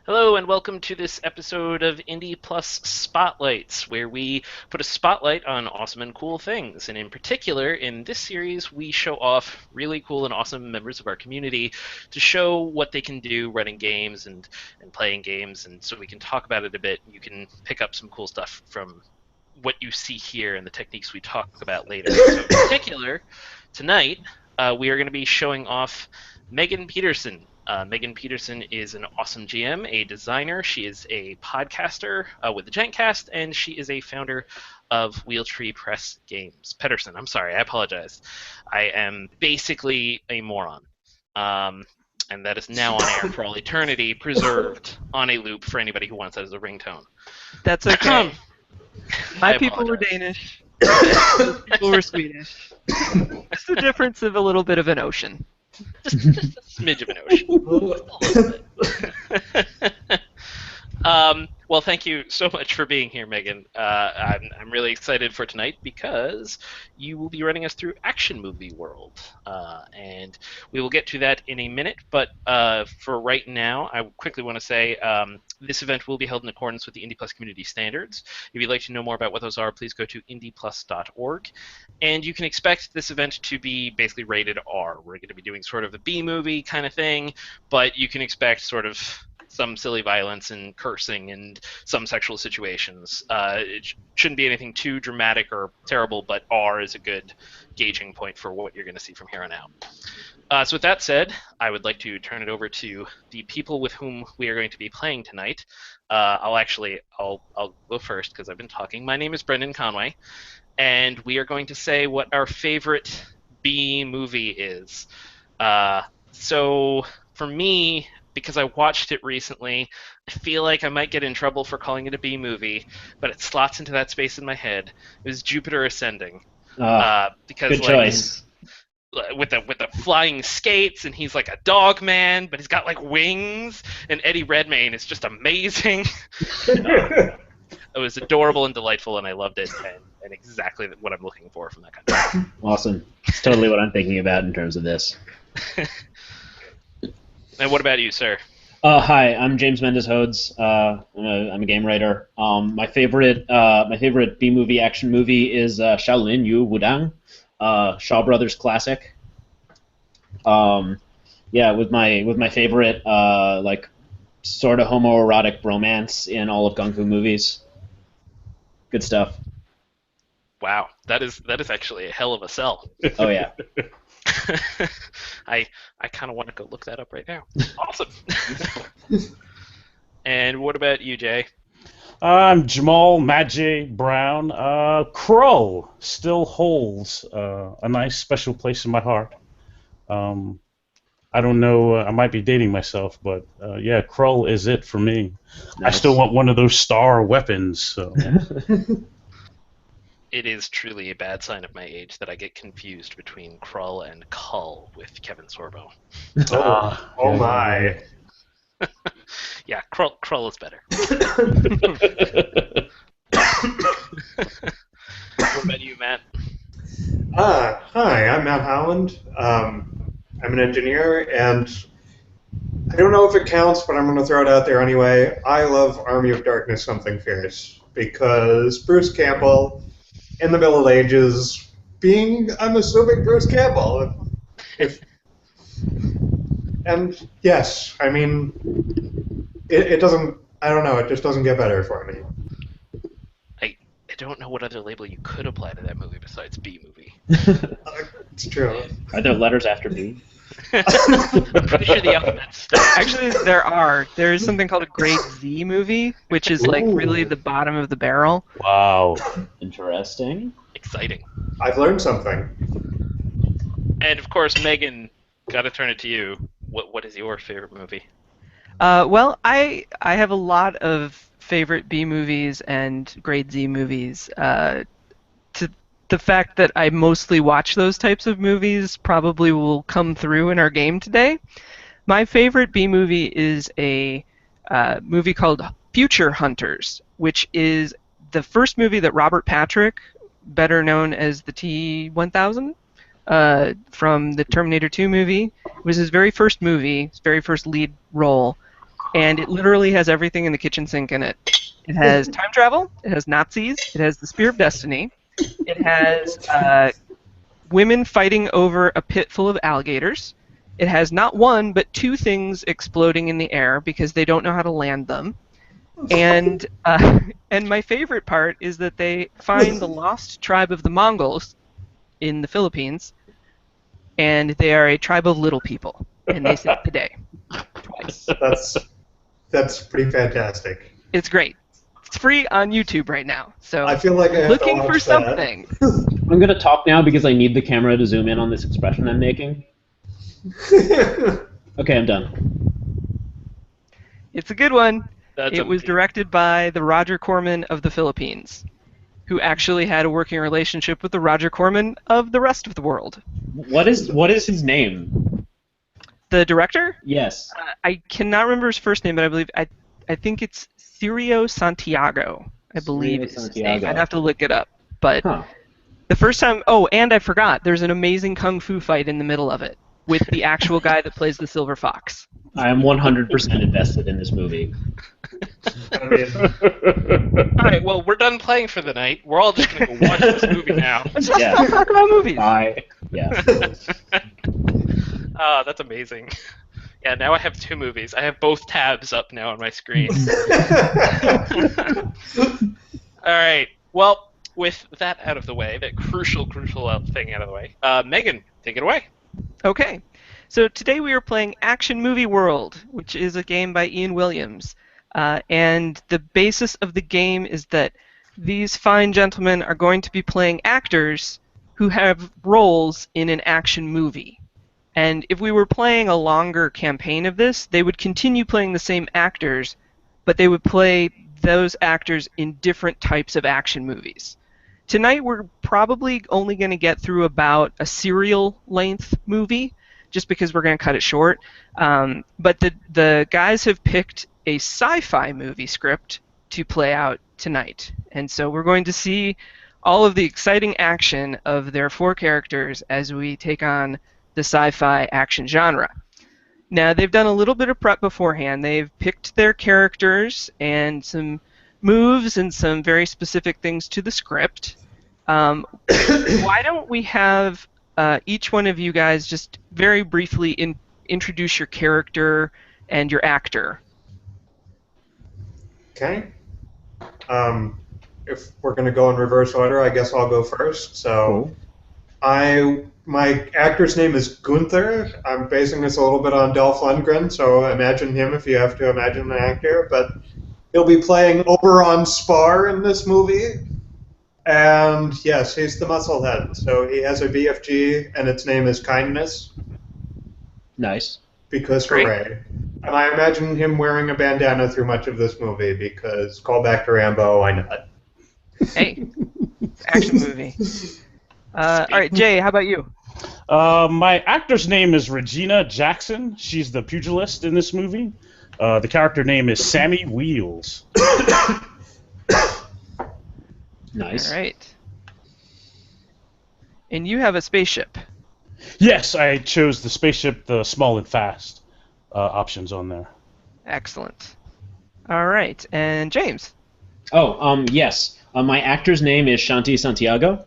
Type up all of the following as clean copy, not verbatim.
Hello and welcome to this episode of Indie Plus Spotlights, where we put a spotlight on awesome and cool things. And in particular, in this series, we show off really cool and awesome members of our community to show what they can do running games and playing games. And so we can talk about it a bit. You can pick up some cool stuff from what you see here and the techniques we talk about later. So in particular, tonight, we are going to be showing off Megan Pedersen. Megan Pedersen is an awesome GM, a designer. She is a podcaster with the Gentcast, and she is a founder of Wheeltree Press Games. Pedersen, I'm sorry, I apologize. I am basically a moron. And that is now on air for all eternity, preserved on a loop for anybody who wants that as a ringtone. That's okay. My people were Danish. Those people were Swedish. Just the difference of a little bit of an ocean. Just a smidge of an ocean. Well, thank you so much for being here, Megan. I'm really excited for tonight because you will be running us through Action Movie World, and we will get to that in a minute. But for right now, I quickly want to say this event will be held in accordance with the Indie Plus community standards. If you'd like to know more about what those are, please go to indieplus.org. And you can expect this event to be basically rated R. We're going to be doing sort of a B movie kind of thing, but you can expect sort of some silly violence and cursing and some sexual situations. It shouldn't be anything too dramatic or terrible, but R is a good gauging point for what you're going to see from here on out. So with that said, I would like to turn it over to the people with whom we are going to be playing tonight. I'll go first because I've been talking. My name is Brendan Conway, and we are going to say what our favorite B movie is. So for me, because I watched it recently, I feel like I might get in trouble for calling it a B movie, but it slots into that space in my head. It was Jupiter Ascending. Because good choice. With the flying skates, and he's like a dog man, but he's got like wings, and Eddie Redmayne is just amazing. It was adorable and delightful, and I loved it, and exactly what I'm looking for from that kind of thing. Awesome. It's totally what I'm thinking about in terms of this. And what about you, sir? Hi, I'm James Mendez Hodes. I'm a game writer. My favorite B movie action movie is Shaolin Yu Wudang, Shaw Brothers classic. With my favorite like sort of homoerotic romance in all of Kung Fu movies. Good stuff. Wow, that is actually a hell of a sell. Oh yeah. I kind of want to go look that up right now. Awesome. And what about you, Jay? I'm Jamal MadJay Brown. Krull still holds a nice special place in my heart. I don't know, I might be dating myself, but yeah, Krull is it for me. Nice. I still want one of those star weapons. So. It is truly a bad sign of my age that I get confused between Krull and Kull with Kevin Sorbo. Oh my. Yeah, Krull is better. What about you, Matt? Hi, I'm Matt Holland. I'm an engineer, and I don't know if it counts, but I'm going to throw it out there anyway. I love Army of Darkness Something Fierce, because Bruce Campbell, in the Middle Ages, being, I'm assuming, Bruce Campbell. And yes, I mean, it doesn't, I don't know, it just doesn't get better for me. I don't know what other label you could apply to that movie besides B movie. It's true. Are there letters after B? I'm pretty sure the alphabet's stuck. Actually, there is something called a grade Z movie, which is like really the bottom of the barrel. Wow. Interesting. Exciting. I've learned something. And of course, Megan, gotta turn it to you. What is your favorite movie? Well, I have a lot of favorite B movies and grade Z movies. The fact that I mostly watch those types of movies probably will come through in our game today. My favorite B movie is a movie called Future Hunters, which is the first movie that Robert Patrick, better known as the T-1000, from the Terminator 2 movie, was his very first movie, his very first lead role. and it literally has everything in the kitchen sink in it. It has time travel, it has Nazis, it has the Spear of Destiny, it has women fighting over a pit full of alligators, it has not one but two things exploding in the air because they don't know how to land them, and my favorite part is that they find the lost tribe of the Mongols in the Philippines, and they are a tribe of little people, and they save the day twice. That's pretty fantastic. It's great. It's free on YouTube right now. So I feel like I have looking to watch for something. I'm gonna talk now because I need the camera to zoom in on this expression I'm making. Okay, I'm done. It's a good one. That's It was directed by the Roger Corman of the Philippines, who actually had a working relationship with the Roger Corman of the rest of the world. What is his name? The director? Yes. I cannot remember his first name, but I think it's Cirio Santiago, I believe Cirio is his Santiago. name. I'd have to look it up. But Huh. the first time, and I forgot, there's an amazing kung fu fight in the middle of it with the actual guy that plays the Silver Fox. I am 100% invested in this movie. I mean, All right, well, we're done playing for the night. We're all just going to go watch this movie now. Let's just Yeah. stop talking about movies. Yeah. Oh, that's amazing. Yeah, now I have two movies. I have both tabs up now on my screen. All right. Well, with that out of the way, that crucial thing out of the way, Megan, take it away. Okay, so today we are playing Action Movie World, which is a game by Ian Williams. And the basis of the game is that these fine gentlemen are going to be playing actors who have roles in an action movie. And if we were playing a longer campaign of this, they would continue playing the same actors, but they would play those actors in different types of action movies. Tonight we're probably only going to get through about a serial length movie, just because we're going to cut it short. But the guys have picked a sci-fi movie script to play out tonight. And so we're going to see all of the exciting action of their four characters as we take on the sci-fi action genre. Now, they've done a little bit of prep beforehand. They've picked their characters and some moves and some very specific things to the script. Why don't we have each one of you guys just very briefly introduce your character and your actor? Okay. If we're going to go in reverse order, I guess I'll go first. So, my actor's name is Gunther. I'm basing this a little bit on Dolph Lundgren, so imagine him if you have to imagine an actor. But he'll be playing Oberon Spar in this movie. And yes, he's the musclehead. So he has a BFG, and its name is Kindness. Nice. Because Great. hooray. And I imagine him wearing a bandana through much of this movie because call back to Rambo, why not? Hey, action movie. All right, Jay, how about you? My actor's name is Regina Jackson. She's the pugilist in this movie. The character name is Sammy Wheels. Nice. All right. And you have a spaceship. Yes, I chose the spaceship, the small and fast options on there. Excellent. All right, and James. Yes. My actor's name is Shanti Santiago,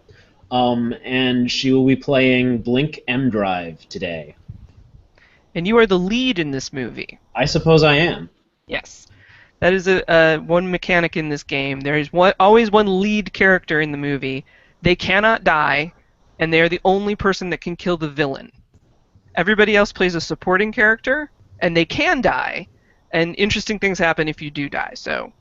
and she will be playing Blink M Drive today. And you are the lead in this movie. I suppose I am. Yes. That is one mechanic in this game. There is always one lead character in the movie. They cannot die, and they are the only person that can kill the villain. Everybody else plays a supporting character, and they can die, and interesting things happen if you do die. So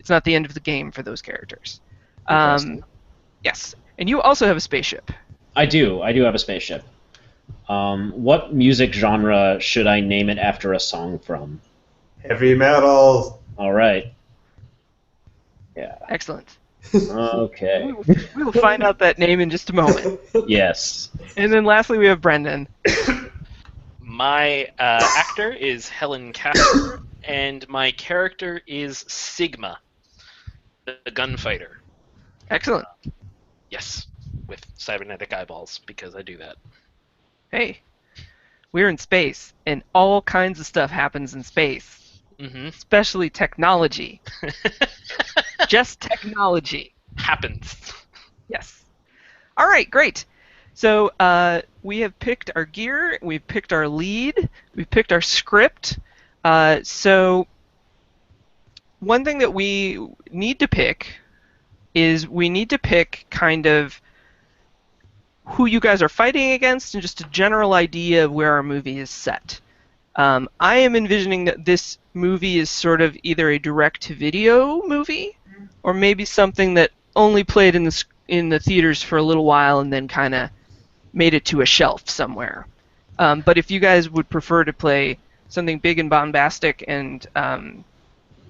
it's not the end of the game for those characters. Yes. And you also have a spaceship. I do have a spaceship. What music genre should I name it after a song from? Heavy metal. All right. Yeah. Excellent. Okay. We will find out that name in just a moment. Yes. And then lastly, we have Brendan. My actor is Helen Casper, and my character is Sigma, the gunfighter. Excellent. Yes, with cybernetic eyeballs, because I do that. Hey, we're in space, and all kinds of stuff happens in space. Mm-hmm. especially technology. Just technology. Happens. Yes. All right, great. So we have picked our gear, we've picked our lead, we've picked our script. So one thing that we need to pick is we need to pick kind of who you guys are fighting against and just a general idea of where our movie is set. I am envisioning that this movie is sort of either a direct-to-video movie or maybe something that only played in the theaters for a little while and then kind of made it to a shelf somewhere. But if you guys would prefer to play something big and bombastic and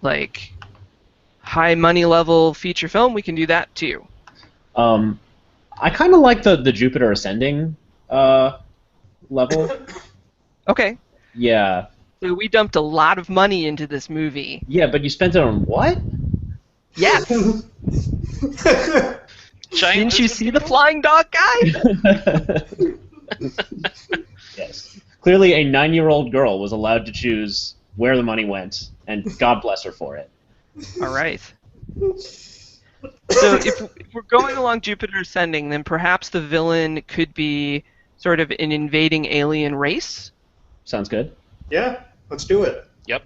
like high money level feature film, we can do that too. I kind of like the Jupiter Ascending level. Okay. Yeah. So we dumped a lot of money into this movie. Yeah, but you spent it on what? Yes. Didn't you see the flying dog guy? Yes. Clearly, a 9-year-old girl was allowed to choose where the money went, and God bless her for it. All right. So if we're going along Jupiter Ascending, then perhaps the villain could be sort of an invading alien race. Sounds good. Yeah, let's do it. Yep.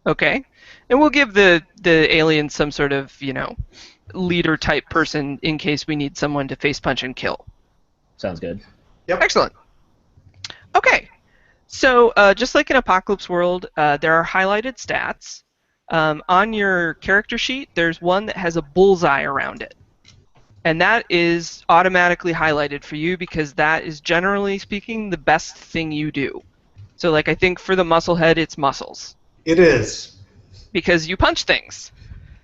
Okay. And we'll give the alien some sort of, leader type person in case we need someone to face punch and kill. Sounds good. Yep. Excellent. Okay. So just like in Apocalypse World, there are highlighted stats. On your character sheet, there's one that has a bullseye around it. And that is automatically highlighted for you because that is, generally speaking, the best thing you do. So, like, I think for the muscle head, it's muscles. It is. Because you punch things.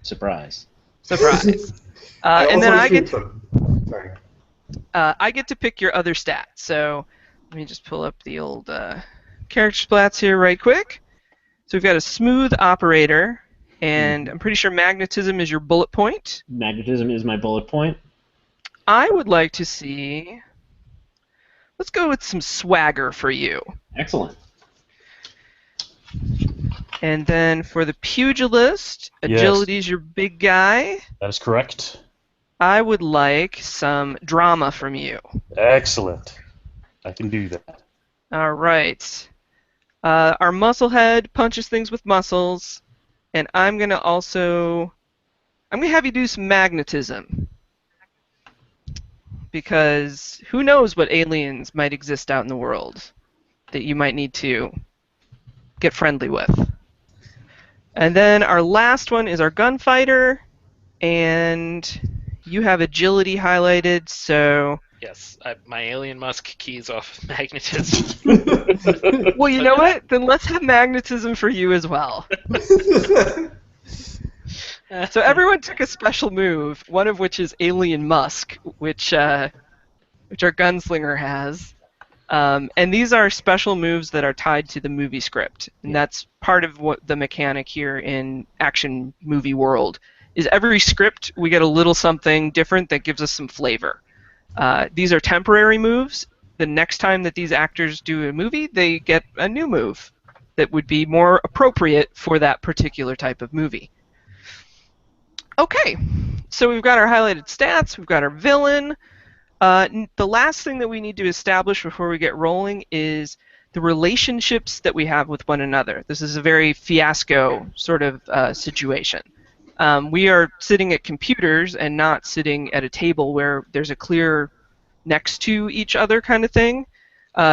Surprise. Surprise. I And then also I shoot get them. Sorry. I get to pick your other stats. So let me just pull up the old character splats here right quick. So we've got a smooth operator, and I'm pretty sure magnetism is your bullet point. Magnetism is my bullet point. I would like to see... Let's go with some swagger for you. Excellent. And then for the pugilist, agility is your big guy. That is correct. I would like some drama from you. Excellent. I can do that. All right. Our muscle head punches things with muscles, and I'm going to have you do some magnetism. Because who knows what aliens might exist out in the world that you might need to get friendly with. And then our last one is our gunfighter, and you have agility highlighted, so... Yes, my alien musk keys off magnetism. Well, you know what? Then let's have magnetism for you as well. So everyone took a special move, one of which is Alien Musk, which our gunslinger has. And these are special moves that are tied to the movie script. And that's part of what the mechanic here in Action Movie World is. Every script, we get a little something different that gives us some flavor. These are temporary moves. The next time that these actors do a movie, they get a new move that would be more appropriate for that particular type of movie. Okay, so we've got our highlighted stats, we've got our villain. The last thing that we need to establish before we get rolling is the relationships that we have with one another. This is a very fiasco sort of situation. We are sitting at computers and not sitting at a table where there's a clear next to each other kind of thing.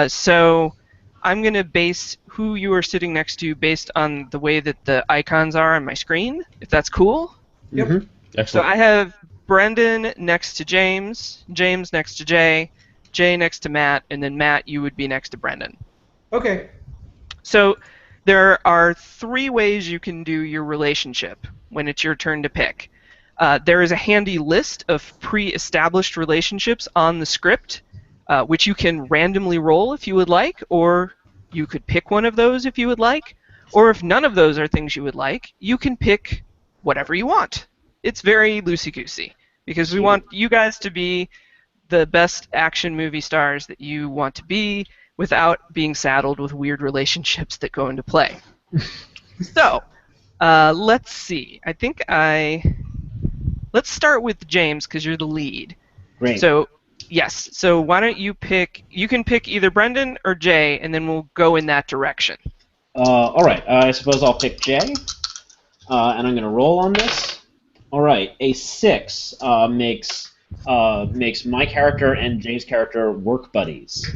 So I'm going to base who you are sitting next to based on the way that the icons are on my screen, if that's cool. Yep. Mm-hmm. So Excellent. I have Brendan next to James, James next to Jay, Jay next to Matt, and then Matt, you would be next to Brendan. Okay. So there are 3 ways you can do your relationship when it's your turn to pick. There is a handy list of pre-established relationships on the script, which you can randomly roll if you would like, or you could pick one of those if you would like, or if none of those are things you would like, you can pick whatever you want. It's very loosey-goosey, because we want you guys to be the best action movie stars that you want to be without being saddled with weird relationships that go into play. So, let's see. Let's start with James because you're the lead. Great. So, yes. So why don't you pick? You can pick either Brendan or Jay, and then we'll go in that direction. All right. I suppose I'll pick Jay, and I'm going to roll on this. All right. A 6 makes my character and Jay's character work buddies.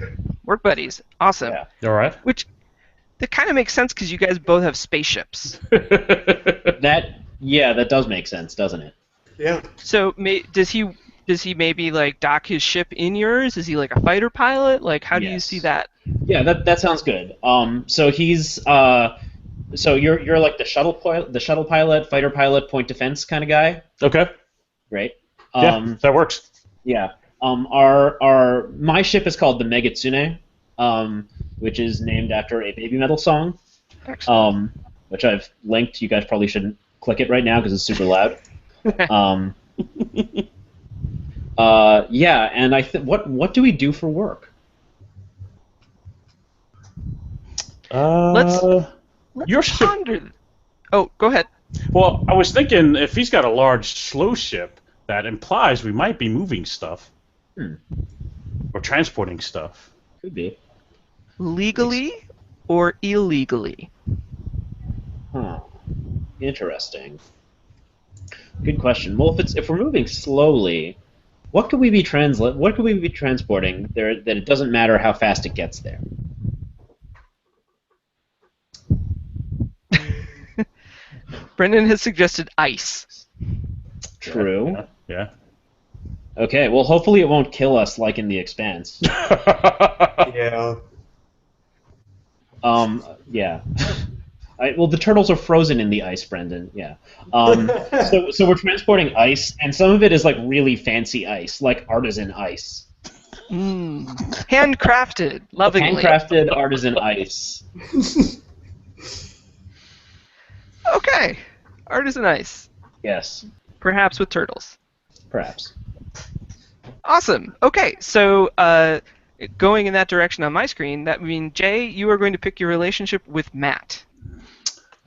Work buddies. Awesome. Yeah. All right. Which that kind of makes sense because you guys both have spaceships. That does make sense, doesn't it? Yeah. So does he maybe like dock his ship in yours? Is he like a fighter pilot? Like how do you Yes. see that? Yeah, that sounds good. So he's so you're like the shuttle pilot, fighter pilot, point defense kind of guy. Okay. Great. Yeah, that works. Yeah. My ship is called the Megatsune, which is named after a Baby Metal song, which I've linked. You guys probably shouldn't click it right now because it's super loud. Yeah, and what do we do for work? Let's your ship. ponder. Oh, go ahead. Well, I was thinking if he's got a large slow ship, that implies we might be moving stuff. Or transporting stuff. Could be. Legally or illegally? Huh. Interesting. Good question. Well, if we're moving slowly, what could we be transporting there that it doesn't matter how fast it gets there? Brendan has suggested ice. True. Yeah. Okay. Well, hopefully it won't kill us like in The Expanse. Yeah. Yeah. Well, the turtles are frozen in the ice, Brendan. Yeah. So we're transporting ice, and some of it is like really fancy ice, like artisan ice. Handcrafted, lovingly. Handcrafted artisan ice. Okay. Artisan ice. Yes. Perhaps with turtles. Perhaps. Awesome. Okay, so going in that direction on my screen, that means, Jay, you are going to pick your relationship with Matt.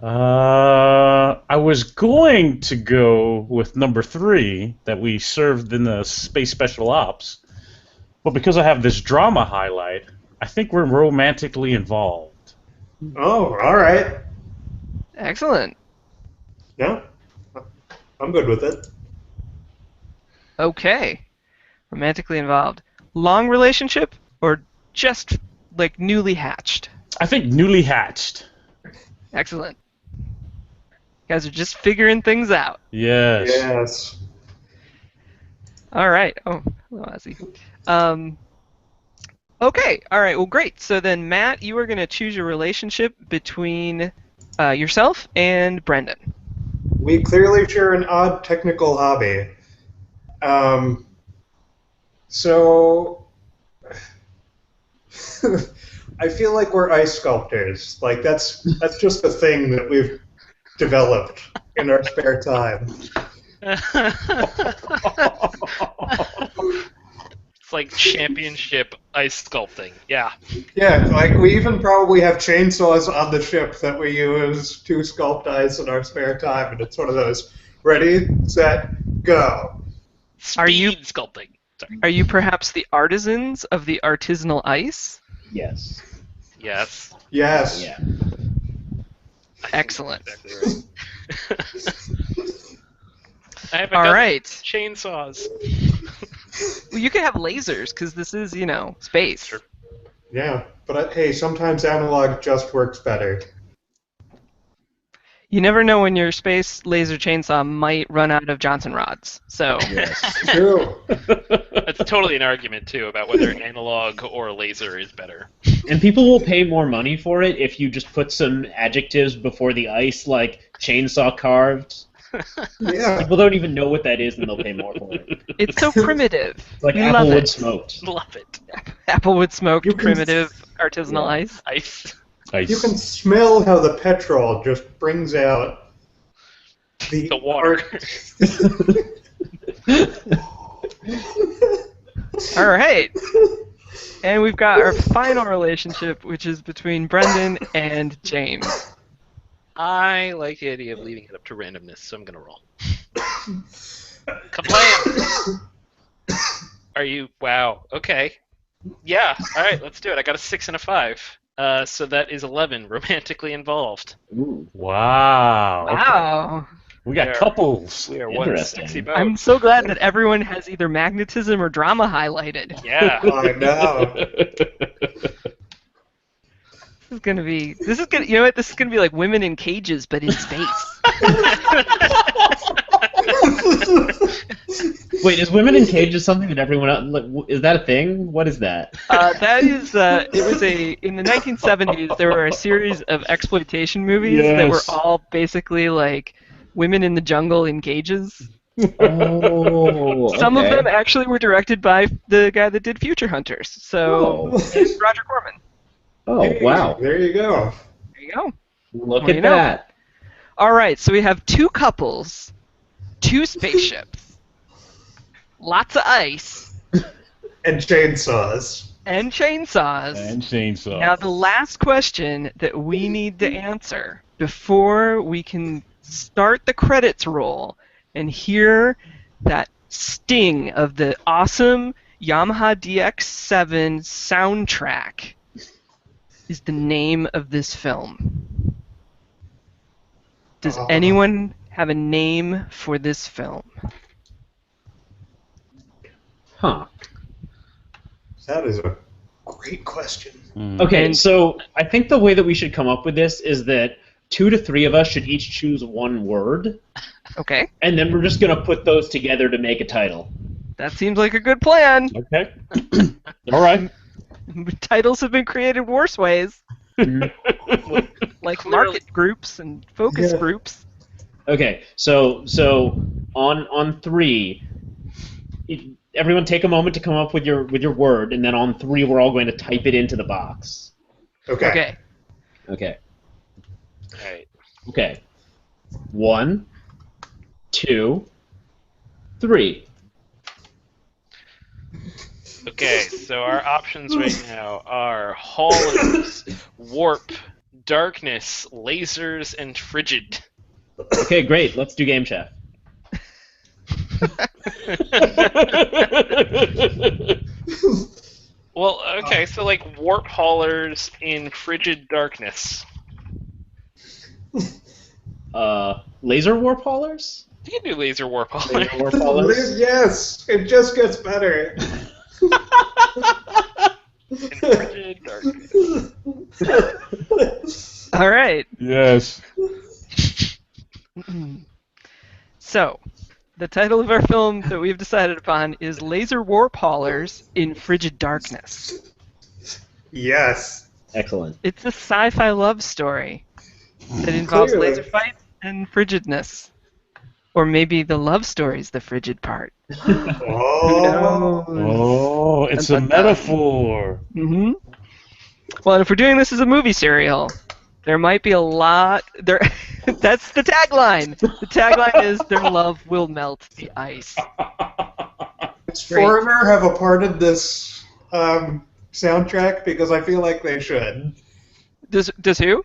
I was going to go with number 3 that we served in the Space Special Ops, but because I have this drama highlight, I think we're romantically involved. Oh, all right. Excellent. Yeah. I'm good with it. Okay. Romantically involved. Long relationship or just like newly hatched? I think newly hatched. Excellent. You guys are just figuring things out. Yes. Yes. All right. Oh, hello, Ozzy. Okay. All right. Well, great. So then, Matt, you are going to choose your relationship between yourself and Brendan. We clearly share an odd technical hobby. So I feel like we're ice sculptors. Like that's just a thing that we've developed in our spare time. It's like championship ice sculpting. Yeah. Yeah, like we even probably have chainsaws on the ship that we use to sculpt ice in our spare time, and it's one of those ready, set, go. Speed sculpting. Sorry. Are you perhaps the artisans of the artisanal ice? Yes. Yes. Yes. Yeah. Excellent. Exactly right. I have a All gun right. chainsaws. Well, you can have lasers because this is, space. Sure. Yeah, but hey, sometimes analog just works better. You never know when your space laser chainsaw might run out of Johnson rods. So Yes. True. That's totally an argument, too, about whether analog or laser is better. And people will pay more money for it if you just put some adjectives before the ice, like chainsaw carved. Yeah. People don't even know what that is, and they'll pay more for it. it's so primitive. It's like We love applewood it. smoked. Love it. Applewood smoked, You can- primitive artisanal ice. Ice. Ice. You can smell how the petrol just brings out the water. All right. And we've got our final relationship, which is between Brendan and James. I like the idea of leaving it up to randomness, so I'm gonna roll. Kablam! Are you? Wow. Okay. Yeah. All right. Let's do it. I got a 6 and a 5. So that is 11. Romantically involved. Ooh, Wow. Okay. Wow. We got Yeah. couples. We are one Interesting. sexy boat. I'm so glad that everyone has either magnetism or drama highlighted. Yeah. I know. This is gonna, you know what? This is gonna be like Women in Cages, but in space. Wait, is Women in Cages something that everyone else, like, is that a thing? What is that? That is, it was in the 1970s, there were a series of exploitation movies that were Yes. all basically like women in the jungle in cages. Oh, Some of okay. them actually were directed by the guy that did Future Hunters. So, Oh. it's Roger Corman. Oh, Hey, wow. There you go. There you go. Look What do at you know? that. All right, so we have 2 couples, 2 spaceships, lots of ice, And chainsaws. and chainsaws. And chainsaw. Now, the last question that we need to answer before we can start the credits roll and hear that sting of the awesome Yamaha DX7 soundtrack is the name of this film. Does anyone have a name for this film? Huh. That is a great question. Mm. Okay, And- so I think the way that we should come up with this is that 2 to 3 of us should each choose one word, Okay, and then we're just going to put those together to make a title. that seems like a good plan. Okay. All right. Titles have been created worse ways, like Clearly. market groups and focus Yeah. groups. Okay, so on 3, everyone take a moment to come up with your word, and then on 3 we're all going to type it into the box. Okay. Okay. Okay. All right. Okay. 1, 2, 3. Okay, so our options right now are haulers, warp, darkness, lasers, and frigid. Okay, great. Let's do Game Chef. Well, okay, so like warp haulers in frigid darkness. Laser warp haulers? You can do laser warp haulers. Laser warp haulers? Yes, it just gets better. In frigid darkness. All right. Yes. So, the title of our film that we've decided upon is Laser Warp Haulers in Frigid Darkness. Yes. Excellent. It's a sci-fi love story that involves Clearly. laser fights and frigidness. Or maybe the love story's the frigid part. Oh. Oh, it's a metaphor. Mm-hmm. Well, and if we're doing this as a movie serial, there might be a lot. There, that's the tagline. The tagline is "Their love will melt the ice." Does Great. Foreigner have a part of this soundtrack? Because I feel like they should. Does who?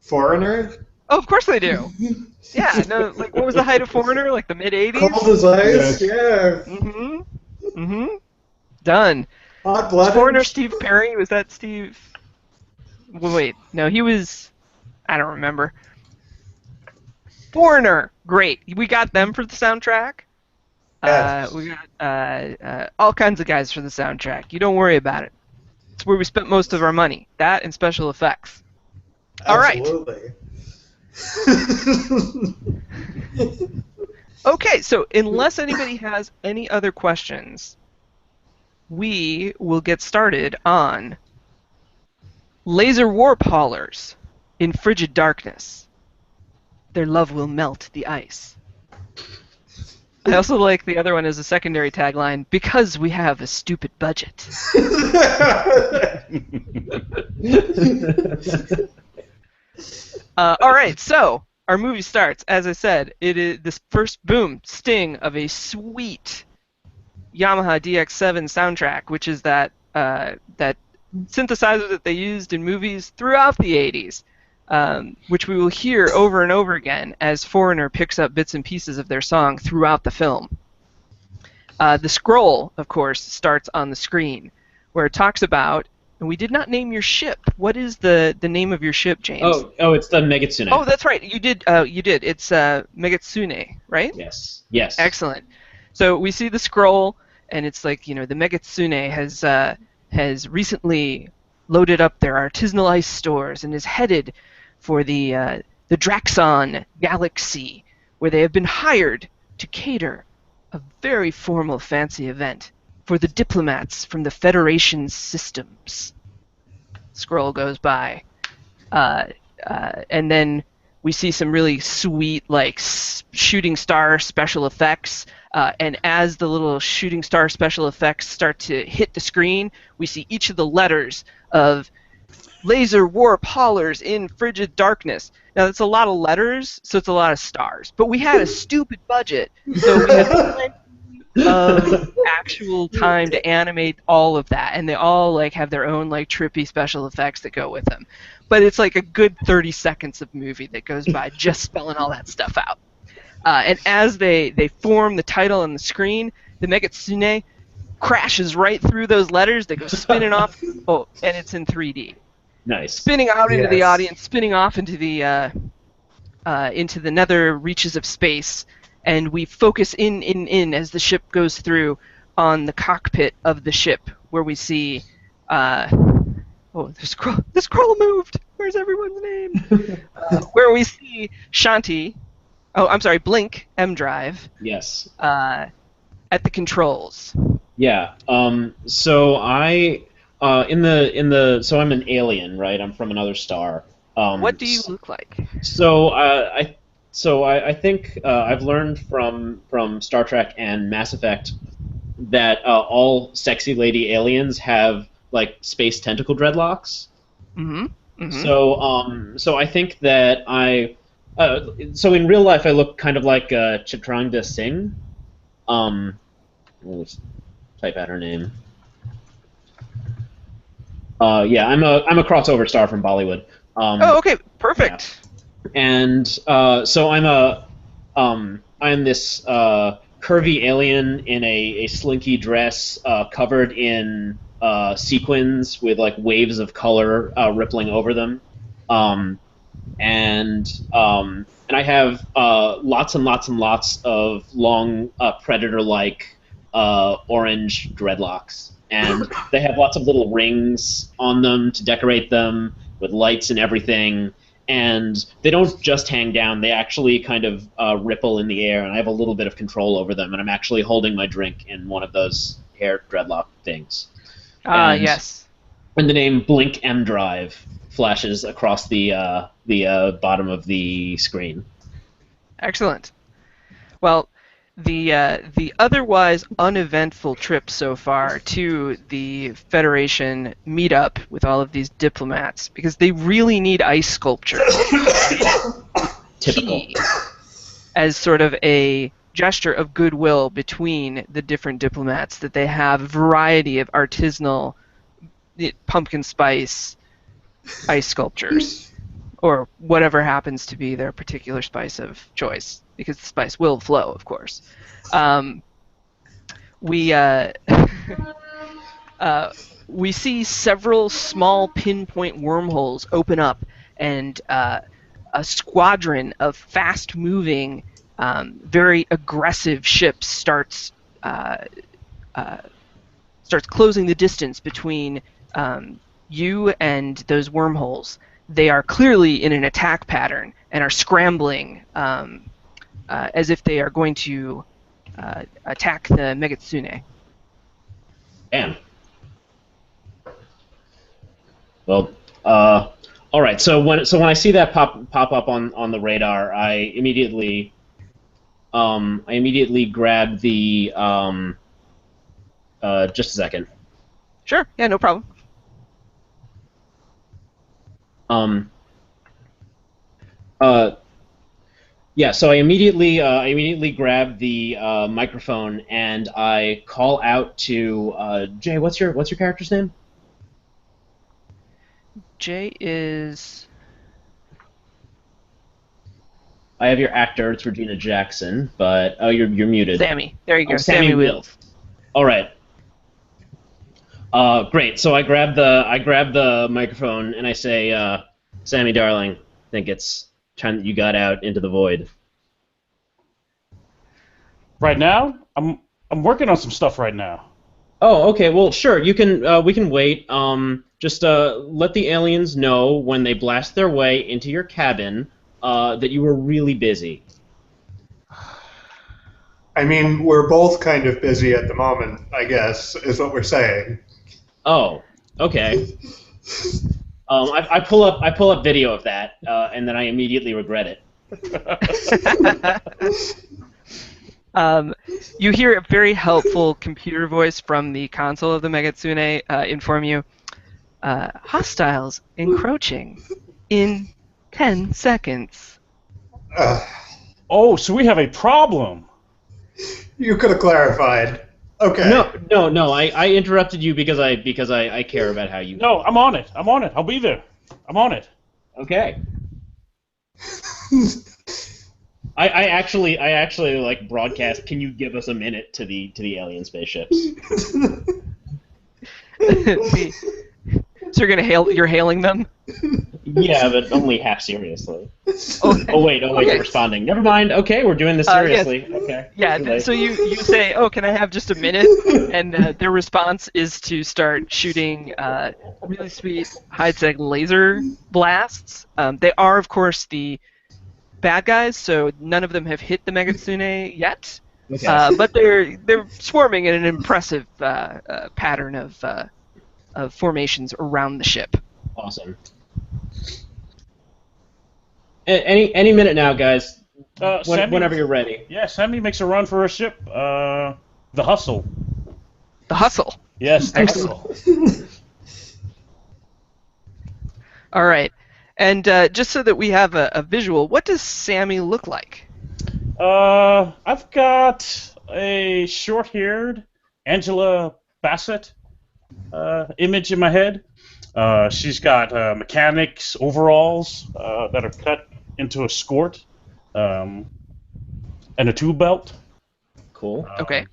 Foreigner? Oh, of course they do. Yeah. No. Like, what was the height of Foreigner? Like the mid '80s. Cold as ice? Yes. Yeah. Mm-hmm. Mm-hmm. Done. Hot Was blooded? Foreigner Steve Perry? Was that Steve? Well, wait. No, he was. I don't remember. Foreigner. Great. We got them for the soundtrack. Yes. We got all kinds of guys for the soundtrack. You don't worry about it. It's where we spent most of our money. That and special effects. All right. Absolutely. Okay, so unless anybody has any other questions, we will get started on Laser Warp Haulers in Frigid Darkness. Their love will melt the ice. I also like the other one as a secondary tagline, because we have a stupid budget. All right, so our movie starts. As I said, it is this first boom sting of a sweet Yamaha DX7 soundtrack, which is that that synthesizer that they used in movies throughout the 80s. which we will hear over and over again as Foreigner picks up bits and pieces of their song throughout the film. The scroll, of course, starts on the screen, where it talks about, and we did not name your ship. What is the name of your ship, James? Oh, it's the Megatsune. Oh, that's right. You did. It's Megatsune, right? Yes. Yes. Excellent. So we see the scroll, and it's like, the Megatsune has recently loaded up their artisanal ice stores and is headed for the Draxon Galaxy, where they have been hired to cater a very formal fancy event for the diplomats from the Federation's systems. Scroll goes by. And then we see some really sweet, shooting star special effects. And as the little shooting star special effects start to hit the screen, we see each of the letters of laser warp haulers in frigid darkness. Now, that's a lot of letters, so it's a lot of stars. But we had a stupid budget, so we had plenty of actual time to animate all of that. And they all have their own trippy special effects that go with them. But it's like a good 30 seconds of movie that goes by just spelling all that stuff out. And as they form the title on the screen, the Megatsune crashes right through those letters. They go spinning off. Oh, and it's in 3D. Nice. Spinning out into the audience, spinning off into the nether reaches of space, and we focus in as the ship goes through on the cockpit of the ship, where we see. The scroll moved. Where's everyone's name? Where we see Shanti. Oh, I'm sorry, Blink M Drive. Yes. At the controls. Yeah. So I'm an alien, right? I'm from another star. What do you look like? I think I've learned from Star Trek and Mass Effect that all sexy lady aliens have space tentacle dreadlocks. Mm-hmm. Mm-hmm. So I think that so in real life I look kind of like Chitrangda Singh. Let's type out her name. I'm a crossover star from Bollywood. Okay, perfect. Yeah. And so I'm this curvy alien in a slinky dress covered in sequins with waves of color rippling over them. And I have lots and lots and lots of long predator-like orange dreadlocks. And they have lots of little rings on them to decorate them with lights and everything. And they don't just hang down, they actually kind of ripple in the air, and I have a little bit of control over them, and I'm actually holding my drink in one of those hair dreadlock things. Yes. And the name Blink M Drive flashes across the bottom of the screen. Excellent. Well, the otherwise uneventful trip so far to the Federation meetup with all of these diplomats, because they really need ice sculptures. Typical. As sort of a gesture of goodwill between the different diplomats, that they have a variety of artisanal pumpkin spice ice sculptures, or whatever happens to be their particular spice of choice, because the spice will flow, of course. We see several small pinpoint wormholes open up, and a squadron of fast-moving, very aggressive ships starts closing the distance between you and those wormholes. They are clearly in an attack pattern and are scrambling as if they are going to attack the Megatsune. Damn. Well, all right. So when I see that pop up on the radar, I immediately grab the just a second. Sure. Yeah. No problem. Yeah, so I immediately grab the microphone and I call out to Jay. What's your character's name? Jay is. I have your actor. It's Regina Jackson, but you're muted. Sammy. There you go. Oh, Sammy Wheels. All right. Great. So I grab the microphone and I say, Sammy, darling, I think it's time that you got out into the void. Right now, I'm working on some stuff right now. Oh, okay. Well, sure. You can. We can wait. Just let the aliens know when they blast their way into your cabin that you were really busy. I mean, we're both kind of busy at the moment, I guess, is what we're saying. Oh, okay. I pull up video of that, and then I immediately regret it. You hear a very helpful computer voice from the console of the Megatsune inform you, hostiles encroaching in 10 seconds. Oh, so we have a problem. You could have clarified. Okay. No. I interrupted you because I care about how you. No, I'm on it. I'll be there. I'm on it. Okay. I actually like broadcast. Can you give us a minute to the alien spaceships? So you're hailing them? Yeah, but only half seriously. Oh, Oh wait, okay. they're responding. Never mind. Okay, we're doing this seriously. Yes. Okay. Yeah, Too late. so you say, oh, can I have just a minute? And their response is to start shooting really sweet high-tech laser blasts. They are, of course, the bad guys, so none of them have hit the Megatsune yet. Okay. But they're swarming in an impressive pattern of formations around the ship. Awesome. Any minute now, guys. Sammy, Whenever you're ready. Yeah, Sammy makes a run for her ship. The Hustle. The Hustle. Yes, the Hustle. All right. And just so that we have a visual, what does Sammy look like? I've got a short-haired Angela Bassett image in my head. She's got mechanics overalls that are cut into a skirt and a tube belt. Cool. Okay.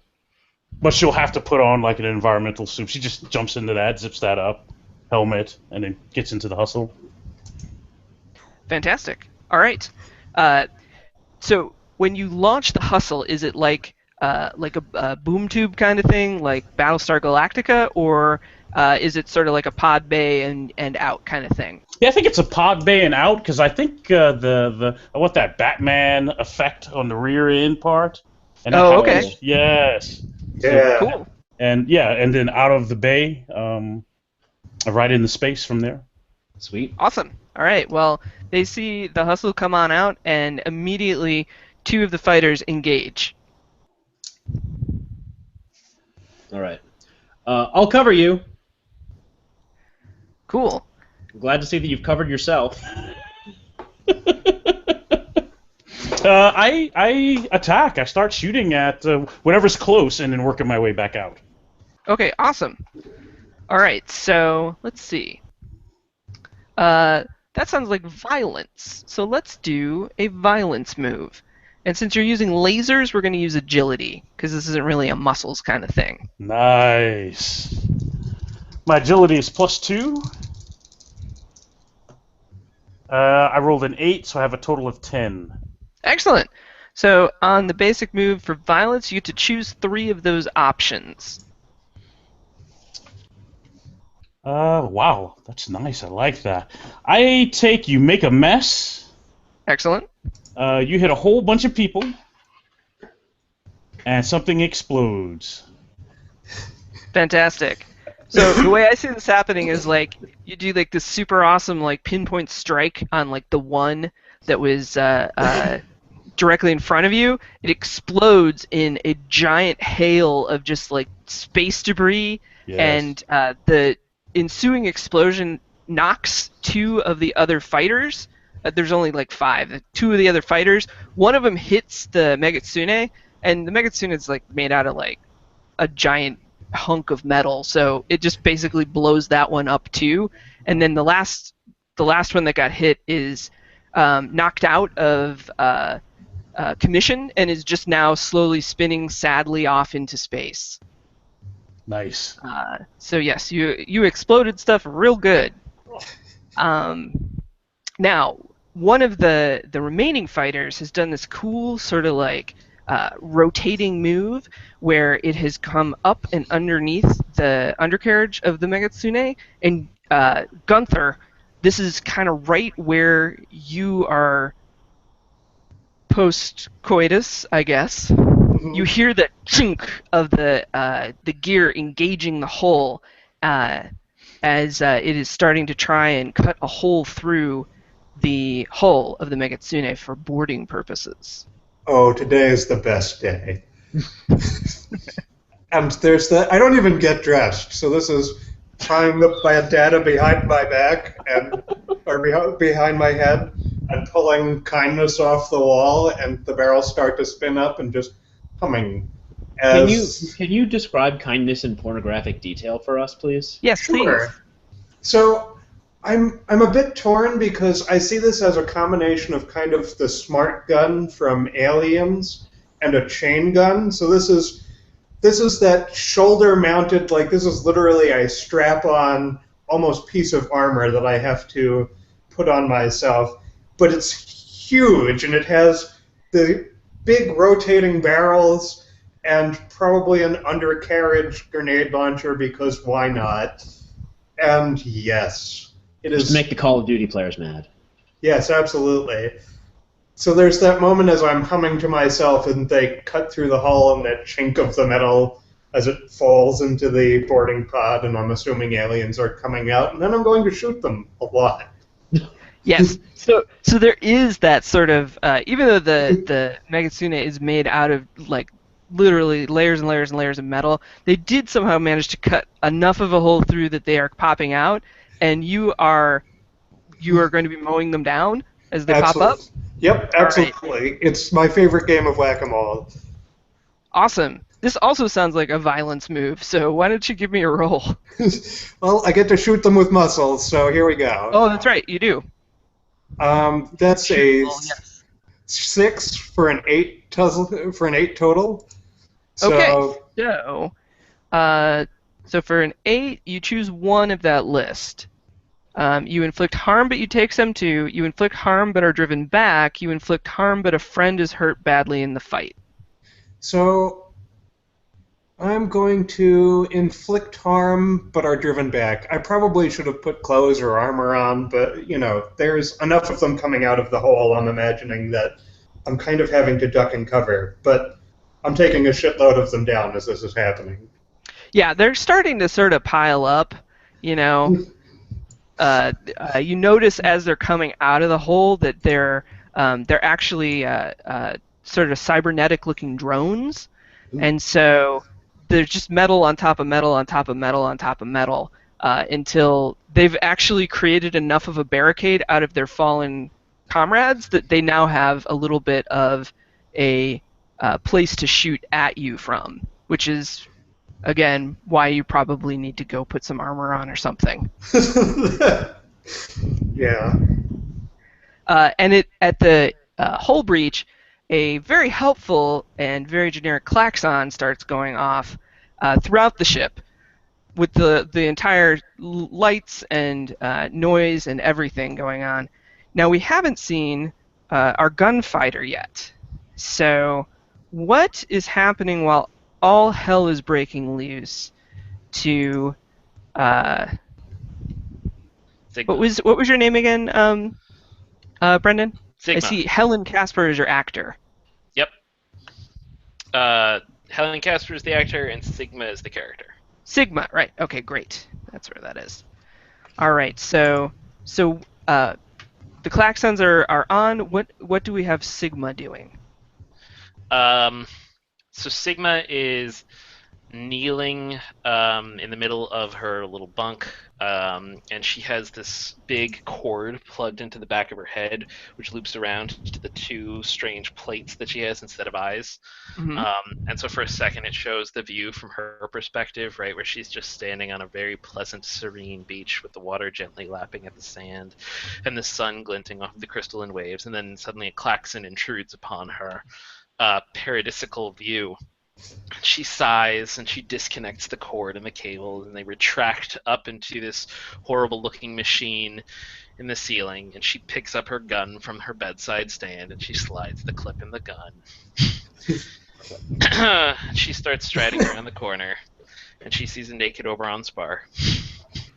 But she'll have to put on like an environmental suit. She just jumps into that, zips that up, helmet, and then gets into the Hustle. Fantastic. All right. So when you launch the Hustle, is it like a boom tube kind of thing, like Battlestar Galactica, or is it sort of like a pod bay and out kind of thing? Yeah, I think it's a pod bay and out because I think I want that Batman effect on the rear end part. And Oh, okay. Yes. Yeah. Cool. And then out of the bay, right into space from there. Sweet. Awesome. All right. Well, they see the Hustle come on out, and immediately two of the fighters engage. All right. I'll cover you. Cool. Glad to see that you've covered yourself. I attack. I start shooting at whatever's close and then working my way back out. Okay, awesome. All right, so let's see. That sounds like violence. So let's do a violence move. And since you're using lasers, we're going to use agility, because this isn't really a muscles kind of thing. Nice. My agility is +2. I rolled an 8, so I have a total of 10. Excellent. So on the basic move for violence, you get to choose 3 of those options. Wow, that's nice. I like that. I take you make a mess. Excellent. You hit a whole bunch of people, and something explodes. Fantastic. So the way I see this happening is like you do like this super awesome like pinpoint strike on like the one that was directly in front of you. It explodes in a giant hail of just like space debris, Yes. and the ensuing explosion knocks 2 of the other fighters. There's only like 5. 2 of the other fighters. One of them hits the Megatsune, and the Megatsune is like made out of like a giant hunk of metal, so it just basically blows that one up too. And then the last one that got hit is knocked out of commission and is just now slowly spinning sadly off into space. Nice. So yes, you exploded stuff real good. Now, one of the remaining fighters has done this cool sort of like rotating move where it has come up and underneath the undercarriage of the Megatsune, and Gunther, this is kind of right where you are post-coitus, I guess. You hear the chink of the gear engaging the hull as it is starting to try and cut a hole through the hull of the Megatsune for boarding purposes. Oh, today is the best day. And there's that. I don't even get dressed, so this is tying the bandana behind my back or behind my head and pulling kindness off the wall, and the barrels start to spin up and just humming. Can you describe kindness in pornographic detail for us, please? Yes, Sure. please. So I'm a bit torn because I see this as a combination of kind of the smart gun from Aliens and a chain gun. So this is that shoulder-mounted, like this is literally a strap-on, almost piece of armor that I have to put on myself. But it's huge, and it has the big rotating barrels and probably an undercarriage grenade launcher because why not? And yes, it is. Just to make the Call of Duty players mad. Yes, absolutely. So there's that moment as I'm humming to myself and they cut through the hull and that chink of the metal as it falls into the boarding pod, and I'm assuming aliens are coming out, and then I'm going to shoot them a lot. Yes. So there is that sort of even though the Megatsune is made out of like literally layers and layers and layers of metal, they did somehow manage to cut enough of a hole through that they are popping out, and you are going to be mowing them down as they pop up. Yep, absolutely. Right. It's my favorite game of whack-a-mole. Awesome. This also sounds like a violence move, so why don't you give me a roll? Well, I get to shoot them with muscles, so here we go. Oh, that's right, you do. That's a 6 for an 8 total. So, okay. So for an 8, you choose one of that list. You inflict harm, but you take some too. You inflict harm, but are driven back. You inflict harm, but a friend is hurt badly in the fight. So I'm going to inflict harm, but are driven back. I probably should have put clothes or armor on, but, there's enough of them coming out of the hole, I'm imagining, that I'm kind of having to duck and cover. But I'm taking a shitload of them down as this is happening. Yeah, they're starting to sort of pile up, You notice as they're coming out of the hole that they're actually sort of cybernetic-looking drones, and so there's just metal on top of metal on top of metal on top of metal until they've actually created enough of a barricade out of their fallen comrades that they now have a little bit of a place to shoot at you from, which is, again, why you probably need to go put some armor on or something. Yeah. And at the hull breach, a very helpful and very generic klaxon starts going off throughout the ship, with the entire lights and noise and everything going on. Now, we haven't seen our gunfighter yet. So what is happening while all hell is breaking loose to... Sigma. What was your name again, Brendan? Sigma. I see Helen Casper is your actor. Yep. Helen Casper is the actor, and Sigma is the character. Sigma, right? Okay, great. That's where that is. All right. So the klaxons are on. What do we have Sigma doing? So Sigma is kneeling in the middle of her little bunk, and she has this big cord plugged into the back of her head, which loops around to the two strange plates that she has instead of eyes. Mhm. And so for a second, it shows the view from her perspective, right, where she's just standing on a very pleasant, serene beach with the water gently lapping at the sand and the sun glinting off the crystalline waves, and then suddenly a klaxon intrudes upon her paradisical view. She sighs and she disconnects the cord and the cable, and they retract up into this horrible looking machine in the ceiling, and she picks up her gun from her bedside stand and she slides the clip in the gun. She starts striding around the corner, and she sees a naked Oberon Spar.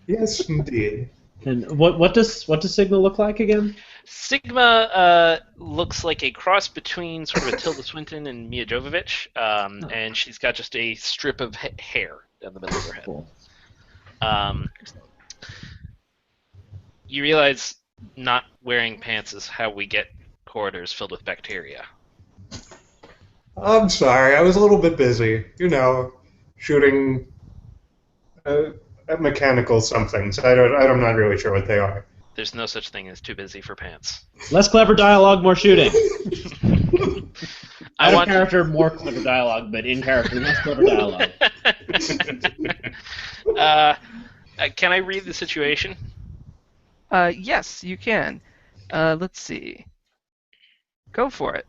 Yes, indeed. And what does Sigma look like again? Sigma looks like a cross between sort of a Tilda Swinton and Mia Jovovich, and she's got just a strip of hair down the middle of her head. Cool. You realize not wearing pants is how we get corridors filled with bacteria. I'm sorry, I was a little bit busy. You know, shooting at mechanical somethings. I'm not really sure what they are. There's no such thing as too busy for pants. Less clever dialogue, more shooting. I Out of want character, more clever dialogue, but in character, less clever dialogue. Can I read the situation? Yes, you can. Let's see. Go for it.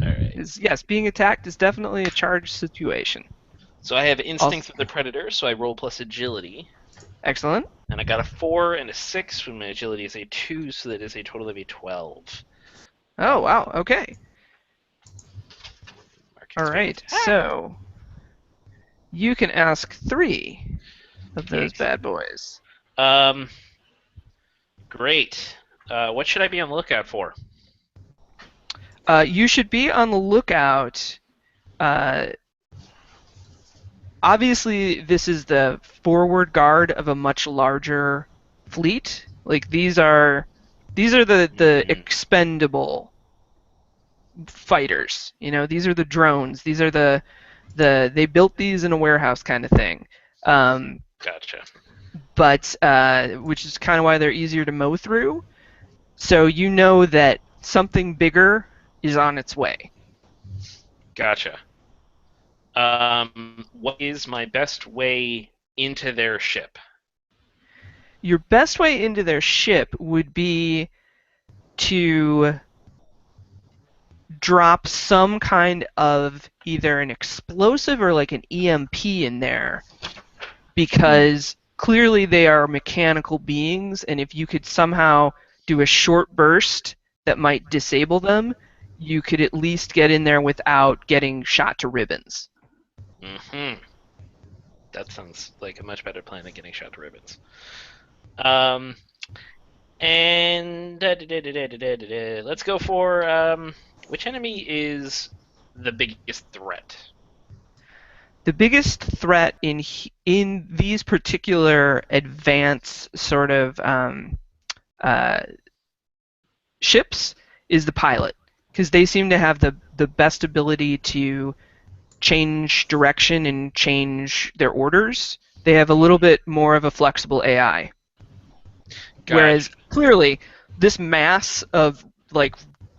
All right. Yes, being attacked is definitely a charged situation. So I have instincts of the predator, so I roll plus agility. Excellent. And I got a 4 and a 6 when my agility is a 2, so that is a total of a 12. Oh, wow. Okay. All right. Fantastic. So you can ask 3 of those bad boys. Great. What should I be on the lookout for? You should be on the lookout. Obviously, this is the forward guard of a much larger fleet. Like these are the expendable fighters. You know, these are the drones. These are the they built these in a warehouse kind of thing. Gotcha. But which is kind of why they're easier to mow through. So you know that something bigger is on its way. Gotcha. What is my best way into their ship? Your best way into their ship would be to drop some kind of either an explosive or like an EMP in there, because clearly they are mechanical beings, and if you could somehow do a short burst that might disable them, you could at least get in there without getting shot to ribbons. Mm-hmm. That sounds like a much better plan than getting shot to ribbons. And let's go for which enemy is the biggest threat? The biggest threat in these particular advanced sort of ships is the pilot, because they seem to have the best ability to change direction and change their orders. They have a little bit more of a flexible AI. Gotcha. Whereas clearly this mass of like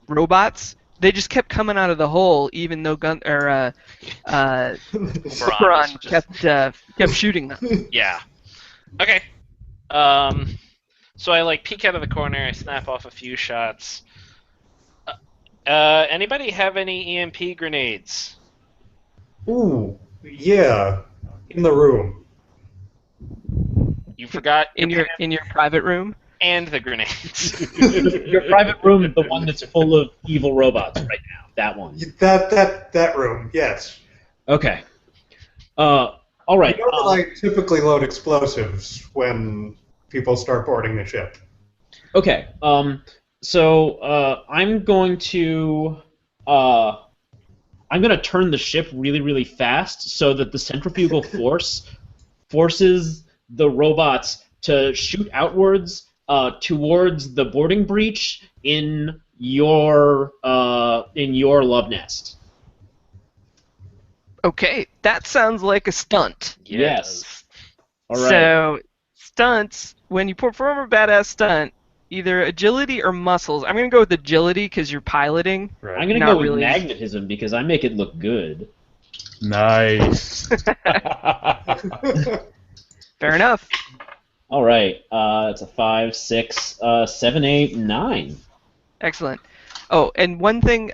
robots, they just kept coming out of the hole, even though Oberon kept shooting them. Yeah. Okay. So I like peek out of the corner. I snap off a few shots. Anybody have any EMP grenades? Ooh, yeah, in the room. You forgot in your private room. and the grenades. Your private room, the one that's full of evil robots right now. That one. That room, yes. Okay. All right. You know that I typically load explosives when people start boarding the ship. Okay. So I'm going to turn the ship really, really fast so that the centrifugal force forces the robots to shoot outwards towards the boarding breach in your love nest. Okay, that sounds like a stunt. Yeah, Yes. All right. So, stunts, when you perform a badass stunt, either agility or muscles. I'm going to go with agility because you're piloting. Right. I'm going to Not go with really. magnetism because I make it look good. Nice. Fair enough. All right. It's a 5, 6, 7, 8, 9. Excellent. Oh, and one thing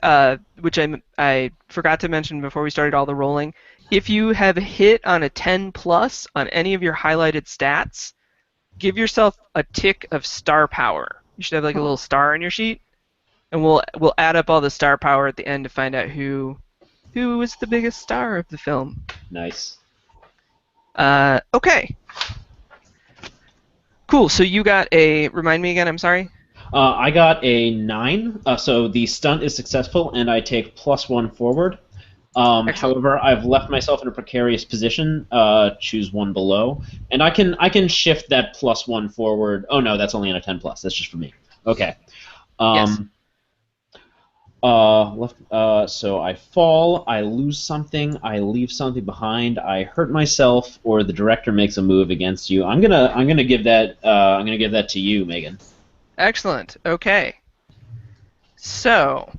which I forgot to mention before we started all the rolling, if you have hit on a 10 plus on any of your highlighted stats, give yourself a tick of star power. You should have like a little star on your sheet, and we'll add up all the star power at the end to find out who was the biggest star of the film. Nice. Okay. Cool. So you got a. Remind me again. I'm sorry. I got a 9, so the stunt is successful, and I take +1 forward. Excellent. However, I've left myself in a precarious position. Choose one below, and I can shift that +1 forward. Oh no, that's only on a 10 plus. That's just for me. Okay. Yes. So I fall, I lose something, I leave something behind, I hurt myself, or the director makes a move against you. I'm gonna give that to you, Megan. Excellent. Okay. So.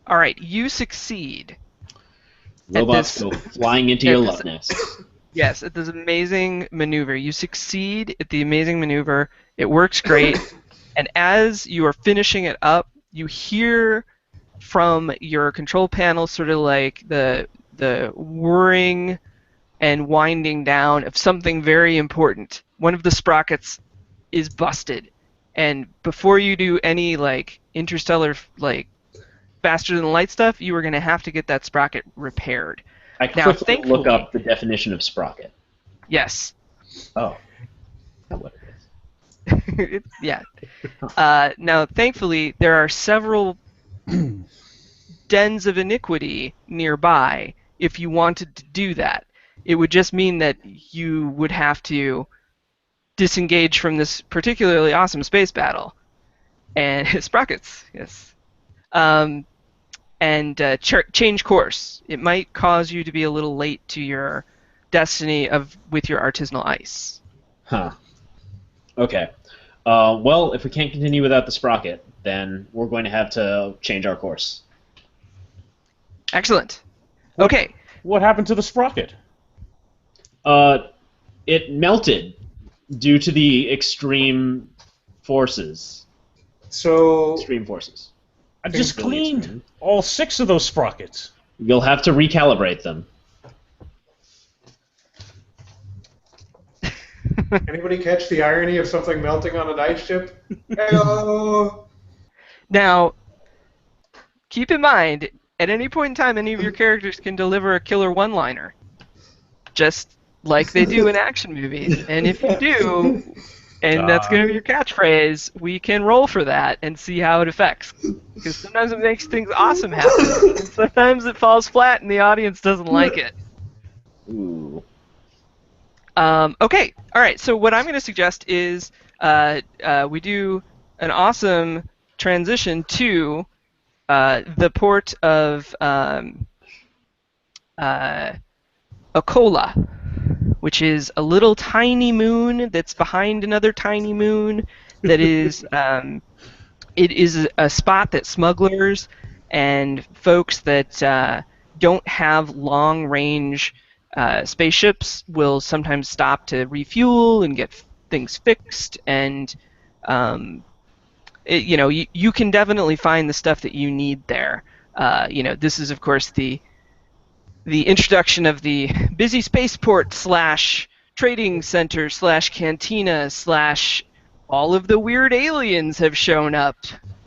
All right, you succeed. Robots go flying into your love nest. Yes, at this amazing maneuver. You succeed at the amazing maneuver. It works great. And as you are finishing it up, you hear from your control panel sort of like the whirring and winding down of something very important. One of the sprockets is busted. And before you do any like interstellar like faster than light stuff, you are going to have to get that sprocket repaired. I Now, quickly look up the definition of sprocket. Yes. Oh. That's what it is. Yeah. Now, thankfully, there are several dens of iniquity nearby if you wanted to do that. It would just mean that you would have to disengage from this particularly awesome space battle. And sprockets, yes. And change course. It might cause you to be a little late to your destiny with your artisanal ice. Huh. Okay. Well, if we can't continue without the sprocket, then we're going to have to change our course. Excellent. Okay. What happened to the sprocket? It melted due to the extreme forces. So Extreme forces. I just cleaned all 6 of those sprockets. You'll have to recalibrate them. anybody catch the irony of something melting on an ice ship? Hello. Now, keep in mind, at any point in time, any of your characters can deliver a killer one-liner, just like they do in action movies. And if you do, and that's going to be your catchphrase, we can roll for that and see how it affects. Because sometimes it makes things awesome happen, and sometimes it falls flat and the audience doesn't like it. Ooh. Okay, all right. So what I'm going to suggest is we do an awesome transition to the port of Akola, which is a little tiny moon that's behind another tiny moon. That is, it is a spot that smugglers and folks that don't have long-range spaceships will sometimes stop to refuel and get things fixed, and you can definitely find the stuff that you need there. This is of course the introduction of the busy spaceport / trading center / cantina / all of the weird aliens have shown up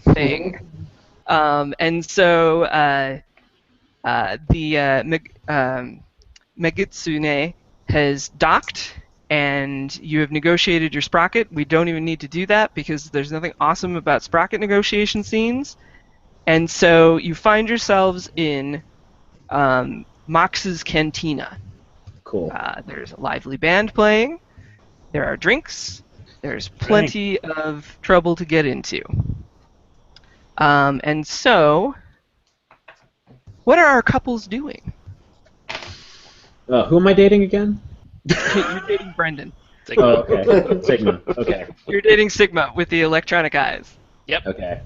thing. And so the Megitsune has docked, and you have negotiated your sprocket. We don't even need to do that because there's nothing awesome about sprocket negotiation scenes. And so you find yourselves in Mox's Cantina. Cool. There's a lively band playing. There are drinks. There's plenty of trouble to get into. And so what are our couples doing? Who am I dating again? You're dating Brendan. Oh, okay. Sigma. Okay. You're dating Sigma with the electronic eyes. Yep. Okay.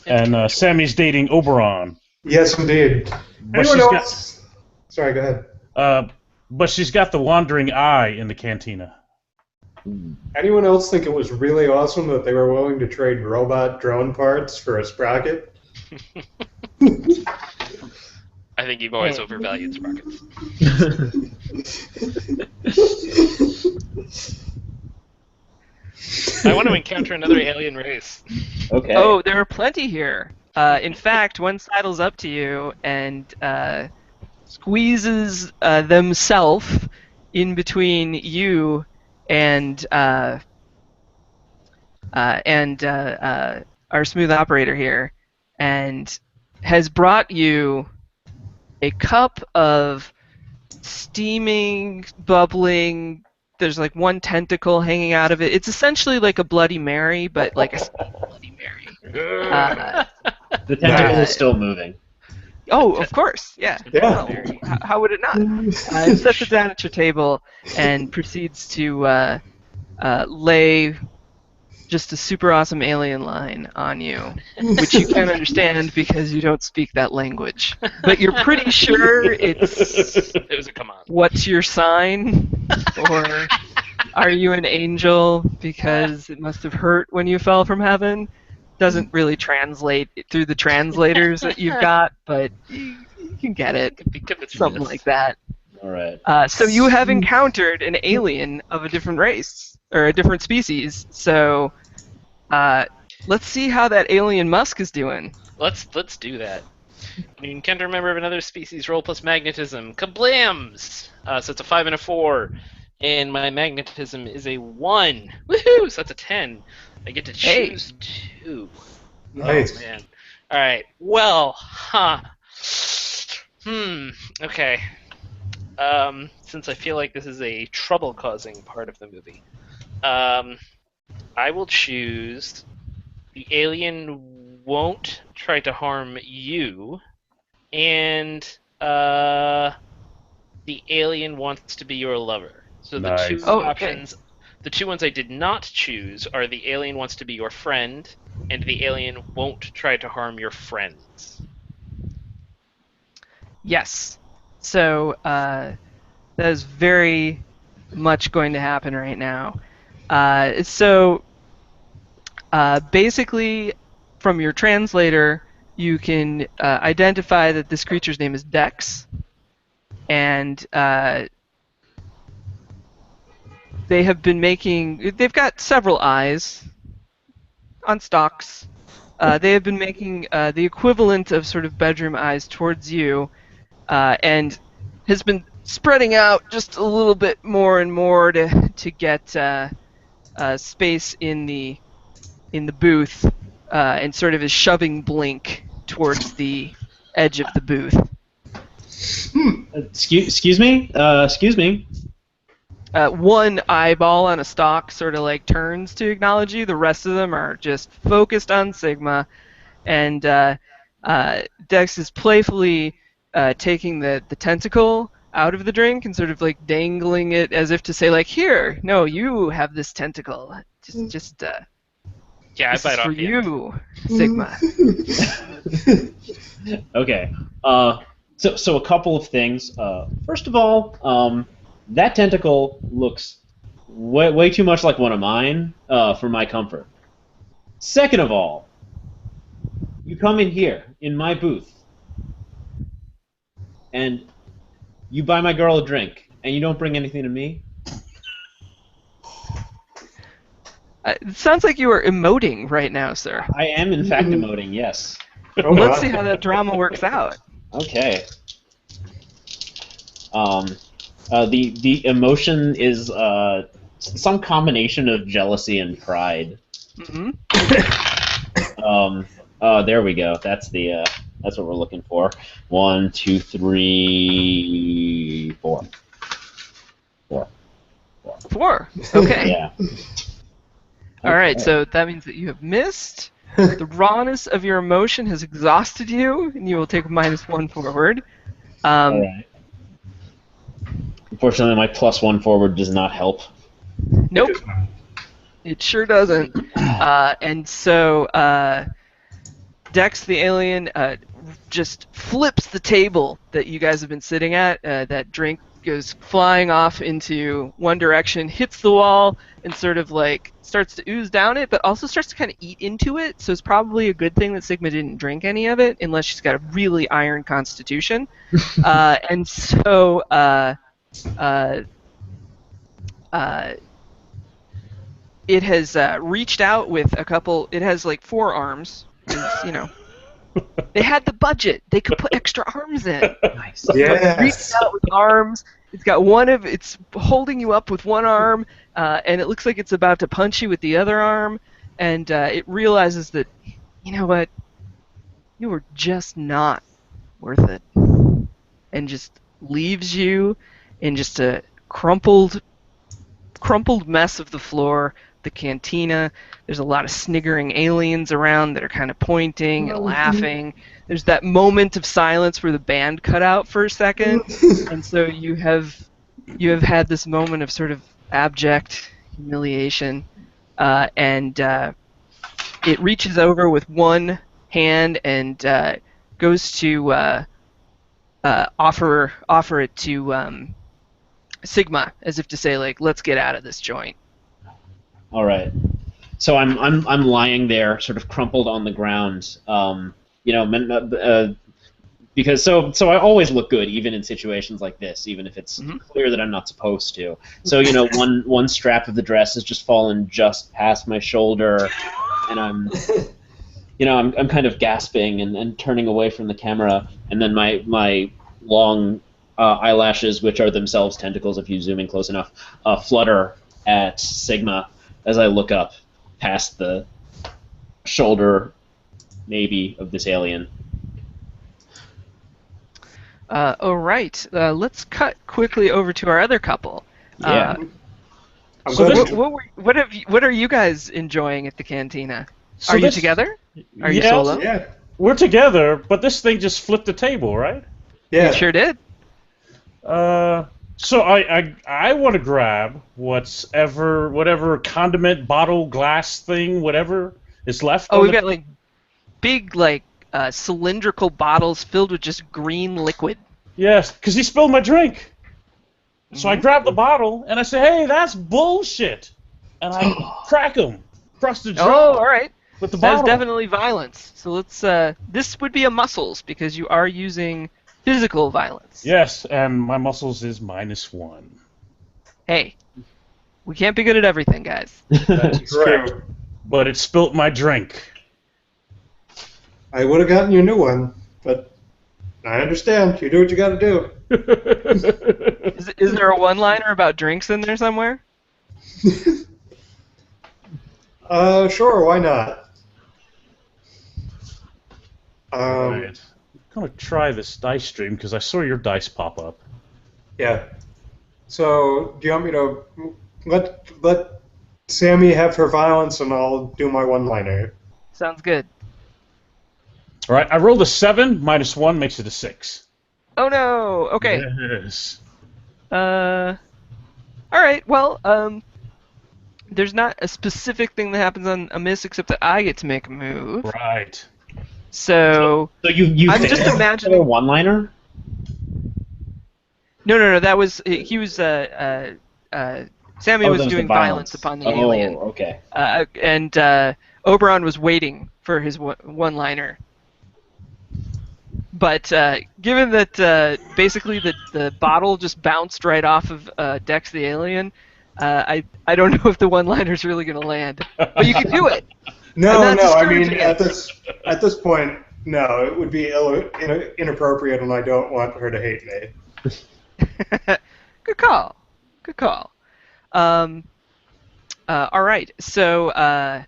And Sammy's dating Oberon. Yes, indeed. But Anyone she's else? Sorry, go ahead. But she's got the wandering eye in the cantina. Anyone else think it was really awesome that they were willing to trade robot drone parts for a sprocket? I think you've always overvalued sprockets. I want to encounter another alien race. Okay. Oh, there are plenty here. In fact, one sidles up to you and squeezes themselves in between you and our smooth operator here, and has brought you a cup of steaming, bubbling. There's like one tentacle hanging out of it. It's essentially like a Bloody Mary, but like a Bloody Mary. The tentacle is still moving. Oh, of course, yeah. Yeah. Mary. How would it not? It sets it down at your table and proceeds to lay just a super awesome alien line on you, which you can't understand because you don't speak that language. But you're pretty sure It was a command. what's your sign, or are you an angel because it must have hurt when you fell from heaven? Doesn't really translate through the translators that you've got, but you can get it. Something like that. All right. So you have encountered an alien of a different race, or a different species. So let's see how that alien Musk is doing. Let's do that. You encounter a member of another species. Roll plus magnetism. Kablams! So it's a 5 and a 4, and my magnetism is a 1. Woohoo! So that's a 10. I get to choose 2. Nice. Oh man. All right. Well, Okay. Since I feel like this is a trouble-causing part of the movie, I will choose the alien won't try to harm you, and the alien wants to be your lover. So the Nice. two Oh, okay. options, the two ones I did not choose are the alien wants to be your friend, and the alien won't try to harm your friends. Yes. So that is very much going to happen right now. Basically, from your translator, you can identify that this creature's name is Dex, and they've got several eyes on stalks. They have been making the equivalent of sort of bedroom eyes towards you, and has been spreading out just a little bit more and more to get space in the booth, and sort of is shoving Blink towards the edge of the booth. Excuse me? Excuse me. One eyeball on a stalk sort of like turns to acknowledge you. The rest of them are just focused on Sigma, and Dex is playfully taking the tentacle out of the drink and sort of like dangling it as if to say like, here, no, you have this tentacle. Just Yeah, I this bite is off for the end. you, Sigma. Okay. So a couple of things. First of all, that tentacle looks way too much like one of mine for my comfort. Second of all, you come in here in my booth, and you buy my girl a drink, and you don't bring anything to me. It sounds like you are emoting right now, sir. I am in fact emoting. Yes. Oh, Let's God. see how that drama works out. Okay. The emotion is some combination of jealousy and pride. Mm-hmm. There we go. That's what we're looking for. 1, 2, 3, 4. 4. Okay. Yeah. All right. Okay. So that means that you have missed. The rawness of your emotion has exhausted you, and you will take -1 forward. All right. Unfortunately, my +1 forward does not help. Nope, it sure doesn't. And so Dex the alien just flips the table that you guys have been sitting at. That drink goes flying off into one direction, hits the wall, and sort of like starts to ooze down it, but also starts to kind of eat into it. So it's probably a good thing that Sigma didn't drink any of it, unless she's got a really iron constitution. And so it has reached out with a couple. It has like 4 arms. You know, they had the budget. They could put extra arms in. Nice. It reached out with arms. It's got it's holding you up with one arm, and it looks like it's about to punch you with the other arm. And it realizes that, you know what, you were just not worth it, and just leaves you in just a crumpled mess of the floor. The cantina. There's a lot of sniggering aliens around that are kind of pointing and laughing. There's that moment of silence where the band cut out for a second, and so you have had this moment of sort of abject humiliation, and it reaches over with one hand and goes to offer it to Sigma, as if to say, like, let's get out of this joint. All right. So I'm lying there, sort of crumpled on the ground. Because I always look good, even in situations like this, even if it's clear that I'm not supposed to. So one strap of the dress has just fallen just past my shoulder, and I'm kind of gasping and turning away from the camera, and then my long eyelashes, which are themselves tentacles if you zoom in close enough, flutter at Sigma as I look up past the shoulder, maybe, of this alien. All right. Let's cut quickly over to our other couple. Yeah. What are you guys enjoying at the cantina? Are you together? Are you solo? Yeah. We're together, but this thing just flipped the table, right? Yeah. It sure did. So I want to grab whatever condiment bottle glass thing, whatever is left. Oh, we've got like big cylindrical bottles filled with just green liquid. Yes, because he spilled my drink. So I grab the bottle and I say, "Hey, that's bullshit," and I crack him across the jaw. Oh, all right. With the bottle. That's definitely violence. So let's. This would be a muscles because you are using physical violence. Yes, and my muscles is -1. Hey, we can't be good at everything, guys. That's correct. But it spilt my drink. I would have gotten you a new one, but I understand. You do what you got to do. Is there a one-liner about drinks in there somewhere? Sure, why not? Right. I'm going to try this dice stream because I saw your dice pop up. Yeah. So, do you want me to let Sammy have her violence and I'll do my one-liner? Sounds good. All right, I rolled a 7, -1 makes it a 6. Oh no. Okay. Yes. All right. Well, there's not a specific thing that happens on a miss except that I get to make a move. Right. So you I'm just imagining a one-liner? No. That was he was Sammy was doing violence upon the alien. Oh, okay. And Oberon was waiting for his one-liner. But given that basically the bottle just bounced right off of Dex the alien, I don't know if the one-liner's really going to land. But you can do it. No. I mean, at this point, no. It would be inappropriate, and I don't want her to hate me. Good call. All right. So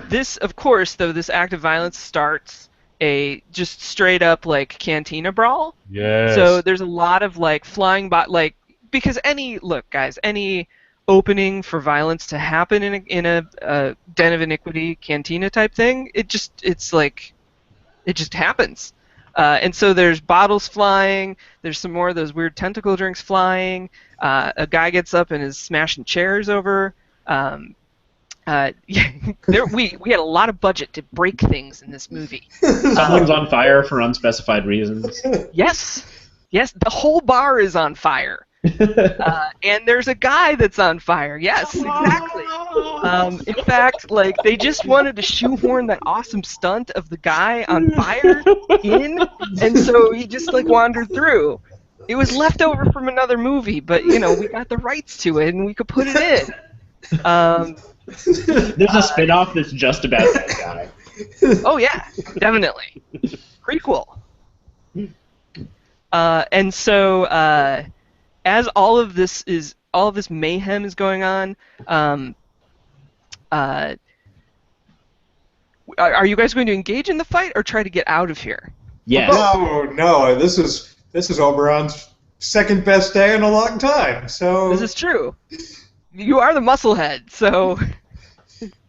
this, of course, though, this act of violence starts a just straight up like cantina brawl. Yes. So there's a lot of like flying because any opening for violence to happen in a den of iniquity cantina type thing. It just happens. And so there's bottles flying. There's some more of those weird tentacle drinks flying. A guy gets up and is smashing chairs over. We had a lot of budget to break things in this movie. Someone's on fire for unspecified reasons. Yes, the whole bar is on fire. And there's a guy that's on fire. Yes, exactly. In fact, like, they just wanted to shoehorn that awesome stunt of the guy on fire in, and so he just like wandered through. It was left over from another movie, but we got the rights to it and we could put it in. There's a spin-off that's just about that guy. Oh yeah, definitely. Prequel. And so as all of this mayhem is going on, are you guys going to engage in the fight or try to get out of here? Yes. No. This is Oberon's second best day in a long time. So this is true. You are the musclehead, so.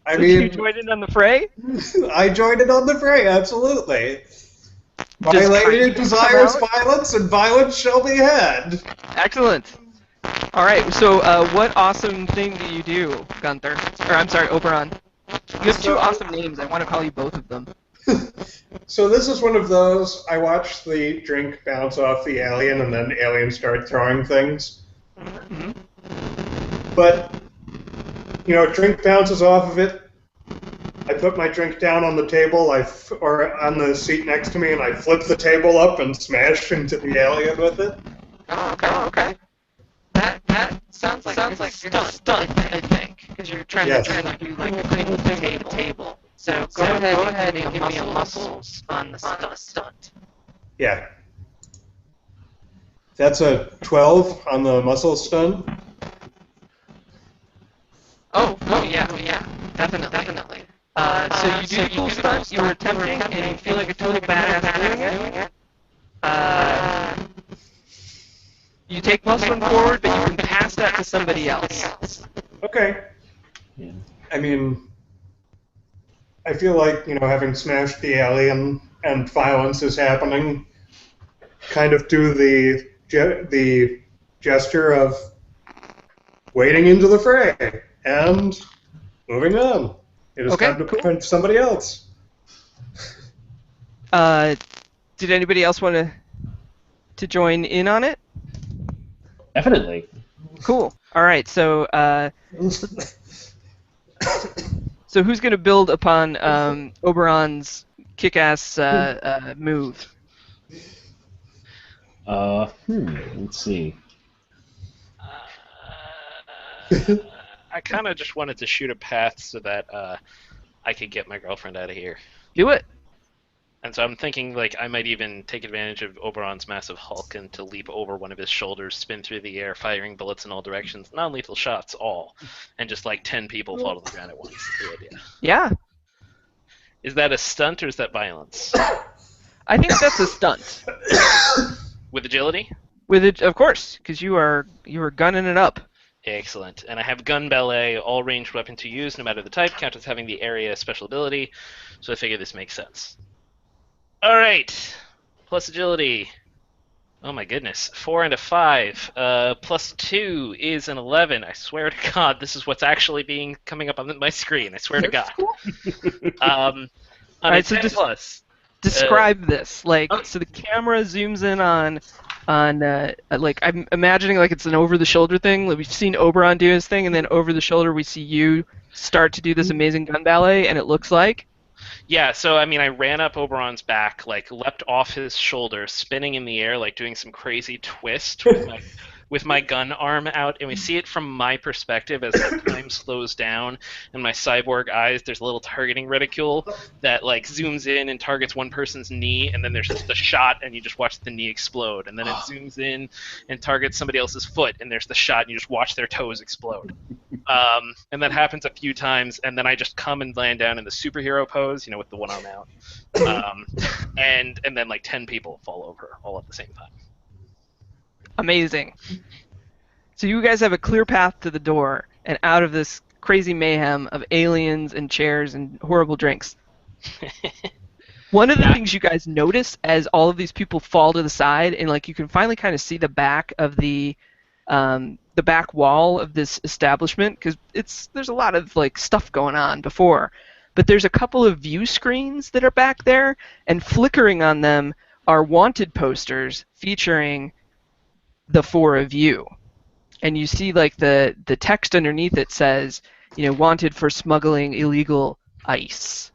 I mean, you joined in on the fray? I joined in on the fray, absolutely. My lady desires violence, and violence shall be had. Excellent. All right, so what awesome thing do you do, Gunther? Or I'm sorry, Oberon. You have two awesome names. I want to call you both of them. So this is one of those, I watch the drink bounce off the alien, and then aliens start throwing things. Mm-hmm. But, drink bounces off of it. I put my drink down on the table, or on the seat next to me, and I flip the table up and smash into the alien with it. Oh, okay. That sounds like stunt, I think, because you're trying to do like a thing with the table. So go ahead and give me a muscles on the stunt. Yeah. That's a 12 on the muscle stunt. Oh yeah, definitely. So you do the cool stunt you were attempting, and you feel like a total badass doing it. You take muscle forward, but you can pass that to somebody else. Okay. Yeah. I mean, I feel like, having smashed the alien and violence is happening, kind of do the gesture of wading into the fray and moving on. It is time to confront somebody else. Did anybody else want to join in on it? Definitely. Cool. All right. So so who's going to build upon Oberon's kick-ass move? Let's see. I kind of just wanted to shoot a path so that I could get my girlfriend out of here. Do it. And so I'm thinking, like, I might even take advantage of Oberon's massive hulk and to leap over one of his shoulders, spin through the air, firing bullets in all directions, non-lethal shots all, and just like 10 people fall to the ground at once. That's the idea. Yeah. Is that a stunt or is that violence? I think that's a stunt. With agility? With it, of course, because you were gunning it up. Excellent. And I have gun ballet, all ranged weapon to use, no matter the type, count as having the area special ability, so I figure this makes sense. All right, plus agility. Oh my goodness, 4 and a 5. Plus 2 is an 11. I swear to God, this is what's actually coming up on my screen. I swear to God. All right, so plus. Describe this, so the camera zooms in on like, I'm imagining like it's an over-the-shoulder thing. Like, we've seen Oberon do his thing, and then over the shoulder we see you start to do this amazing gun ballet, and it looks like. Yeah, so I mean, I ran up Oberon's back, like leapt off his shoulder, spinning in the air, like doing some crazy twist with my gun arm out, and we see it from my perspective as time slows down, and my cyborg eyes. There's a little targeting reticule that like zooms in and targets one person's knee, and then there's just a shot, and you just watch the knee explode, and then it zooms in and targets somebody else's foot, and there's the shot, and you just watch their toes explode. And that happens a few times, and then I just come and land down in the superhero pose, with the one arm out, and then like 10 people fall over all at the same time. Amazing. So you guys have a clear path to the door and out of this crazy mayhem of aliens and chairs and horrible drinks. One of the things you guys notice as all of these people fall to the side, and like you can finally kind of see the back of the back wall of this establishment, because there's a lot of like stuff going on before, but there's a couple of view screens that are back there, and flickering on them are wanted posters featuring the four of you, and you see like the text underneath it says, wanted for smuggling illegal ice.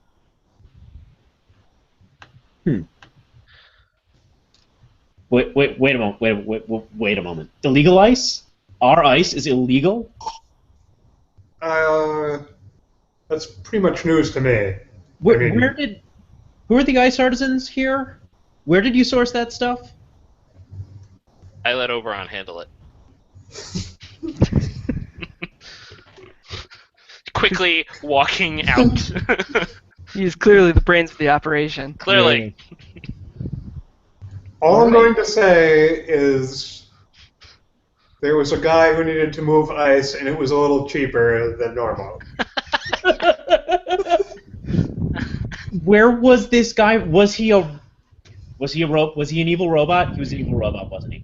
Wait a moment. Wait a moment. Illegal ice? Our ice is illegal? That's pretty much news to me. Who are the ice artisans here? Where did you source that stuff? I let Oberon handle it. Quickly walking out. He's clearly the brains of the operation. Clearly. All I'm going to say is there was a guy who needed to move ice, and it was a little cheaper than normal. Where was this guy? Was he an evil robot? He was an evil robot, wasn't he?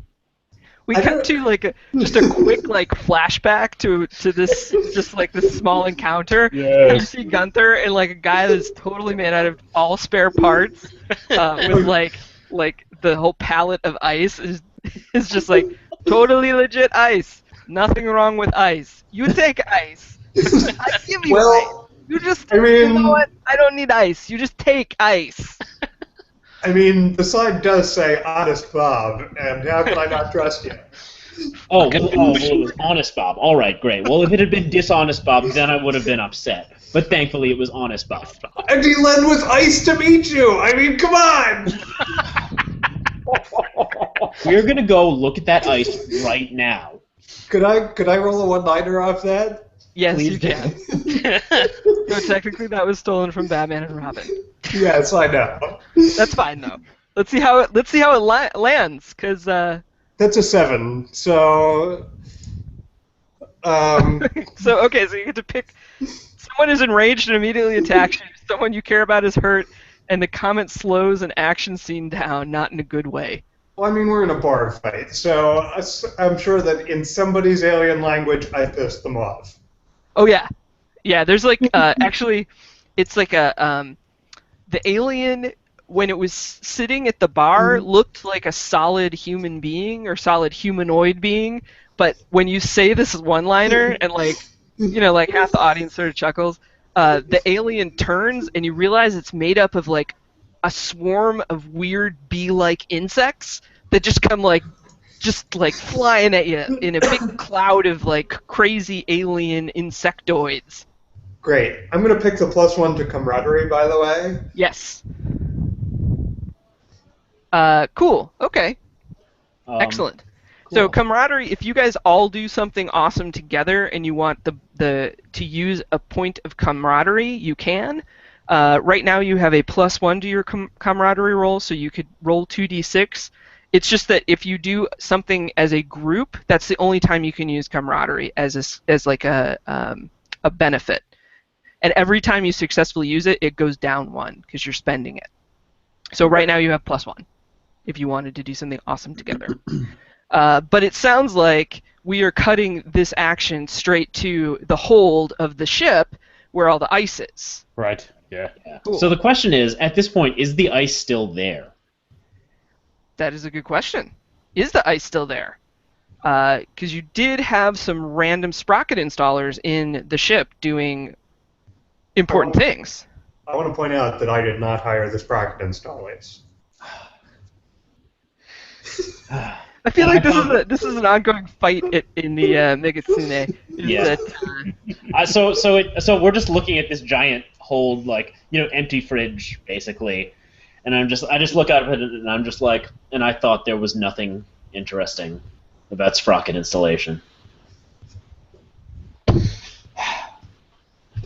We cut to just a quick flashback to this this small encounter. Yes. You see Gunther and a guy that's totally made out of all spare parts, with the whole pallet of ice is just totally legit ice. Nothing wrong with ice. You take ice. I give you ice. You just you know what? I don't need ice. You just take ice. I mean, the sign does say Honest Bob, and how can I not trust you? Well, it was Honest Bob. All right, great. Well, if it had been Dishonest Bob, then I would have been upset. But thankfully, it was Honest Bob. And he led with ice to meet you! I mean, come on! We're going to go look at that ice right now. Could I roll a one-liner off that? Yes, Please you can. No, technically that was stolen from Batman and Robin. Yes, I know. That's fine though. Let's see how it lands, because That's a 7. So so you get to pick someone is enraged and immediately attacks you. Someone you care about is hurt, and the comment slows an action scene down, not in a good way. well, I mean, we're in a bar fight, so I'm sure that in somebody's alien language, I pissed them off. Oh yeah, yeah. There's actually, it's the alien when it was sitting at the bar looked like a solid human being or solid humanoid being, but when you say this one-liner and half the audience sort of chuckles, the alien turns and you realize it's made up of a swarm of weird bee-like insects that just come flying at you in a big cloud of crazy alien insectoids. Great. I'm going to pick the +1 to camaraderie, by the way. Yes. Cool. Okay. Excellent. Cool. So camaraderie, if you guys all do something awesome together and you want to use a point of camaraderie, you can. Right now you have a +1 to your camaraderie roll, so you could roll 2d6. It's just that if you do something as a group, that's the only time you can use camaraderie as a benefit. And every time you successfully use it, it goes down 1 because you're spending it. So right now you have +1 if you wanted to do something awesome together. But it sounds like we are cutting this action straight to the hold of the ship where all the ice is. Right, yeah. Cool. So the question is, at this point, is the ice still there? That is a good question. Is the ice still there? Because you did have some random sprocket installers in the ship doing important things. I want to point out that I did not hire the sprocket installers. I feel like this is an ongoing fight in the Megitsune. Yeah. So we're just looking at this giant hold, empty fridge, basically. And I just look out of it and I'm just and I thought there was nothing interesting about sprocket installation.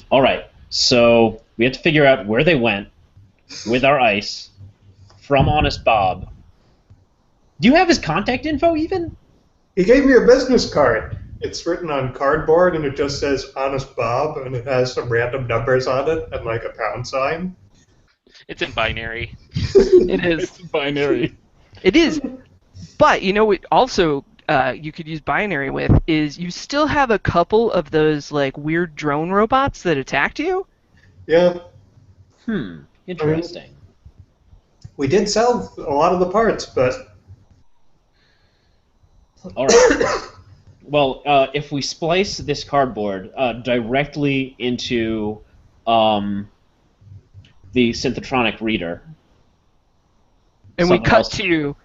All right, so we have to figure out where they went with our ice from Honest Bob. Do you have his contact info even? He gave me a business card. It's written on cardboard, and it just says Honest Bob, and it has some random numbers on it and like a pound sign. It's in binary. It is. It's binary. It is. But you know what? Also, you could use binary with is you still have a couple of those like weird drone robots that attacked you. Yeah, Interesting. we did sell a lot of the parts, but All right. Well, if we splice this cardboard directly into the synthotronic reader, And we Something cut else. to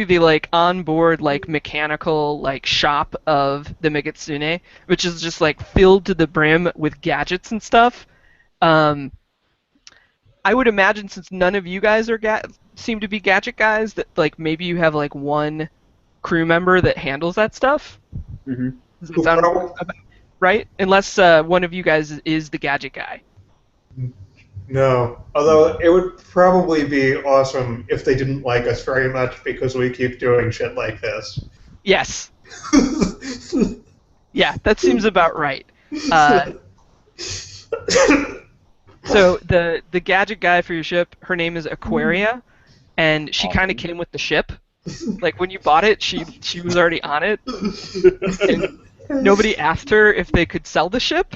the like onboard like mechanical like shop of the Megitsune, which is just like filled to the brim with gadgets and stuff. I would imagine since none of you guys are seem to be gadget guys, that like maybe you have like one crew member that handles that stuff. Mhm. Does that sound about right? Unless one of you guys is the gadget guy. no. Although it would probably be awesome if they didn't like us very much because we keep doing shit like this. Yes. Yeah, that seems about right. So the gadget guy for your ship, her name is Aquaria, and she kind of came with the ship. Like when you bought it, she was already on it, and nobody asked her if they could sell the ship.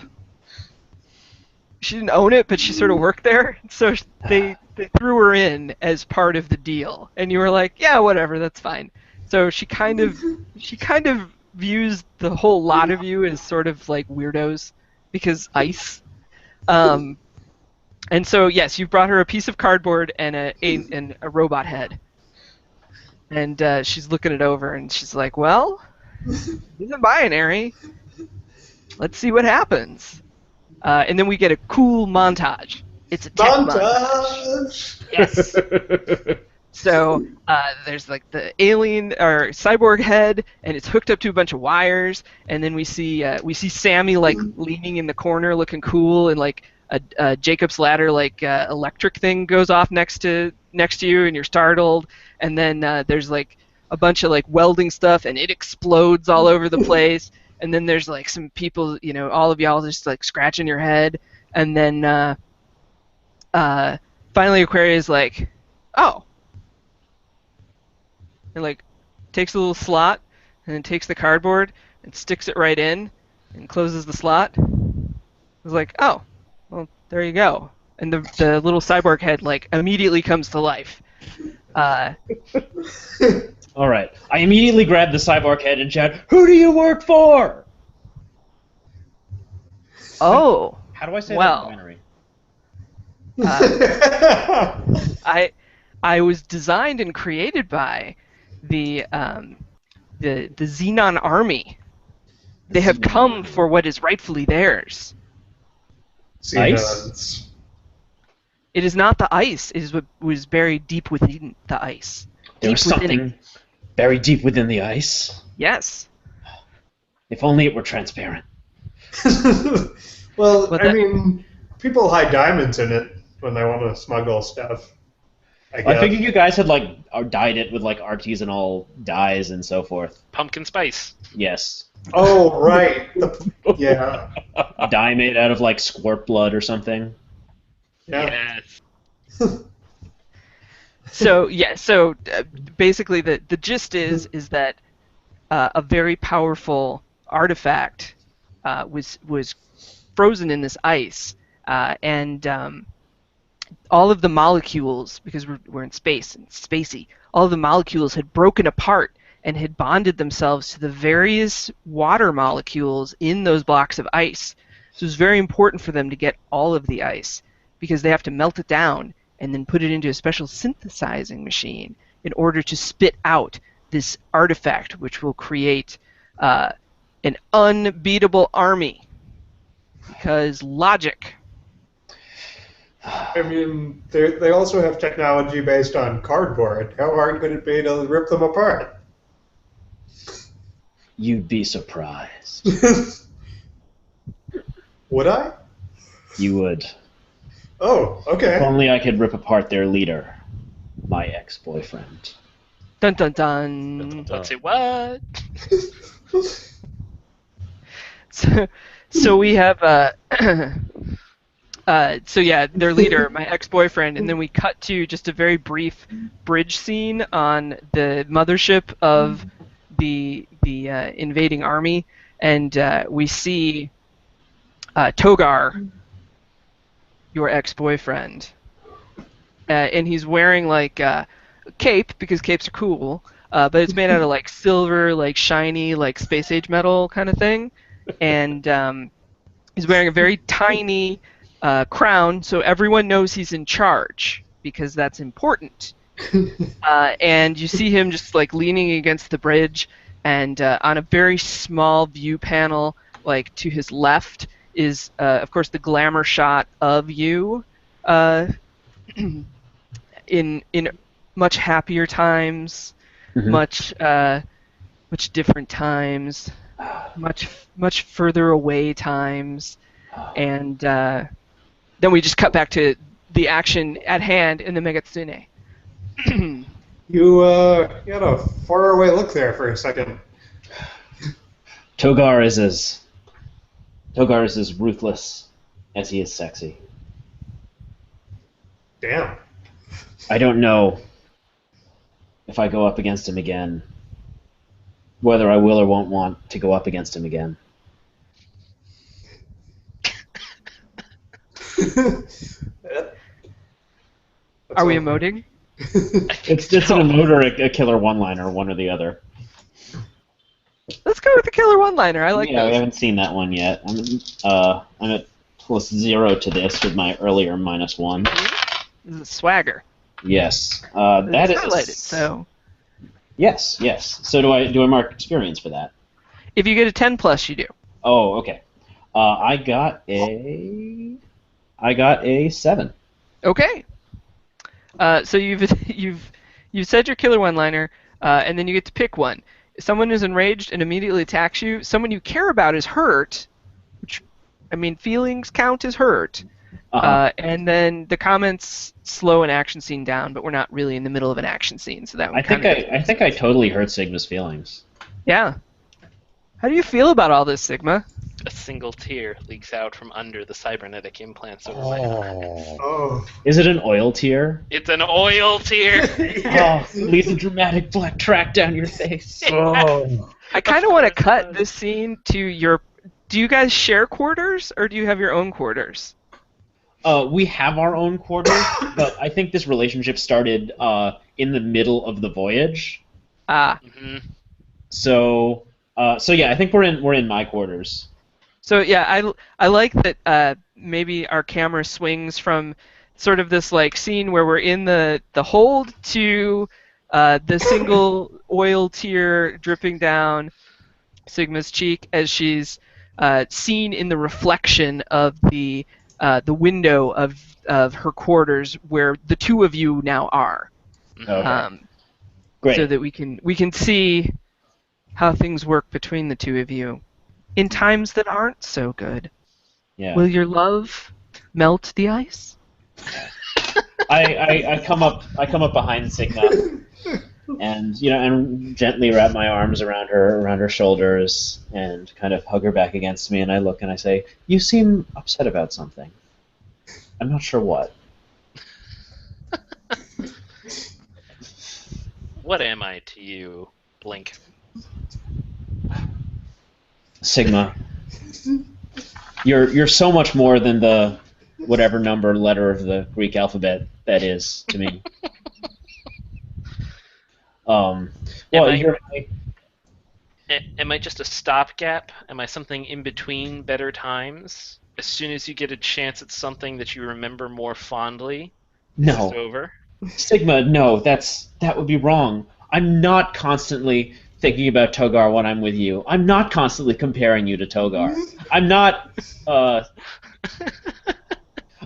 She didn't own it, but she sort of worked there, so they threw her in as part of the deal, and you were like, yeah, whatever, that's fine. So she kind of views the whole lot of you as sort of like weirdos because ice. And so yes, you brought her a piece of cardboard and a robot head. And she's looking it over, and she's like, well, it's a binary. Let's see what happens. And then we get a cool montage. It's a tech montage. Yes. So there's like the alien or cyborg head, and it's hooked up to a bunch of wires. And then we see Sammy like leaning in the corner, looking cool, and like a Jacob's ladder like electric thing goes off next to you, and you're startled. And then there's like a bunch of like welding stuff, and it explodes all over the place. And then there's like some people, you know, all of y'all just like scratching your head. And then finally Aquaria's like, oh. And like takes a little slot and then takes the cardboard and sticks it right in and closes the slot. I was like, oh, well, there you go. And the little cyborg head like immediately comes to life. All right. I immediately grabbed the cyborg head and shout, "Who do you work for?" Oh. How do I say Well. that in binary? I was designed and created by the Xenon army. They have come for what is rightfully theirs. Ice? It is not the ice. It is what was buried deep within the ice. There was Deep within something it. buried deep within the ice. Yes. If only it were transparent. Well, But I that- mean, people hide diamonds in it when they want to smuggle stuff. I guess. I figured you guys had like dyed it with like artisanal dyes and so forth. Pumpkin spice. Yes. Oh, right. Yeah. Dye made out of like squirt blood or something. Yeah. Yes. So basically the gist is that a very powerful artifact was frozen in this ice, and all of the molecules, because we're in space and it's spacey, all of the molecules had broken apart and had bonded themselves to the various water molecules in those blocks of ice. So it's very important for them to get all of the ice, because they have to melt it down and then put it into a special synthesizing machine in order to spit out this artifact, which will create an unbeatable army. Because logic. I mean, they also have technology based on cardboard. How hard could it be to rip them apart? You'd be surprised. Would I? You would. Oh, If okay. only I could rip apart their leader, my ex-boyfriend. Dun dun dun. Let's say what? So we have so yeah, their leader, my ex-boyfriend, and then we cut to just a very brief bridge scene on the mothership of the invading army, and we see Togar, your ex-boyfriend, and he's wearing like a cape because capes are cool, but it's made out of like silver, like shiny, like space age metal kind of thing, and he's wearing a very tiny crown, so everyone knows he's in charge because that's important. And you see him just like leaning against the bridge, and on a very small view panel, like to his left, is of course the glamour shot of you in much happier times, much different times, much further away times, and then we just cut back to the action at hand in the Megatsune. You had a faraway look there for a second. Togar is as ruthless as he is sexy. Damn. I don't know if I go up against him again, whether I will or won't want to go up against him again. Are we emoting? It's an emote or a killer one-liner, one or the other. Let's go with the killer one-liner. I like Yeah, those. we haven't seen that one yet. I'm at +0 to this with my earlier -1. This is swagger. Yes, that It's is highlighted, so Yes. So do I mark experience for that? if you get a 10+, you do. Oh, okay. I got a 7. Okay. So you've said your killer one-liner, and then you get to pick one. Someone is enraged and immediately attacks you. Someone you care about is hurt, which, I mean, feelings count as hurt. And then the comments slow an action scene down, but we're not really in the middle of an action scene, so that would I think I totally hurt Sigma's feelings. Yeah. How do you feel about all this, Sigma? A single tear leaks out from under the cybernetic implants over my arm. Oh. Is it an oil tear? It's an oil tear. Oh, it leaves a dramatic black track down your face. Oh. I kind of want to cut this scene to your... Do you guys share quarters, or do you have your own quarters? We have our own quarters, but I think this relationship started in the middle of the voyage. Ah. Mm-hmm. So yeah, I think we're in my quarters. So yeah, I like that maybe our camera swings from sort of this like scene where we're in the hold to the single oil tear dripping down Sigma's cheek as she's seen in the reflection of the window of her quarters where the two of you now are. Okay. Great. So that we can see how things work between the two of you in times that aren't so good. Yeah. Will your love melt the ice? I come up behind Sigma and and gently wrap my arms around her shoulders and kind of hug her back against me, and I look and I say, "You seem upset about something. I'm not sure what." What am I to you, Blink? Sigma, you're so much more than the whatever number letter of the Greek alphabet that is to me. Am I just a stopgap? Am I something in between better times? As soon as you get a chance at something that you remember more fondly, No. it's over? Sigma, no, that would be wrong. I'm not constantly thinking about Togar when I'm with you. I'm not constantly comparing you to Togar. I'm not.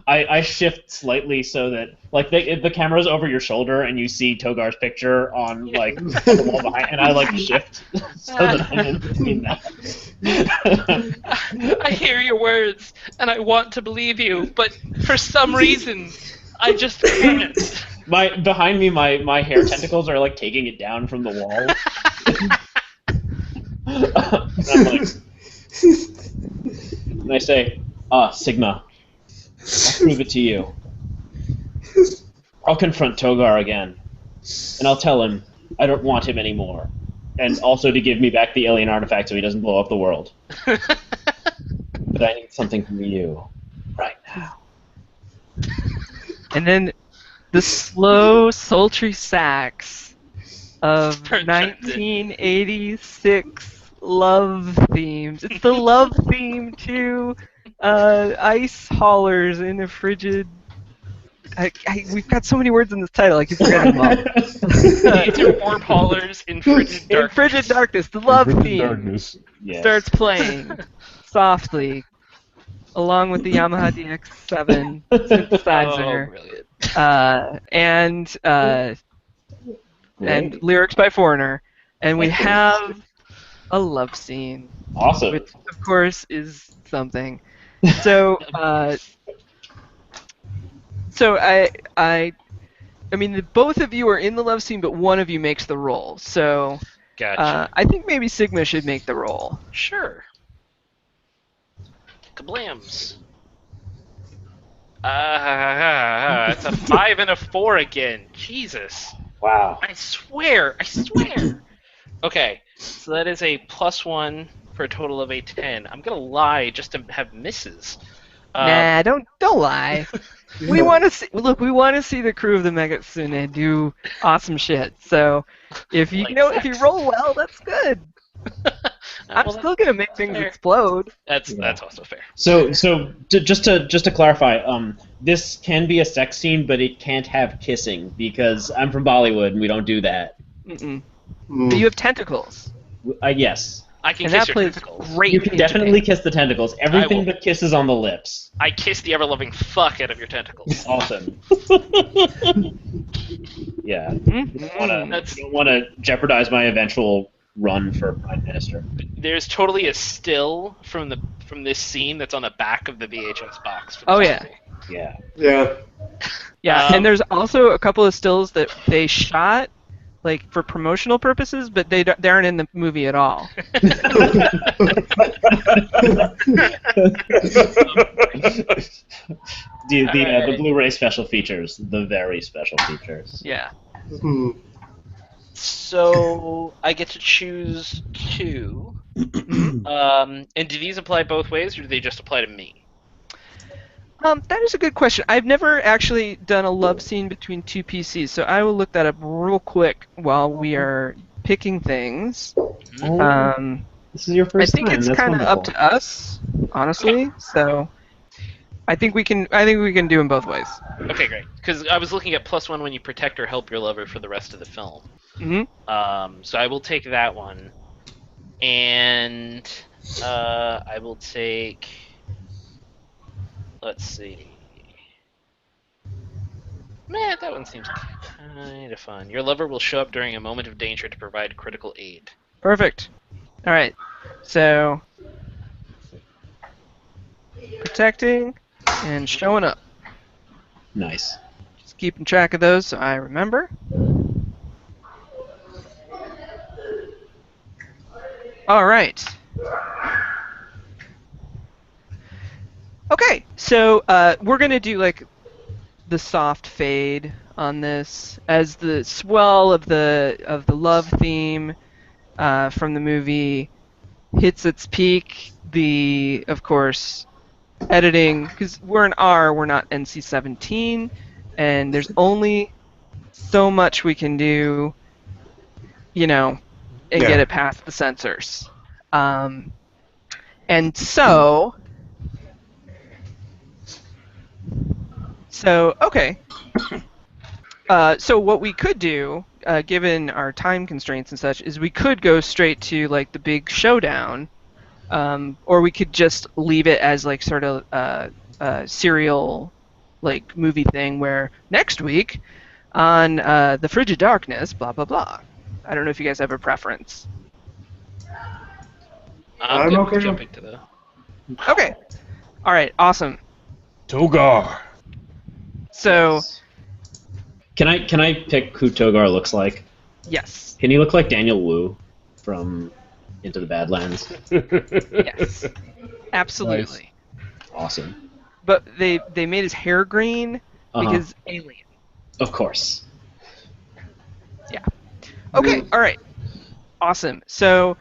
I shift slightly so that like the camera's over your shoulder and you see Togar's picture on like on the wall behind, and I like shift so that I'm in between that. I hear your words, and I want to believe you, but for some reason, I just can't. Behind me, my hair tentacles are like taking it down from the wall. And I'm like, And I say, Sigma, I'll prove it to you. I'll confront Togar again, and I'll tell him I don't want him anymore, and also to give me back the alien artifact so he doesn't blow up the world. But I need something from you right now. And then the slow, sultry sax of Projected. 1986 love themes. It's the love theme to ice haulers in a frigid. We've got so many words in this title, I keep forgetting them all. These are warp haulers in frigid In darkness. frigid darkness, the love theme Darkness. Yes. starts playing softly, along with the Yamaha DX7 Oh, synthesizer, brilliant. and lyrics by Foreigner, and we Thank you. have a love scene, Awesome. which of course is something. So, I mean, both of you are in the love scene, but one of you makes the role. So, Gotcha. I think maybe Sigma should make the role. Sure. Kablams. It's a 5 and a 4 again. Jesus. Wow. I swear. Okay, so that is a +1 for a total of a 10. I'm gonna lie just to have misses. Nah, don't lie. We want to see. Look, we want to see the crew of the Megatsune do awesome shit. So, if you Like if you sex. roll well, that's good. I'm Well, still gonna make things fair. explode. That's also fair. So just to clarify, this can be a sex scene, but it can't have kissing because I'm from Bollywood and we don't do that. Mm-mm. Mm. But you have tentacles, Yes, I can and kiss that your plays tentacles. great. you can in definitely Japan. kiss the tentacles. I Everything will. but kisses on the lips. I kiss the ever-loving fuck out of your tentacles. Awesome. Yeah. Mhm. You don't want to jeopardize my eventual run for prime minister. There's totally a still from this scene that's on the back of the VHS box. For Oh, this yeah. movie. Yeah. Yeah. Yeah, and there's also a couple of stills that they shot, like for promotional purposes, but they aren't in the movie at all. The Blu-ray special features, the very special features. Yeah. Hmm. So I get to choose 2. And do these apply both ways, or do they just apply to me? That is a good question. I've never actually done a love scene between two PCs, so I will look that up real quick while we are picking things. This is your I first think time. it's That's kind of wonderful. up to us, honestly. So I think we can do them both ways. Okay, great. Because I was looking at +1 when you protect or help your lover for the rest of the film. Mm-hmm. So I will take that one, and I will take. Let's see. Man, that one seems kind of fun. Your lover will show up during a moment of danger to provide critical aid. Perfect. All right. So protecting and showing up. Nice. Just keeping track of those so I remember. All right. Okay, so we're gonna do like the soft fade on this as the swell of the love theme from the movie hits its peak. Of course, editing, because we're an R, we're not NC-17, and there's only so much we can do, and get it past the censors. And so okay. So what we could do, given our time constraints and such, is we could go straight to like the big showdown, or we could just leave it as like sort of a serial, like movie thing where next week on the Frigid Darkness, blah blah blah. I don't know if you guys have a preference. I'm good okay. with jumping to the. Okay. All right. Awesome. Togar. So Can I pick who Togar looks like? yes. Can he look like Daniel Wu from Into the Badlands? Yes. Absolutely. Awesome. But they made his hair green Uh-huh. because alien. Of course. Yeah. Okay. All right. Awesome. So,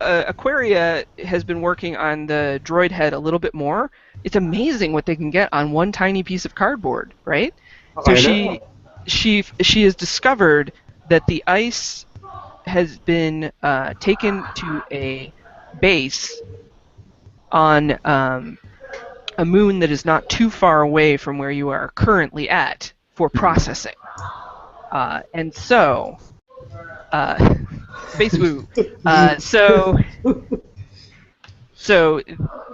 Aquaria has been working on the droid head a little bit more. It's amazing what they can get on one tiny piece of cardboard, right? So I know. she has discovered that the ice has been taken to a base on a moon that is not too far away from where you are currently at for processing. And so, Space Woo. So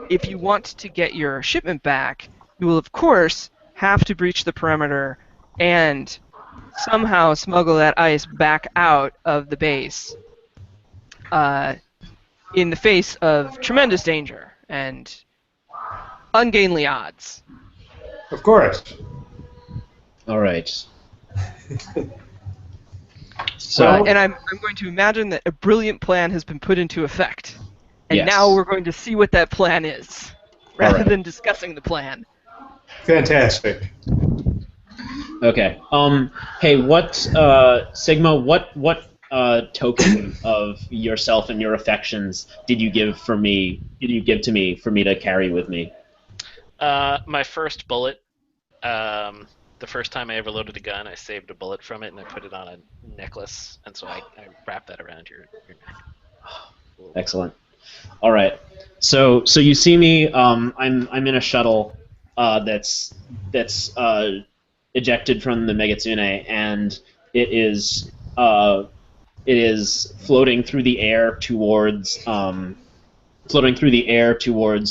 if you want to get your shipment back, you will of course have to breach the perimeter and somehow smuggle that ice back out of the base in the face of tremendous danger and ungainly odds. Of course. All right. So, And I'm going to imagine that a brilliant plan has been put into effect. And Yes. now we're going to see what that plan is, rather Alright. than discussing the plan. Fantastic. okay. Hey, what, Sigma? What token of yourself and your affections did you give for me? Did you give to me for me to carry with me? My first bullet. The first time I ever loaded a gun, I saved a bullet from it and I put it on a necklace, and so I wrapped that around your neck. Excellent. All right. So you see me. I'm in a shuttle that's ejected from the Megatsune, and it is floating through the air towards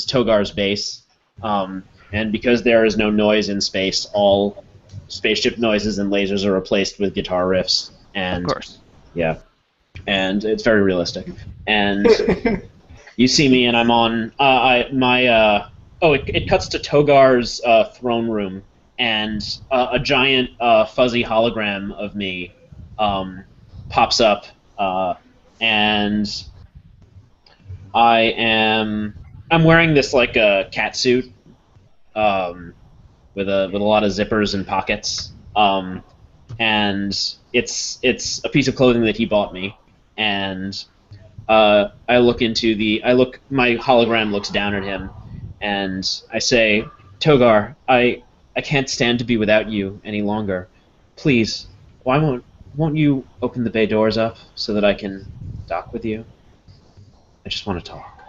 Togar's base. And because there is no noise in space, all spaceship noises and lasers are replaced with guitar riffs. And Of course. yeah, and it's very realistic. And you see me, and I'm on it cuts to Togar's throne room, and a giant fuzzy hologram of me pops up, and I'm wearing this like a cat suit, with a lot of zippers and pockets, and it's a piece of clothing that he bought me, and my hologram looks down at him, and I say, Togar, I can't stand to be without you any longer. Please, won't you open the bay doors up so that I can dock with you? I just want to talk.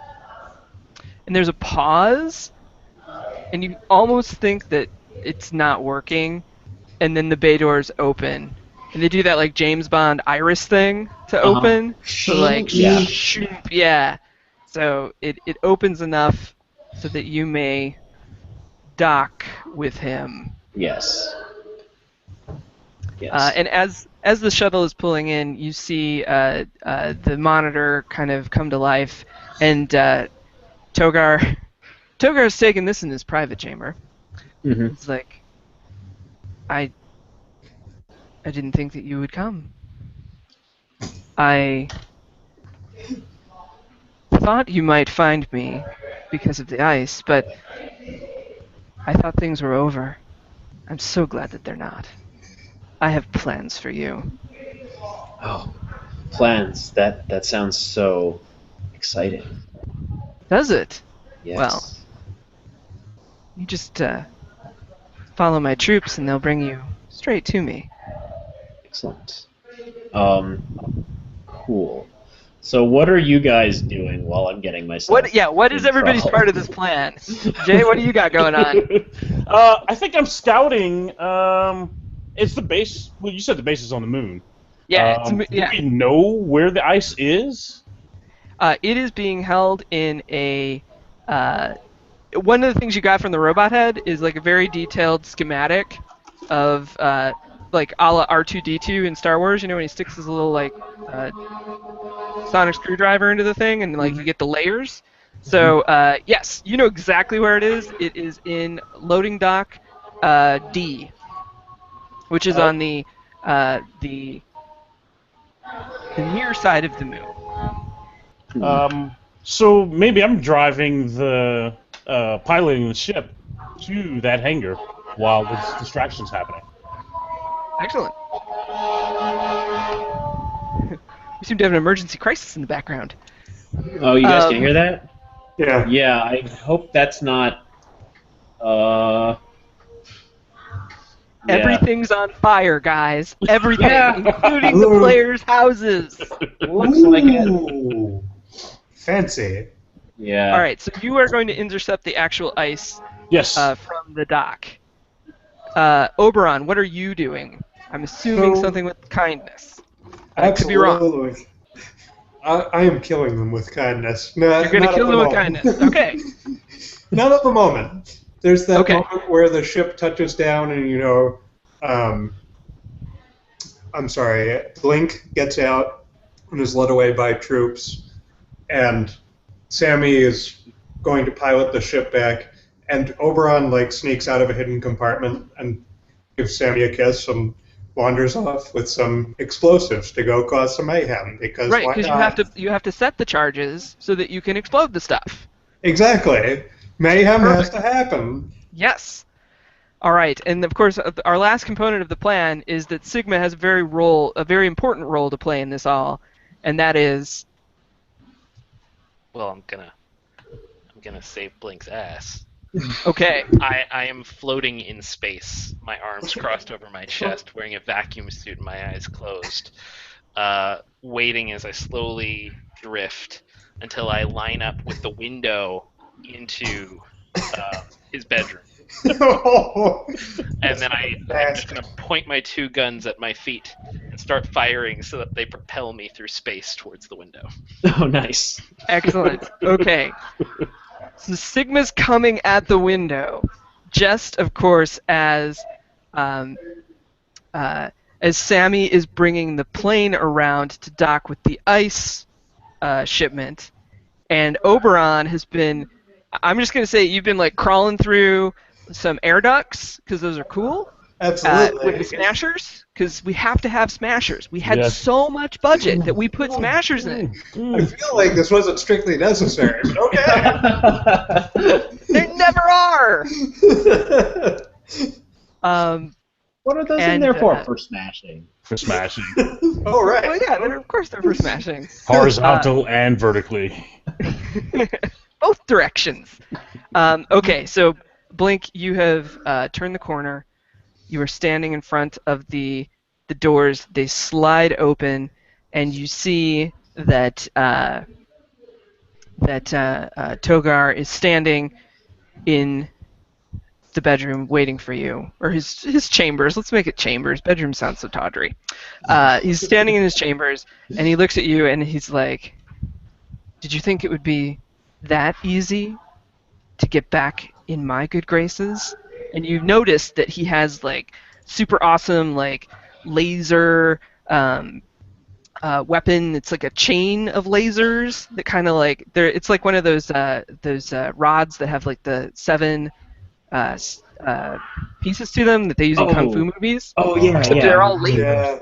And there's a pause, and you almost think that it's not working, and then the bay doors open. And they do that like James Bond iris thing to open. So like, Yeah. yeah. So it opens enough so that you may dock with him. Yes. Yes. And as the shuttle is pulling in, you see the monitor kind of come to life, and Togar's taking this in his private chamber. Mm-hmm. It's like, I didn't think that you would come. I thought you might find me because of the ice, but I thought things were over. I'm so glad that they're not. I have plans for you. Oh, plans. That sounds so exciting. Does it? Yes. Well, you just follow my troops and they'll bring you straight to me. Excellent. Cool. So what are you guys doing while I'm getting myself? What is in everybody's trouble? part of this plan? Jay, what do you got going on? I think I'm scouting. It's the base. Well, you said the base is on the moon. Yeah, Do we know where the ice is? It is being held in a. One of the things you got from the robot head is like a very detailed schematic of like a la R2-D2 in Star Wars. You know when he sticks his little like sonic screwdriver into the thing and like you get the layers. So yes, you know exactly where it is. It is in loading dock D, which is on the near side of the moon. So maybe I'm driving the piloting the ship to that hangar while this distraction's happening. Excellent. We seem to have an emergency crisis in the background. Oh, you guys can hear that? Yeah. Yeah, I hope that's not. Yeah. Everything's on fire, guys. Everything, Yeah. including the players' houses. Looks like it. Ooh. Fancy. Yeah. All right, so you are going to intercept the actual ice Yes. from the dock. Oberon, what are you doing? I'm assuming So- something with kindness. I could be wrong. Absolutely. I am killing them with kindness. No, You're going to not kill at them the with moment. kindness. Okay. Not at the moment. There's that Okay. moment where the ship touches down and, I'm sorry, Blink gets out and is led away by troops, and Sammy is going to pilot the ship back, and Oberon, sneaks out of a hidden compartment and gives Sammy a kiss and wanders off with some explosives to go cause some mayhem, because Right, why because not? you have to set the charges so that you can explode the stuff. Exactly. Mayhem has Perfect. to happen. Yes. All right, and of course, our last component of the plan is that Sigma has a very important role to play in this all, and that is Well, I'm gonna save Blink's ass. okay. I am floating in space, my arms crossed over my chest, wearing a vacuum suit and my eyes closed, waiting as I slowly drift until I line up with the window into his bedroom. And then I'm just going to point my two guns at my feet and start firing so that they propel me through space towards the window. Oh, nice. Excellent. Okay. So Sigma's coming at the window, just of course as Sammy is bringing the plane around to dock with the ice shipment, and Oberon has been. I'm just gonna say you've been crawling through some air ducts because those are cool. Absolutely. With the smashers, because we have to have smashers. We had Yes. so much budget that we put smashers in. I feel like this wasn't strictly necessary, but okay. There never are. What are those in And, there for? For smashing. For smashing. Oh, right. Well, yeah, of course they're for smashing. Horizontal and vertically. Both directions. Okay, so Blink, you have turned the corner. You are standing in front of the doors. They slide open, and you see that Togar is standing in the bedroom waiting for you, or his chambers. Let's make it chambers. Bedroom sounds so tawdry. He's standing in his chambers, and he looks at you, and he's like, "Did you think it would be that easy to get back in my good graces?" And you notice that he has super awesome laser weapon. It's like a chain of lasers that kind of it's like one of those rods that have the 7 pieces to them that they use in kung fu movies. Oh, yeah, Except yeah. they're all lasers. Yeah.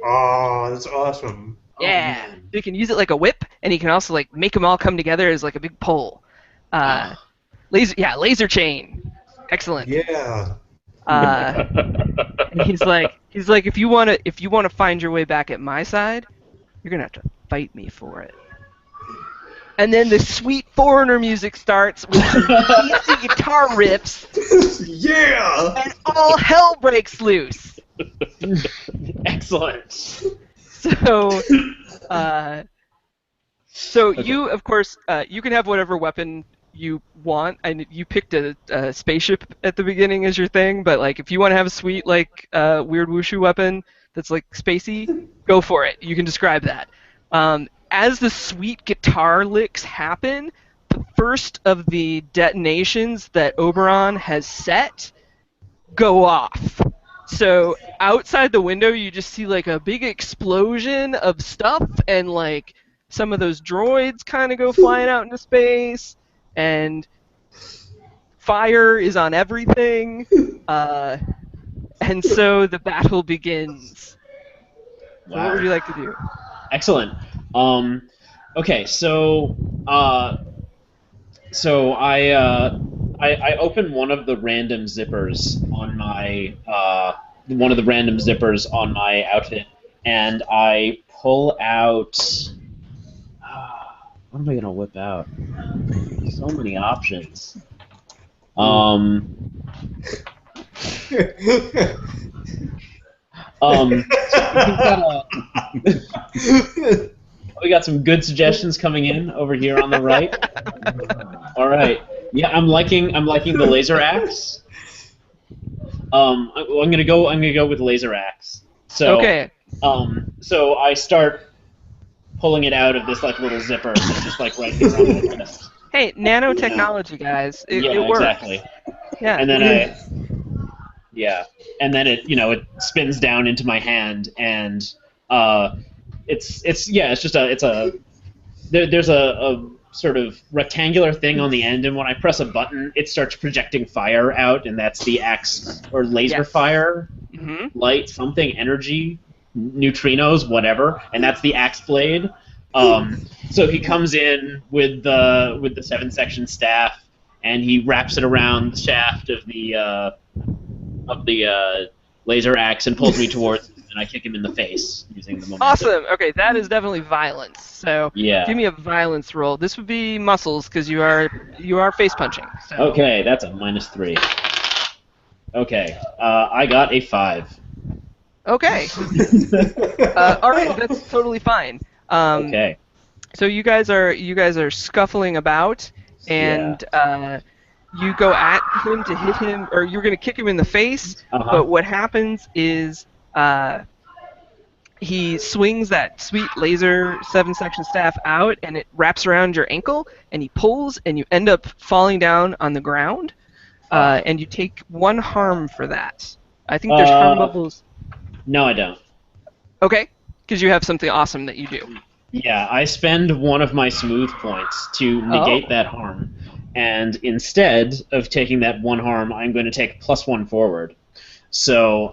Oh, that's awesome. Yeah, you can use it like a whip, and you can also make them all come together as a big pole. Laser chain. Excellent. Yeah. And he's like, if you want to find your way back at my side, you're gonna have to fight me for it. And then the sweet foreigner music starts with some easy guitar riffs, Yeah. and all hell breaks loose. Excellent. So, you, of course, you can have whatever weapon you want. You picked a spaceship at the beginning as your thing, but if you want to have a sweet weird wushu weapon that's spacey, go for it. You can describe that. As the sweet guitar licks happen, the first of the detonations that Oberon has set go off. So outside the window, you just see a big explosion of stuff, and some of those droids kind of go flying out into space, and fire is on everything, and so the battle begins. So Wow. what would you like to do? Excellent. Okay, so So I open one of the random zippers on my outfit, and I pull out. What am I gonna whip out? So many options. We got some good suggestions coming in over here on the right. All right. Yeah, I'm liking the laser axe. I'm gonna go with laser axe. So Okay. So I start pulling it out of this like little zipper that's just like right here on my chest. Hey, nanotechnology, guys. It works. Exactly. Yeah. And then it spins down into my hand, and there's a sort of rectangular thing on the end, and when I press a button, it starts projecting fire out, and that's the axe or laser fire, light, something, energy, neutrinos, whatever, and that's the axe blade. So he comes in with the 7-section staff, and he wraps it around the shaft of the laser axe and pulls me towards him, and I kick him in the face using the momentum. Awesome. Okay, that is definitely violence. So Yeah. give me a violence roll. This would be muscles because you are face punching. So. Okay, that's a -3. Okay, I got a 5. Okay. All right, that's totally fine. Okay. So you guys are scuffling about, and you go at him to hit him, or you're going to kick him in the face. But what happens is he swings that sweet laser 7-section staff out, and it wraps around your ankle, and he pulls, and you end up falling down on the ground, and you take 1 harm for that. I think there's harm bubbles. No, I don't. Okay, because you have something awesome that you do. Yeah, I spend one of my smooth points to negate that harm, and instead of taking that 1 harm, I'm going to take +1 forward. So,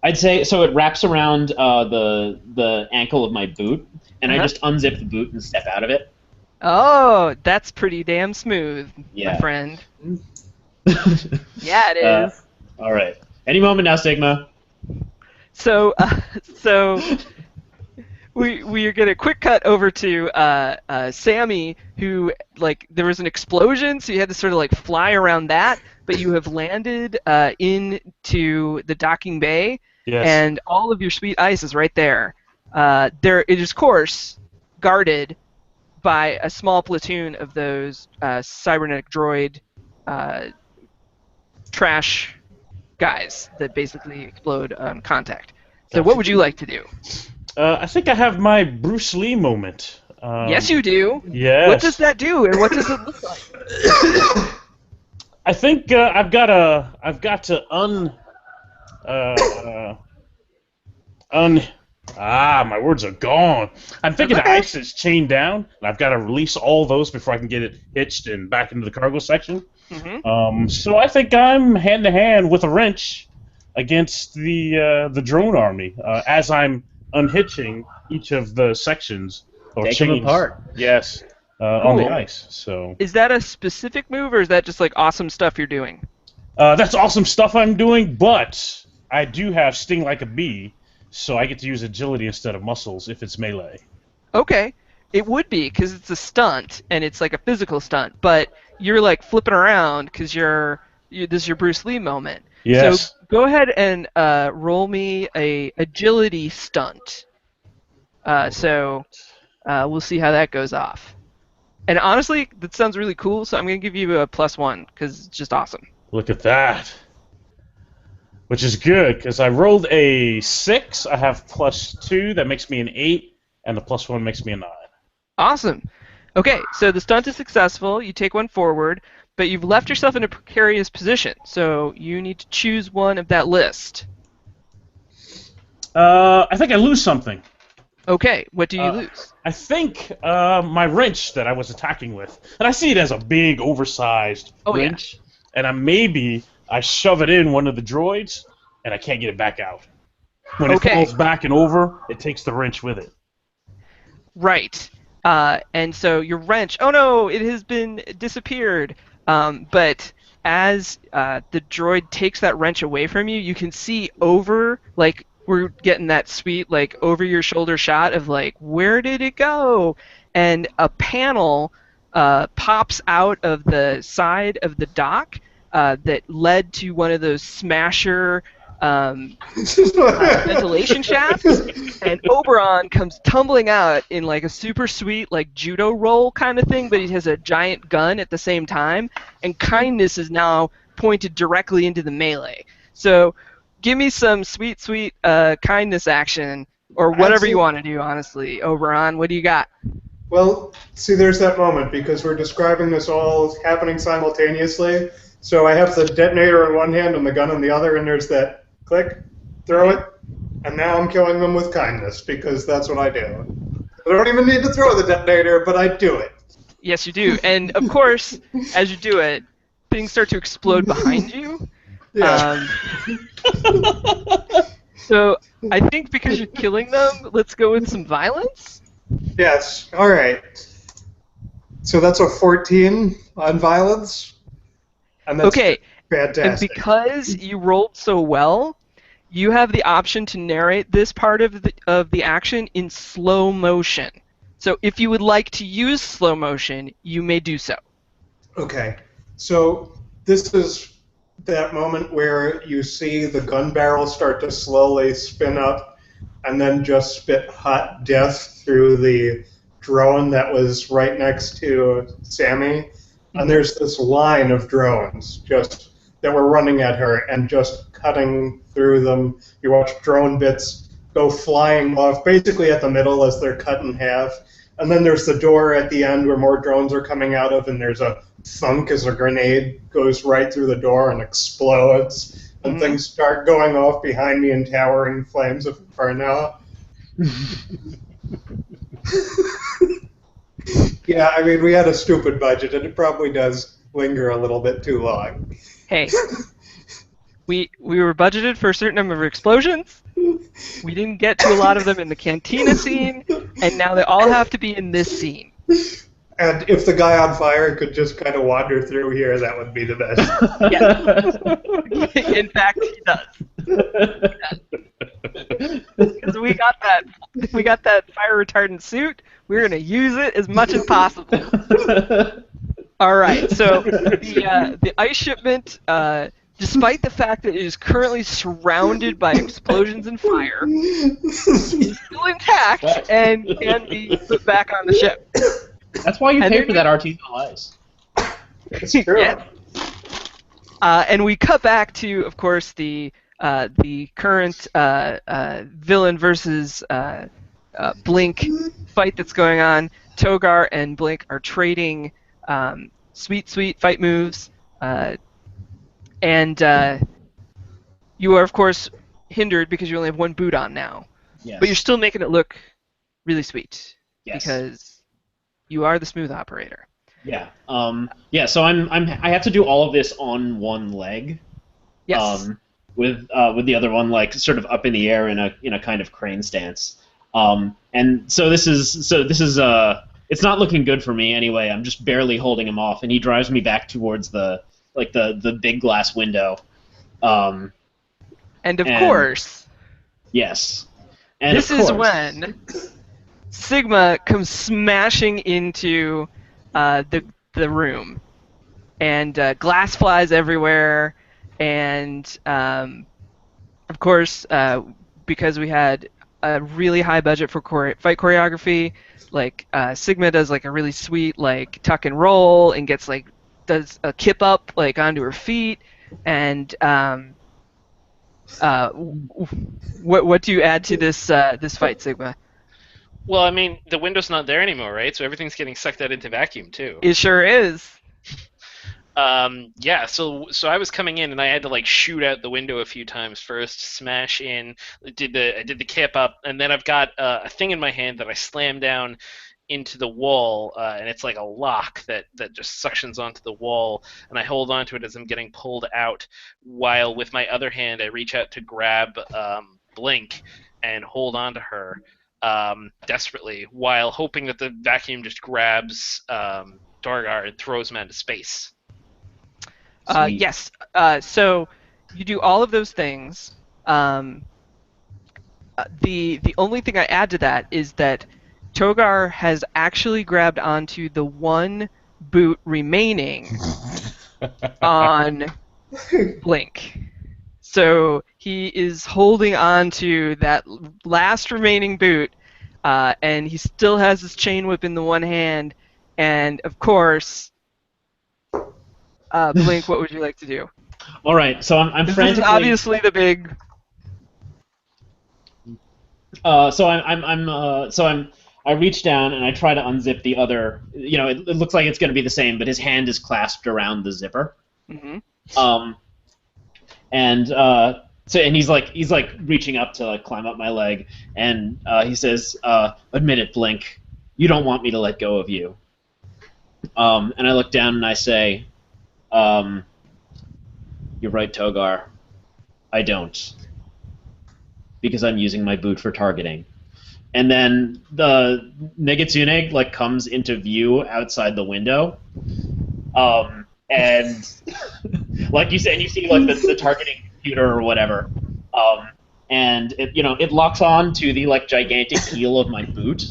I'd say so. It wraps around the ankle of my boot, and I just unzip the boot and step out of it. Oh, that's pretty damn smooth, my friend. Yeah, it is. All right. Any moment now, Sigma. So we are gonna quick cut over to Sammy, who there was an explosion, so you had to sort of fly around that, but you have landed into the docking bay, and all of your sweet ice is right there. It is, of course, guarded by a small platoon of those cybernetic droid trash guys that basically explode on contact. So what would you like to do? I think I have my Bruce Lee moment. Yes, you do. Yes. What does that do, and what does it look like? I think I've got to my words are gone. I'm thinking the ice is chained down, and I've got to release all those before I can get it hitched and back into the cargo section. So I think I'm hand to hand with a wrench against the drone army as I'm unhitching each of the sections or Take chains. them apart. Yes, on the ice. So is that a specific move, or is that just awesome stuff you're doing? that's awesome stuff I'm doing, but I do have sting like a bee, so I get to use agility instead of muscles if it's melee. Okay, it would be because it's a stunt and it's like a physical stunt, but you're flipping around because this is your Bruce Lee moment. Yes. So go ahead and roll me a agility stunt. We'll see how that goes off. And honestly, that sounds really cool, so I'm going to give you a +1 because it's just awesome. Look at that. Which is good, because I rolled a 6, I have +2, that makes me an 8, and the +1 makes me a 9. Awesome. Okay, so the stunt is successful, you take 1 forward, but you've left yourself in a precarious position, so you need to choose one of that list. I think I lose something. Okay, what do you lose? I think my wrench that I was attacking with, and I see it as a big, oversized wrench, and I shove it in one of the droids, and I can't get it back out. When it falls back and over, it takes the wrench with it. Right. And so your wrench, oh no, it has been disappeared. But as the droid takes that wrench away from you, you can see over, like, we're getting that sweet, like, over your shoulder shot of, like, where did it go? And a panel pops out of the side of the dock that led to one of those smasher ventilation shafts, and Oberon comes tumbling out in like a super sweet like judo roll kind of thing, but he has a giant gun at the same time, and kindness is now pointed directly into the melee. So give me some sweet kindness action, or whatever you want to do, honestly. Oberon, what do you got? Well, see, there's that moment, because we're describing this all happening simultaneously. So I have the detonator in one hand and the gun in the other, and there's that click, throw it, and now I'm killing them with kindness, because that's what I do. I don't even need to throw the detonator, but I do it. Yes, you do. And, of course, as you do it, things start to explode behind you. Yeah. So I think because you're killing them, let's go with some violence. Yes, all right. So that's a 14 on violence? And that's Okay, fantastic. and because you rolled so well, you have the option to narrate this part of the action in slow motion. So if you would like to use slow motion, you may do so. Okay, so this is that moment where you see the gun barrel start to slowly spin up and then just spit hot death through the drone that was right next to Sammy. And there's this line of drones just that were running at her and just cutting through them. You watch drone bits go flying off basically at the middle as they're cut in half. And then there's the door at the end where more drones are coming out of, and there's a thunk as a grenade goes right through the door and explodes. And things start going off behind me in towering flames of inferno. Yeah, I mean, we had a stupid budget, and it probably does linger a little bit too long. Hey, we were budgeted for a certain number of explosions. We didn't get to a lot of them in the cantina scene, and now they all have to be in this scene. And if the guy on fire could just kind of wander through here, that would be the best. Yes. In fact, he does. Because we got that fire retardant suit. We're gonna use it as much as possible. All right. So the ice shipment, despite the fact that it is currently surrounded by explosions and fire, is still intact and can be put back on the ship. That's why you pay for that artisanal ice. It's true. Yeah. And we cut back to, of course, the current villain versus Blink fight that's going on. Togar and Blink are trading sweet fight moves, and you are, of course, hindered because you only have one boot on now. Yes. But you're still making it look really sweet. Yes. Because you are the smooth operator. Yeah. So I have to do all of this on one leg. Yes. With the other one like sort of up in the air in a kind of crane stance. And so this is it's not looking good for me anyway. I'm just barely holding him off, and he drives me back towards the big glass window. And of course. Yes. And this is when Sigma comes smashing into the room, and glass flies everywhere, and of course, because we had a really high budget for fight choreography, like Sigma does like a really sweet like tuck and roll and does a kip up like onto her feet, and what do you add to this fight, Sigma? Well, I mean, the window's not there anymore, right? So everything's getting sucked out into vacuum too. It sure is. Yeah, so I was coming in and I had to like shoot out the window a few times first, smash in, I did the kip up, and then I've got a thing in my hand that I slam down into the wall, and it's like a lock that just suctions onto the wall, and I hold onto it as I'm getting pulled out, while with my other hand I reach out to grab Blink and hold onto her. desperately while hoping that the vacuum just grabs Dorgar and throws him into space. Sweet. Yes. So you do all of those things. The only thing I add to that is that Togar has actually grabbed onto the one boot remaining on Blink. So he is holding on to that last remaining boot, and he still has his chain whip in the one hand. And of course, Blink, what would you like to do? All right, so I'm This is frantically. obviously the big. I reach down and I try to unzip the other. It looks like it's going to be the same, but his hand is clasped around the zipper. Mhm. And he's like reaching up to like climb up my leg, and he says, "Admit it, Blink. You don't want me to let go of you." And I look down and I say, "You're right, Togar. I don't, because I'm using my boot for targeting." And then the Megitsune like comes into view outside the window, and like you said, you see like the targeting computer or whatever, and it locks on to the like gigantic heel of my boot,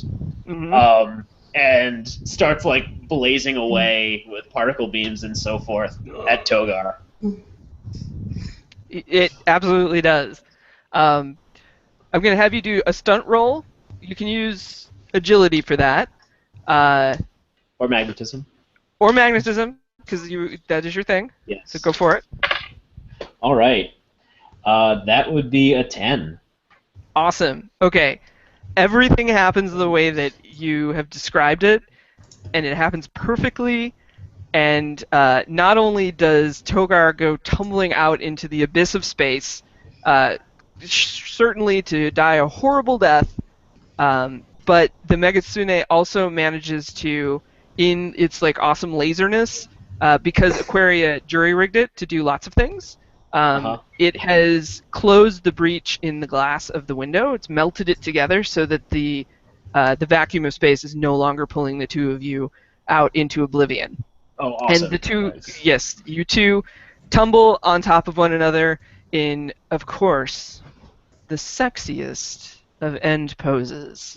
Mhm. and starts like blazing away with particle beams and so forth at Togar. It absolutely does. I'm going to have you do a stunt roll. You can use agility for that, Or magnetism. or magnetism, because that is your thing. Yes. So go for it. All right. That would be a 10. Awesome. Okay. Everything happens the way that you have described it, and it happens perfectly. And not only does Togar go tumbling out into the abyss of space, certainly to die a horrible death, but the Megitsune also manages to, in its like awesome laserness, because Aquaria jury-rigged it to do lots of things, it has closed the breach in the glass of the window. It's melted it together so that the vacuum of space is no longer pulling the two of you out into oblivion. Oh, awesome. And the two, Nice. yes, you two tumble on top of one another in, of course, the sexiest of end poses.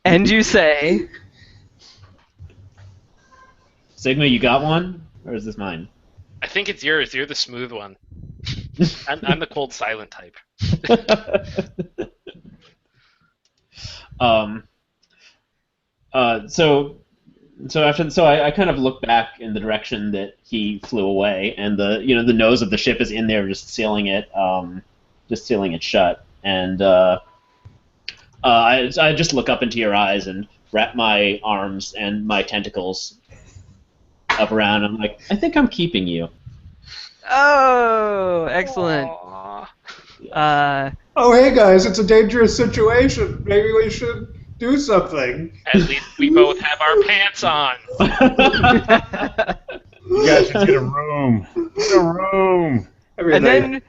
And you say, Sigma, you got one? Or is this mine? I think it's yours. You're the smooth one. I'm the cold, silent type. I kind of look back in the direction that he flew away, and the nose of the ship is in there, just sealing it shut. And I just look up into your eyes and wrap my arms and my tentacles up around. I'm like, I think I'm keeping you. oh, excellent. Oh, hey guys, it's a dangerous situation. Maybe we should do something. At least we both have our pants on. You guys should get a room. Get a room. And then,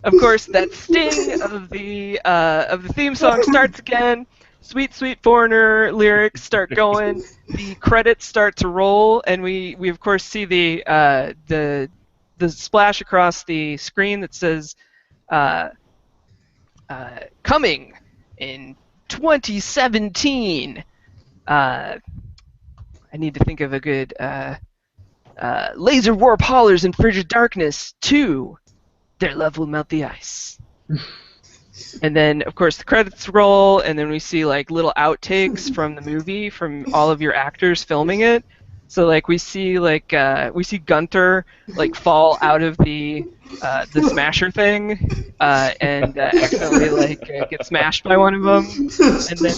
of course, that sting of the theme song starts again. Sweet, sweet foreigner lyrics start going. The credits start to roll, and we of course see the splash across the screen that says, "Coming in 2017." I need to think of a good laser warp haulers in frigid darkness 2. Their love will melt the ice. And then, of course, the credits roll, and then we see like little outtakes from the movie from all of your actors filming it. So like we see Gunther like fall out of the smasher thing and accidentally like get smashed by one of them. And then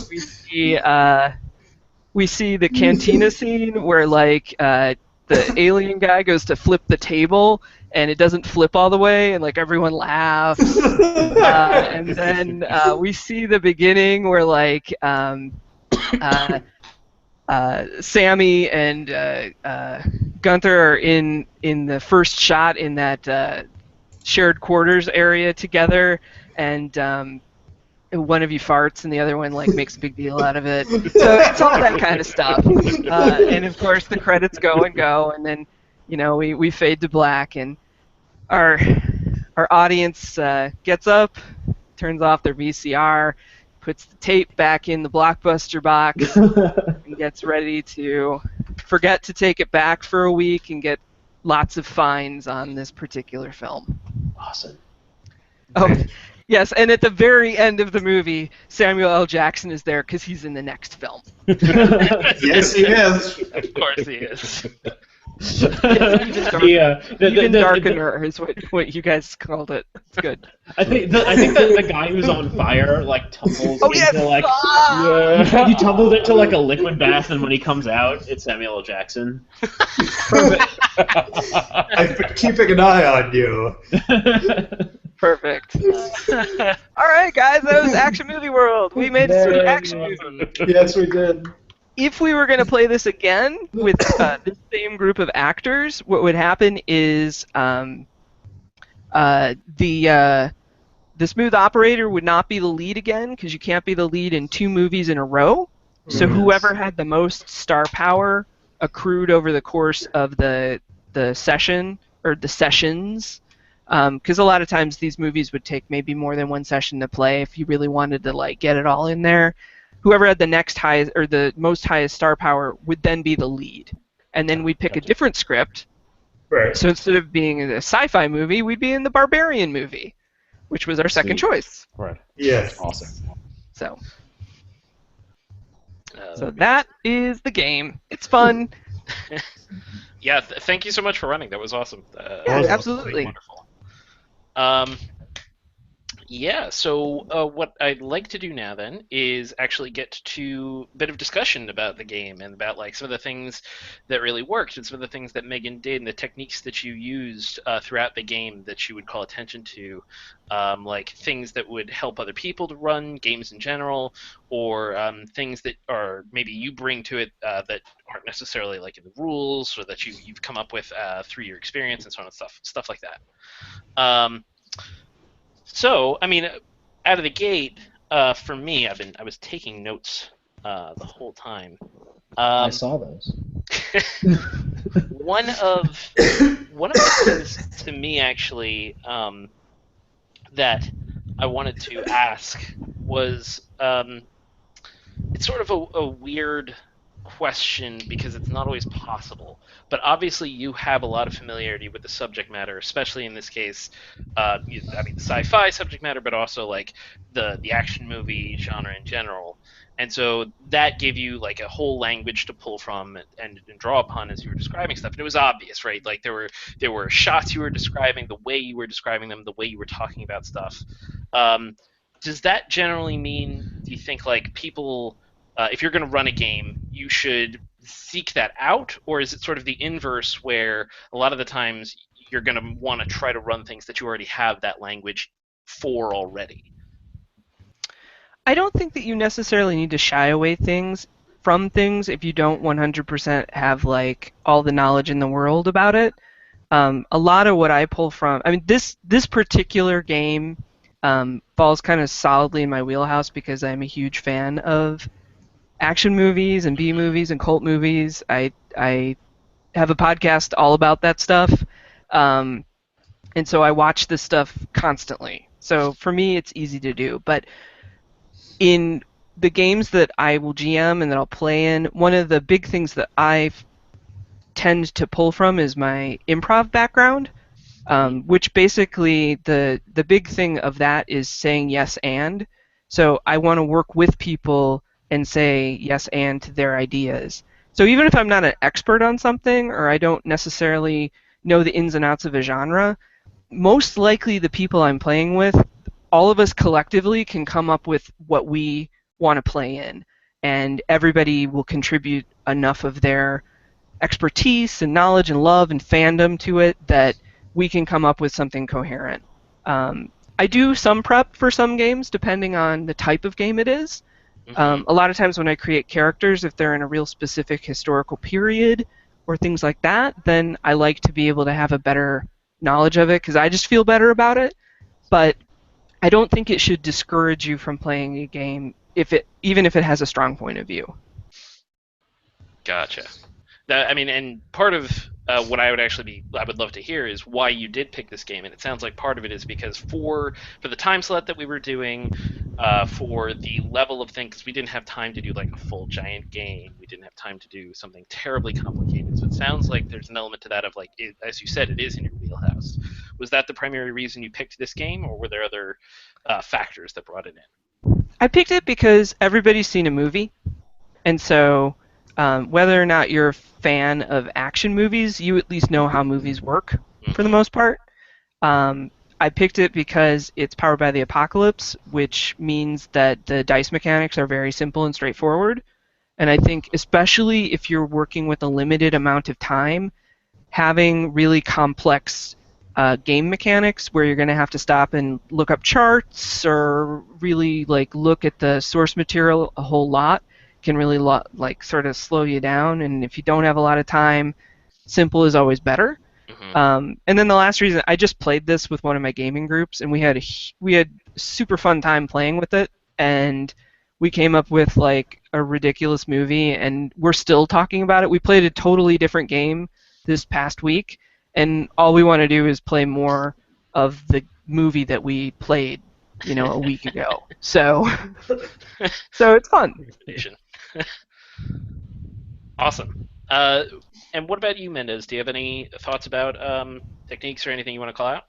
we see the cantina scene where like the alien guy goes to flip the table and it doesn't flip all the way, and like everyone laughs. And then we see the beginning where like Sammy and Gunther are in the first shot in that shared quarters area together, and one of you farts and the other one like makes a big deal out of it. So it's all that kind of stuff. And of course the credits go and go, and then we fade to black, and our audience gets up, turns off their VCR, puts the tape back in the Blockbuster box, and gets ready to forget to take it back for a week and get lots of fines on this particular film. Awesome. Oh, yes, and at the very end of the movie, Samuel L. Jackson is there because he's in the next film. Yes, he is. Of course he is. Even darkener is what you guys called it. It's good. I think the guy who's on fire like tumbles into like he tumbles into like a liquid bath, and when he comes out, it's Samuel L. Jackson. I've been keeping an eye on you. Perfect. All right, guys, that was Action Movie World. We made it through Action Movie. Yes, we did. If we were going to play this again with the same group of actors, what would happen is the smooth operator would not be the lead again, because you can't be the lead in 2 movies in a row. So whoever had the most star power accrued over the course of the session or the sessions, because a lot of times these movies would take maybe more than one session to play if you really wanted to like get it all in there. Whoever had the next highest or the most highest star power would then be the lead, and then we'd pick a different script. Right. So instead of being in a sci-fi movie, we'd be in the barbarian movie, which was our second choice. Right. Yes. Awesome. So that is the game. It's fun. Yeah, thank you so much for running. That was awesome. Yeah, was absolutely. wonderful. Yeah, so what I'd like to do now then is actually get to a bit of discussion about the game and about like some of the things that really worked and some of the things that Megan did and the techniques that you used throughout the game that you would call attention to, like things that would help other people to run games in general, or things that are maybe you bring to it that aren't necessarily like in the rules, or that you've come up with through your experience and so on and stuff like that. So, I mean, out of the gate, for me, I was taking notes the whole time. I saw those. One of the things to me actually that I wanted to ask was it's sort of a weird question because it's not always possible, but obviously you have a lot of familiarity with the subject matter, especially in this case, I mean sci-fi subject matter, but also like the action movie genre in general, and so that gave you like a whole language to pull from and draw upon as you were describing stuff, and it was obvious, right? Like there were shots you were describing, the way you were describing them, the way you were talking about stuff. Does that generally mean, do you think, like people, if you're going to run a game, you should seek that out, or is it sort of the inverse where a lot of the times you're going to want to try to run things that you already have that language for already? I don't think that you necessarily need to shy away from things if you don't 100% have like all the knowledge in the world about it. A lot of what I pull from, I mean, this particular game falls kind of solidly in my wheelhouse because I'm a huge fan of action movies and B movies and cult movies. I have a podcast all about that stuff, and so I watch this stuff constantly. So for me, it's easy to do. But in the games that I will GM and that I'll play in, one of the big things that I tend to pull from is my improv background, which basically the big thing of that is saying yes and. So I want to work with people and say yes and to their ideas. So even if I'm not an expert on something, or I don't necessarily know the ins and outs of a genre, most likely the people I'm playing with, all of us collectively can come up with what we want to play in, and everybody will contribute enough of their expertise and knowledge and love and fandom to it that we can come up with something coherent. I do some prep for some games depending on the type of game it is. A lot of times when I create characters, if they're in a real specific historical period or things like that, then I like to be able to have a better knowledge of it because I just feel better about it. But I don't think it should discourage you from playing a game even if it has a strong point of view. Gotcha. I mean, and part of what I would love to hear is why you did pick this game, and it sounds like part of it is because for the time slot that we were doing, for the level of things, we didn't have time to do like a full giant game. We didn't have time to do something terribly complicated. So it sounds like there's an element to that of like, as you said, it is in your wheelhouse. Was that the primary reason you picked this game, or were there other factors that brought it in? I picked it because everybody's seen a movie, and so whether or not you're a fan of action movies, you at least know how movies work for the most part. I picked it because it's powered by the Apocalypse, which means that the dice mechanics are very simple and straightforward. And I think especially if you're working with a limited amount of time, having really complex game mechanics where you're going to have to stop and look up charts or really like look at the source material a whole lot can really like sort of slow you down. And if you don't have a lot of time, simple is always better. And then the last reason, I just played this with one of my gaming groups, and we had super fun time playing with it, and we came up with like a ridiculous movie, and we're still talking about it. We played a totally different game this past week, and all we want to do is play more of the movie that we played, a week ago. So it's fun. Awesome. And what about you, Mendez? Do you have any thoughts about techniques or anything you want to call out?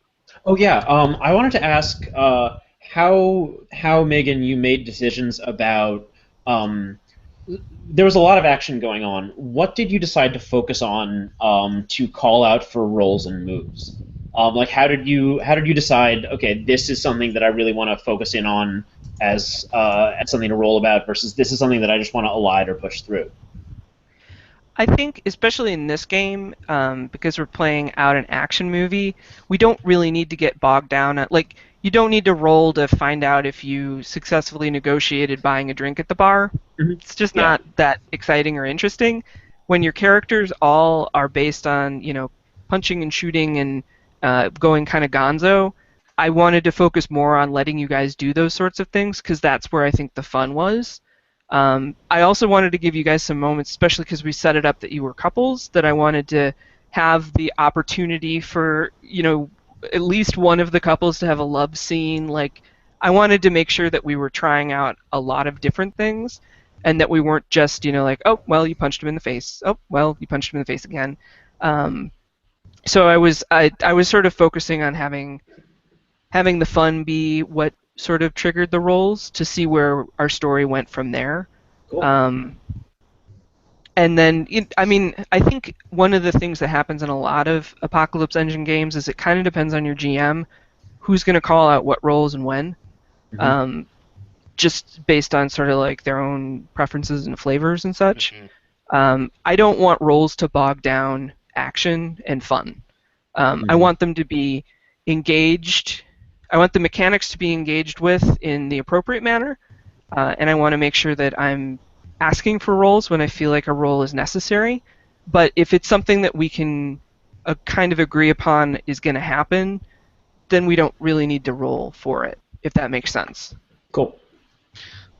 Oh yeah, I wanted to ask how Megan, you made decisions about. There was a lot of action going on. What did you decide to focus on to call out for rolls and moves? Like how did you decide? Okay, this is something that I really want to focus in on as something to roll about versus this is something that I just want to elide or push through. I think, especially in this game, because we're playing out an action movie, we don't really need to get bogged down. You don't need to roll to find out if you successfully negotiated buying a drink at the bar. Mm-hmm. It's just not that exciting or interesting. When your characters all are based on, punching and shooting and going kind of gonzo, I wanted to focus more on letting you guys do those sorts of things, because that's where I think the fun was. I also wanted to give you guys some moments, especially because we set it up that you were couples, that I wanted to have the opportunity for, at least one of the couples to have a love scene. Like, I wanted to make sure that we were trying out a lot of different things and that we weren't just, like, oh, well, you punched him in the face. Oh, well, you punched him in the face again. So I was sort of focusing on having the fun be what sort of triggered the rolls to see where our story went from there. Cool. And then, I think one of the things that happens in a lot of Apocalypse Engine games is it kind of depends on your GM who's going to call out what rolls and when, just based on sort of like their own preferences and flavors and such. I don't want rolls to bog down action and fun. I want them to be engaged. I want the mechanics to be engaged with in the appropriate manner, and I want to make sure that I'm asking for rolls when I feel like a roll is necessary. But if it's something that we can kind of agree upon is going to happen, then we don't really need to roll for it, if that makes sense. Cool.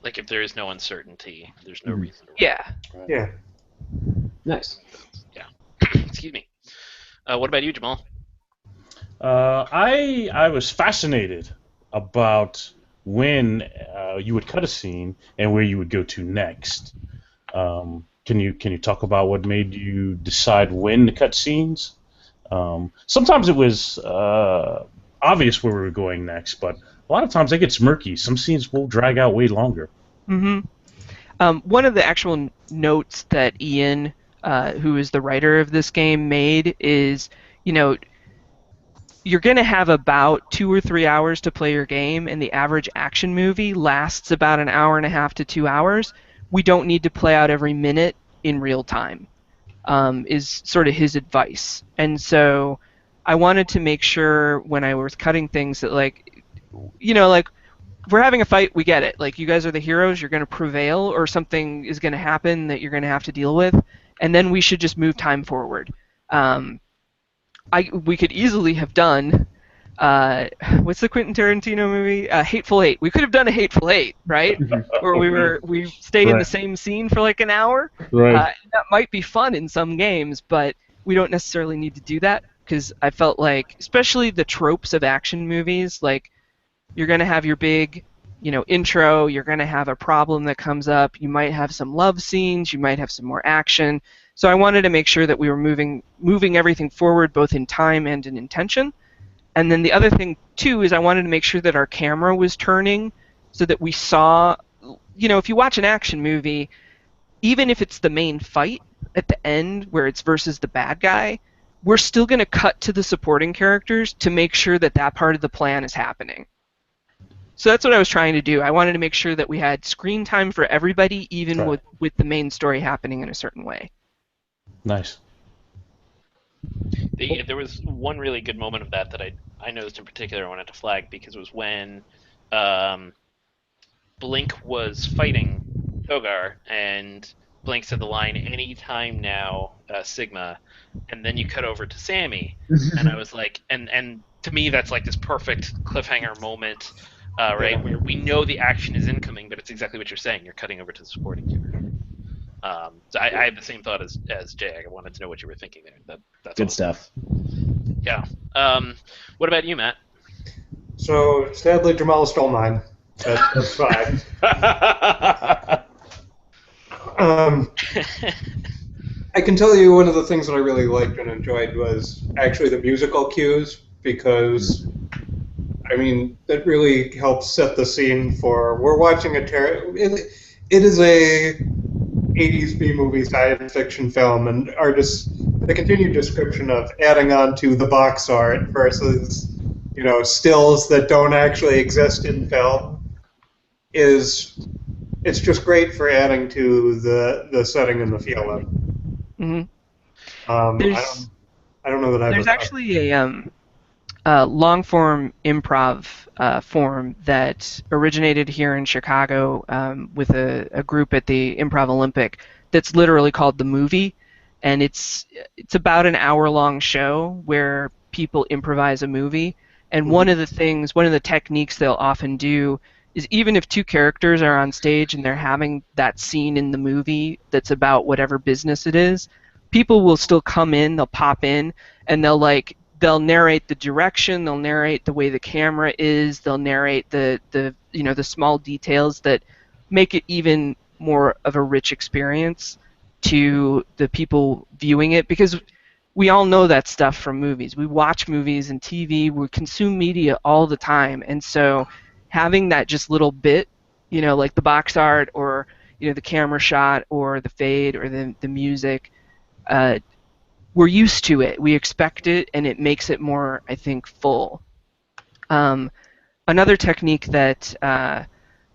Like if there is no uncertainty, there's no reason to roll. Yeah. Right. Yeah. Nice. Yeah. Excuse me. What about you, Jamal? I was fascinated about when you would cut a scene and where you would go to next. Can you talk about what made you decide when to cut scenes? Sometimes it was obvious where we were going next, but a lot of times it gets murky. Some scenes will drag out way longer. One of the actual notes that Ian, who is the writer of this game, made is, you're going to have about 2 or 3 hours to play your game, and the average action movie lasts about an hour and a half to 2 hours. We don't need to play out every minute in real time, is sort of his advice. And so I wanted to make sure when I was cutting things that, like, if we're having a fight, we get it. Like, you guys are the heroes, you're going to prevail, or something is going to happen that you're going to have to deal with, and then we should just move time forward. we could easily have done what's the Quentin Tarantino movie? Hateful Eight. We could have done a Hateful Eight, right? Where we stay in the Right. same scene for like an hour. Right. That might be fun in some games, but we don't necessarily need to do that because I felt like, especially the tropes of action movies, like you're gonna have your big, intro. You're gonna have a problem that comes up. You might have some love scenes. You might have some more action. So I wanted to make sure that we were moving everything forward, both in time and in intention. And then the other thing, too, is I wanted to make sure that our camera was turning so that we saw, if you watch an action movie, even if it's the main fight at the end where it's versus the bad guy, we're still going to cut to the supporting characters to make sure that that part of the plan is happening. So that's what I was trying to do. I wanted to make sure that we had screen time for everybody, even Right. with the main story happening in a certain way. Nice. There was one really good moment of that I noticed in particular I wanted to flag because it was when Blink was fighting Togar and Blink said the line "Anytime now, Sigma," and then you cut over to Sammy, and I was like, and to me that's like this perfect cliffhanger moment, right, where we know the action is incoming, but it's exactly what you're saying. You're cutting over to the supporting character. So I had the same thought as Jay. I wanted to know what you were thinking there. That's Good awesome. stuff. Yeah. What about you, Matt? So sadly, Jamal stole mine. That's fine. I can tell you one of the things that I really liked and enjoyed was actually the musical cues, because, I mean, that really helps set the scene for, we're watching it is a 80s B-movie science fiction film, and the continued description of adding on to the box art versus, stills that don't actually exist in film it's just great for adding to the setting and the feeling. Mm-hmm. I don't know that I've. There's actually a long-form improv form that originated here in Chicago with a group at the Improv Olympic that's literally called The Movie, and it's about an hour-long show where people improvise a movie. And one of the techniques they'll often do is, even if two characters are on stage and they're having that scene in the movie that's about whatever business it is, people will still come in, they'll pop in, and they'll narrate the direction, they'll narrate the way the camera is, they'll narrate the small details that make it even more of a rich experience to the people viewing it, because we all know that stuff from movies. We watch movies and TV, we consume media all the time, and so having that just little bit, like the box art or the camera shot or the fade or the music, we're used to it. We expect it, and it makes it more, I think, full. Another technique that I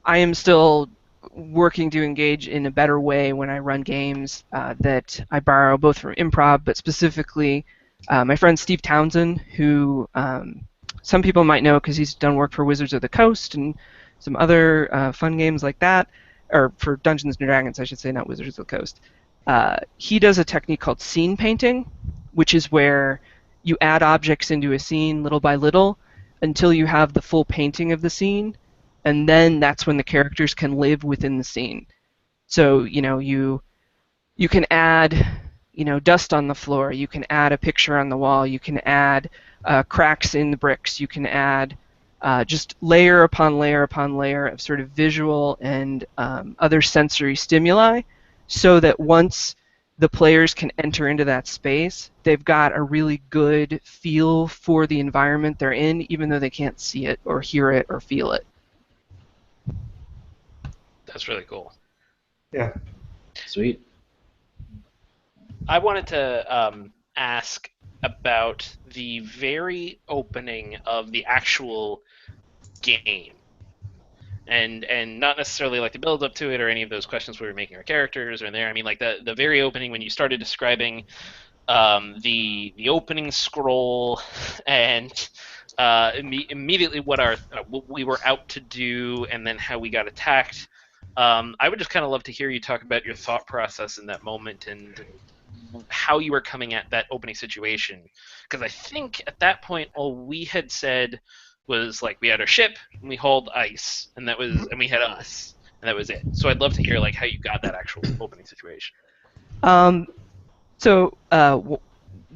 am still working to engage in a better way when I run games that I borrow both from improv, but specifically my friend Steve Townsend, who some people might know because he's done work for Wizards of the Coast and some other fun games like that, or for Dungeons and Dragons, I should say, not Wizards of the Coast. He does a technique called scene painting, which is where you add objects into a scene little by little until you have the full painting of the scene, and then that's when the characters can live within the scene. So, you can add, dust on the floor, you can add a picture on the wall, you can add cracks in the bricks, you can add just layer upon layer upon layer of sort of visual and other sensory stimuli, so that once the players can enter into that space, they've got a really good feel for the environment they're in, even though they can't see it or hear it or feel it. That's really cool. Yeah. Sweet. I wanted to ask about the very opening of the actual game. And not necessarily like the build up to it or any of those questions we were making our characters or in there. I mean, like the very opening when you started describing the opening scroll and immediately what we were out to do and then how we got attacked. I would just kind of love to hear you talk about your thought process in that moment and how you were coming at that opening situation, because I think at that point all we had said was like we had our ship and we hauled ice, and we had us, and that was it. So I'd love to hear like how you got that actual opening situation. So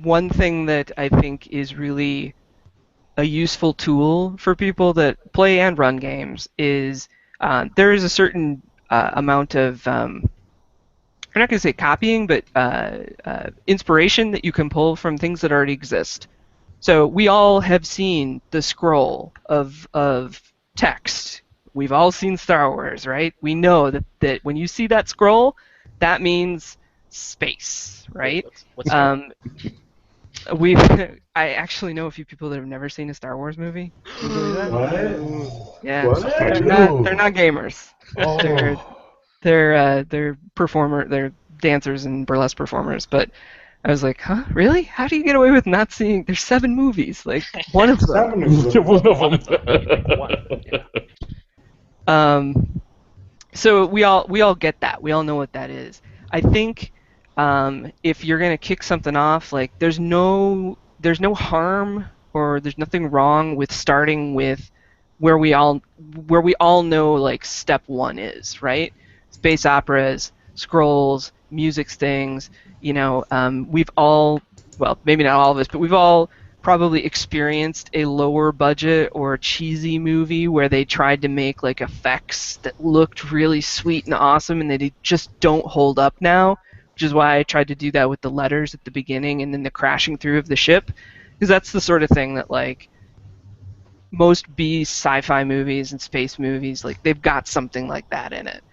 one thing that I think is really a useful tool for people that play and run games is there is a certain amount of I'm not going to say copying, but inspiration that you can pull from things that already exist. So we all have seen the scroll of text. We've all seen Star Wars, right? We know that when you see that scroll, that means space, right? What's We've I actually know a few people that have never seen a Star Wars movie. Can you believe that? What? Yeah, What? they're not gamers. Oh. They're they're dancers and burlesque performers. But I was like, huh, really? How do you get away with not seeing? There's 7 movies, like one of them. 7 of them. One of them. One, yeah. So we all get that. We all know what that is. I think if you're gonna kick something off, like there's no harm or there's nothing wrong with starting with where we all know like step 1 is, right? Space operas, scrolls, music things. You know, we've all, well, maybe not all of us, but we've all probably experienced a lower budget or cheesy movie where they tried to make like effects that looked really sweet and awesome and they just don't hold up now, which is why I tried to do that with the letters at the beginning and then the crashing through of the ship, because that's the sort of thing that like most B sci-fi movies and space movies, like they've got something like that in it.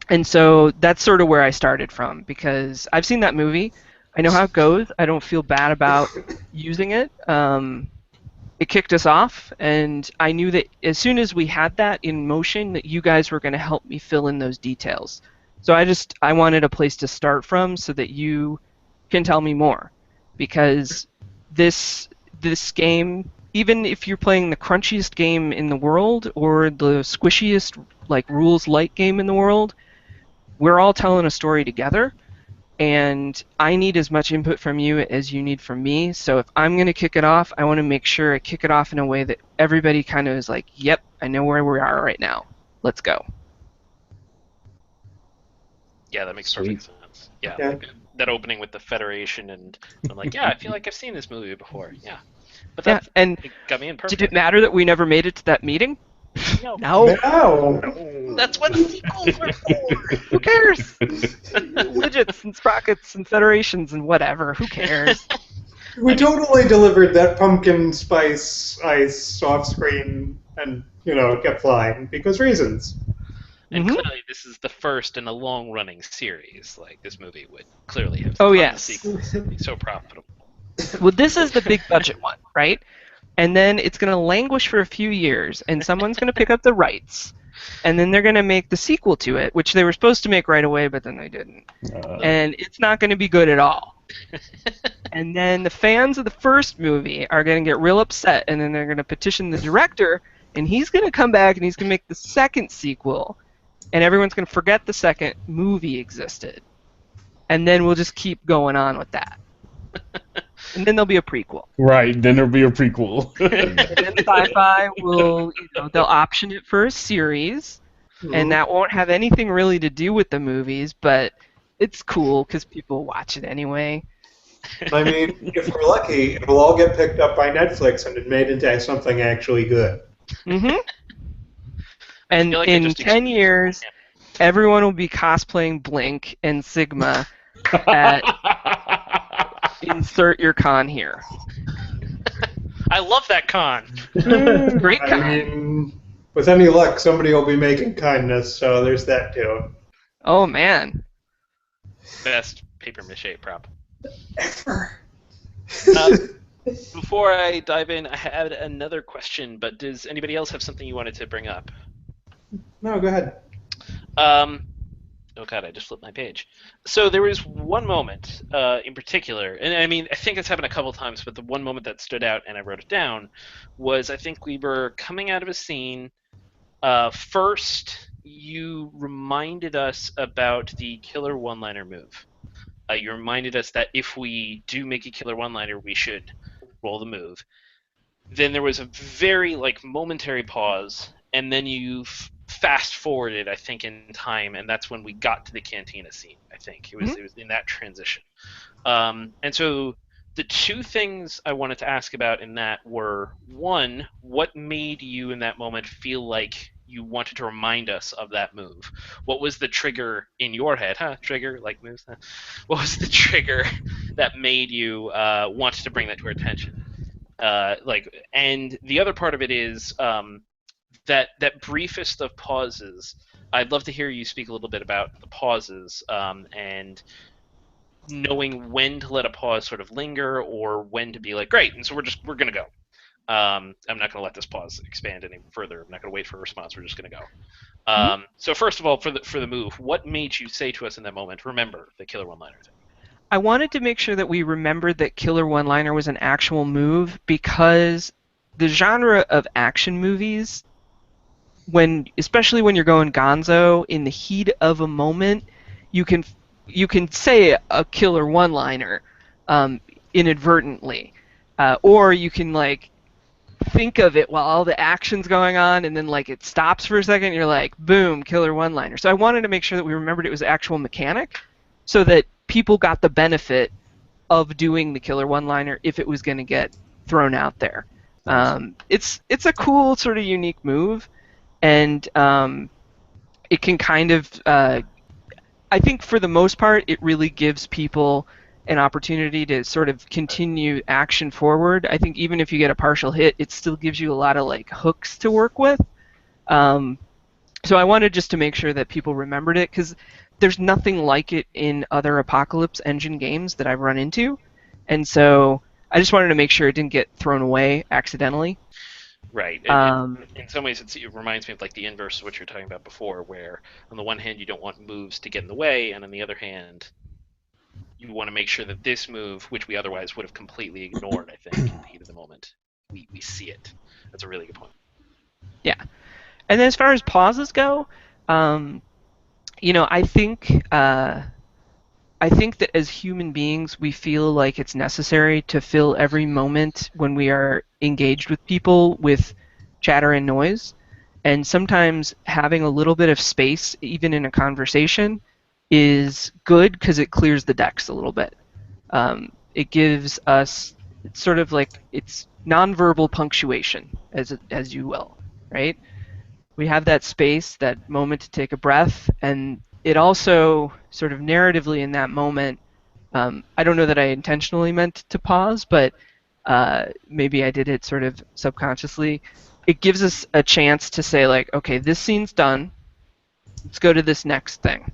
And so that's sort of where I started from, because I've seen that movie. I know how it goes. I don't feel bad about using it. It kicked us off, and I knew that as soon as we had that in motion, that you guys were going to help me fill in those details. So I wanted a place to start from so that you can tell me more, because this game, even if you're playing the crunchiest game in the world or the squishiest like rules light game in the world, we're all telling a story together, and I need as much input from you as you need from me. So if I'm going to kick it off, I want to make sure I kick it off in a way that everybody kind of is like, yep, I know where we are right now. Let's go. Yeah, that makes Sweet. perfect sense. Yeah, Yeah. like that opening with the Federation, and I'm like, yeah, I feel like I've seen this movie before. Yeah, but Yeah, that and got me in perfect. did it matter that we never made it to that meeting? No. No. No. That's what sequels are for. Who cares? Widgets and sprockets and federations and whatever. Who cares? We totally delivered that pumpkin spice ice off screen and, kept flying because reasons. And Mhm. clearly, this is the first in a long-running series. Like this movie would clearly have Oh, tons of yes. sequels and be so profitable. Well, this is the big budget one, right? And then it's going to languish for a few years, and someone's going to pick up the rights, and then they're going to make the sequel to it, which they were supposed to make right away, but then they didn't. And it's not going to be good at all. And then the fans of the first movie are going to get real upset, and then they're going to petition the director, and he's going to come back and he's going to make the second sequel, and everyone's going to forget the second movie existed. And then we'll just keep going on with that. And then there'll be a prequel. Right, then there'll be a prequel. And then Sci-Fi will, they'll option it for a series, and that won't have anything really to do with the movies, but it's cool because people watch it anyway. I mean, if we're lucky, it will all get picked up by Netflix and made into something actually good. Mm-hmm. And feel like I in just 10 years, everyone will be cosplaying Blink and Sigma at insert your con here. I love that con. Great I con. mean, with any luck, somebody will be making kindness, so there's that too. Oh, man. Best paper mache prop. Ever. Before I dive in, I had another question, but does anybody else have something you wanted to bring up? No, go ahead. Oh god, I just flipped my page. So there was one moment in particular, and I mean, I think it's happened a couple times, but the one moment that stood out, and I wrote it down, was I think we were coming out of a scene. First, you reminded us about the killer one-liner move. You reminded us that if we do make a killer one-liner, we should roll the move. Then there was a very momentary pause, and then you fast forwarded, I think, in time, and that's when we got to the cantina scene. I think it was in that transition. And so the two things I wanted to ask about in that were, one, what made you in that moment feel like you wanted to remind us of that move? What was the trigger in your head? Trigger, like moves? What was the trigger that made you want to bring that to our attention? And the other part of it is that briefest of pauses. I'd love to hear you speak a little bit about the pauses and knowing when to let a pause sort of linger or when to be like, great, and so we're gonna go. I'm not gonna let this pause expand any further. I'm not gonna wait for a response. We're just gonna go. So first of all, for the move, what made you say to us in that moment, remember the killer one-liner thing? I wanted to make sure that we remembered that killer one-liner was an actual move because the genre of action movies, especially when you're going gonzo, in the heat of a moment, you can say a killer one-liner inadvertently, or you can think of it while all the action's going on, and then it stops for a second. And you're like, boom, killer one-liner. So I wanted to make sure that we remembered it was an actual mechanic, so that people got the benefit of doing the killer one-liner if it was going to get thrown out there. It's a cool sort of unique move, and it can kind of I think for the most part it really gives people an opportunity to sort of continue action forward. I think even if you get a partial hit, it still gives you a lot of hooks to work with. So I wanted just to make sure that people remembered it, because there's nothing like it in other Apocalypse Engine games that I've run into, and so I just wanted to make sure it didn't get thrown away accidentally. Right. In some ways, it reminds me of the inverse of what you were talking about before, where on the one hand you don't want moves to get in the way, and on the other hand you want to make sure that this move, which we otherwise would have completely ignored, I think, in the heat of the moment, we see it. That's a really good point. Yeah. And then as far as pauses go, I think that as human beings, we feel like it's necessary to fill every moment when we are engaged with people with chatter and noise. And sometimes having a little bit of space, even in a conversation, is good because it clears the decks a little bit. It gives us sort of it's nonverbal punctuation, as you will, right? We have that space, that moment to take a breath, and it also sort of narratively in that moment, I don't know that I intentionally meant to pause, but maybe I did it sort of subconsciously. It gives us a chance to say okay, this scene's done. Let's go to this next thing,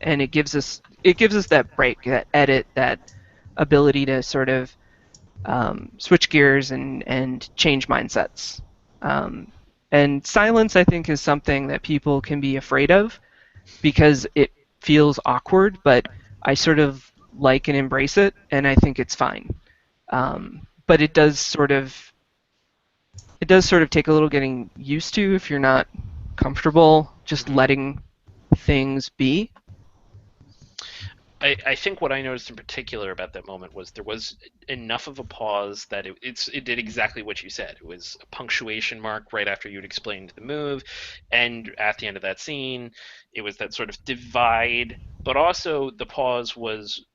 and it gives us that break, that edit, that ability to sort of switch gears and change mindsets. And silence, I think, is something that people can be afraid of because it feels awkward, but I sort of like and embrace it, and I think it's fine. But it does sort of take a little getting used to if you're not comfortable just letting things be. I think what I noticed in particular about that moment was there was enough of a pause that it did exactly what you said. It was a punctuation mark right after you'd explained the move, and at the end of that scene, it was that sort of divide, but also the pause was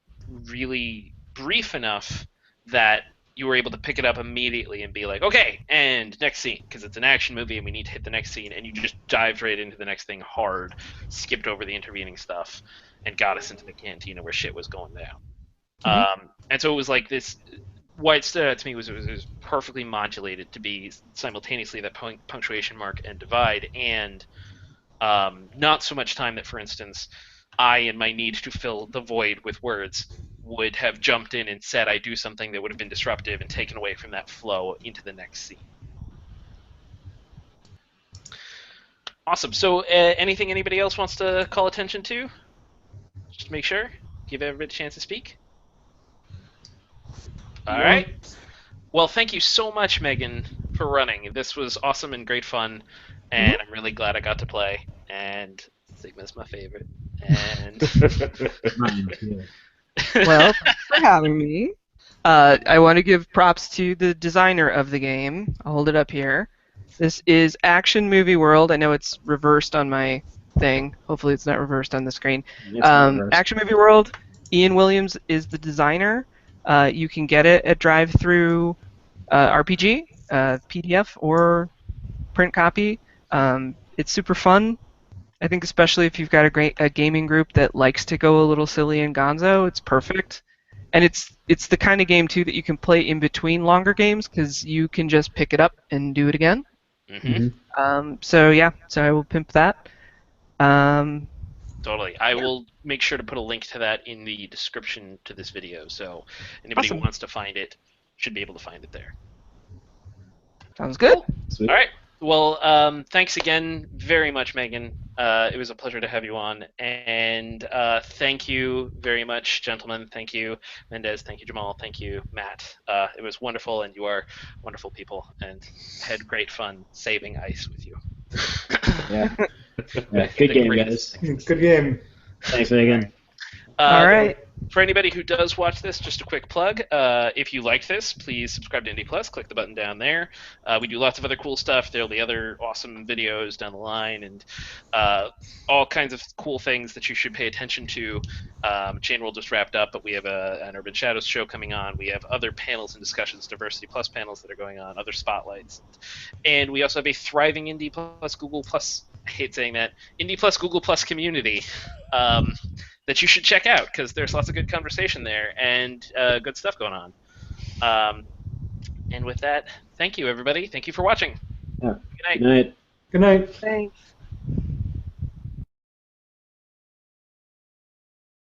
really brief enough that you were able to pick it up immediately and be like, okay, and next scene, because it's an action movie and we need to hit the next scene, and you just dived right into the next thing hard, skipped over the intervening stuff, and got us into the cantina where shit was going down. And so it was like this. Why it stood out to me was it was perfectly modulated to be simultaneously that punctuation mark and divide, and not so much time that, for instance, I, in my need to fill the void with words, would have jumped in and said I do something that would have been disruptive and taken away from that flow into the next scene. Awesome. So anything anybody else wants to call attention to? Just to make sure. Give everybody a chance to speak. All right. Well, thank you so much, Megan, for running. This was awesome and great fun, and I'm really glad I got to play. And Sigma's my favorite. And Well, thanks for having me. I want to give props to the designer of the game. I'll hold it up here. This is Action Movie World. I know it's reversed on my thing. Hopefully, it's not reversed on the screen. It's not reversed. Action Movie World. Ian Williams is the designer. You can get it at Drive-Thru RPG, PDF, or print copy. It's super fun. I think especially if you've got a gaming group that likes to go a little silly and gonzo, it's perfect. And it's the kind of game too that you can play in between longer games because you can just pick it up and do it again. So yeah, so I will pimp that. Totally. I will make sure to put a link to that in the description to this video, so anybody Awesome. who wants to find it should be able to find it there. Sounds good. Sweet. All right. Well, thanks again very much, Megan. It was a pleasure to have you on. And thank you very much, gentlemen. Thank you, Mendez. Thank you, Jamal. Thank you, Matt. It was wonderful, and you are wonderful people, and had great fun saving ice with you. Yeah. Good game, guys. Good game. Thanks, Megan. All right. For anybody who does watch this, just a quick plug. If you like this, please subscribe to Indie Plus. Click the button down there. We do lots of other cool stuff. There'll be other awesome videos down the line and all kinds of cool things that you should pay attention to. Chain World just wrapped up, but we have an Urban Shadows show coming on. We have other panels and discussions, Diversity Plus panels that are going on, other spotlights. And we also have a thriving Indie Plus, Google Plus, I hate saying that, Indie Plus, Google Plus community. That you should check out because there's lots of good conversation there and good stuff going on. And with that, thank you, everybody. Thank you for watching. Yeah. Good night. Good night. Good night. Thanks.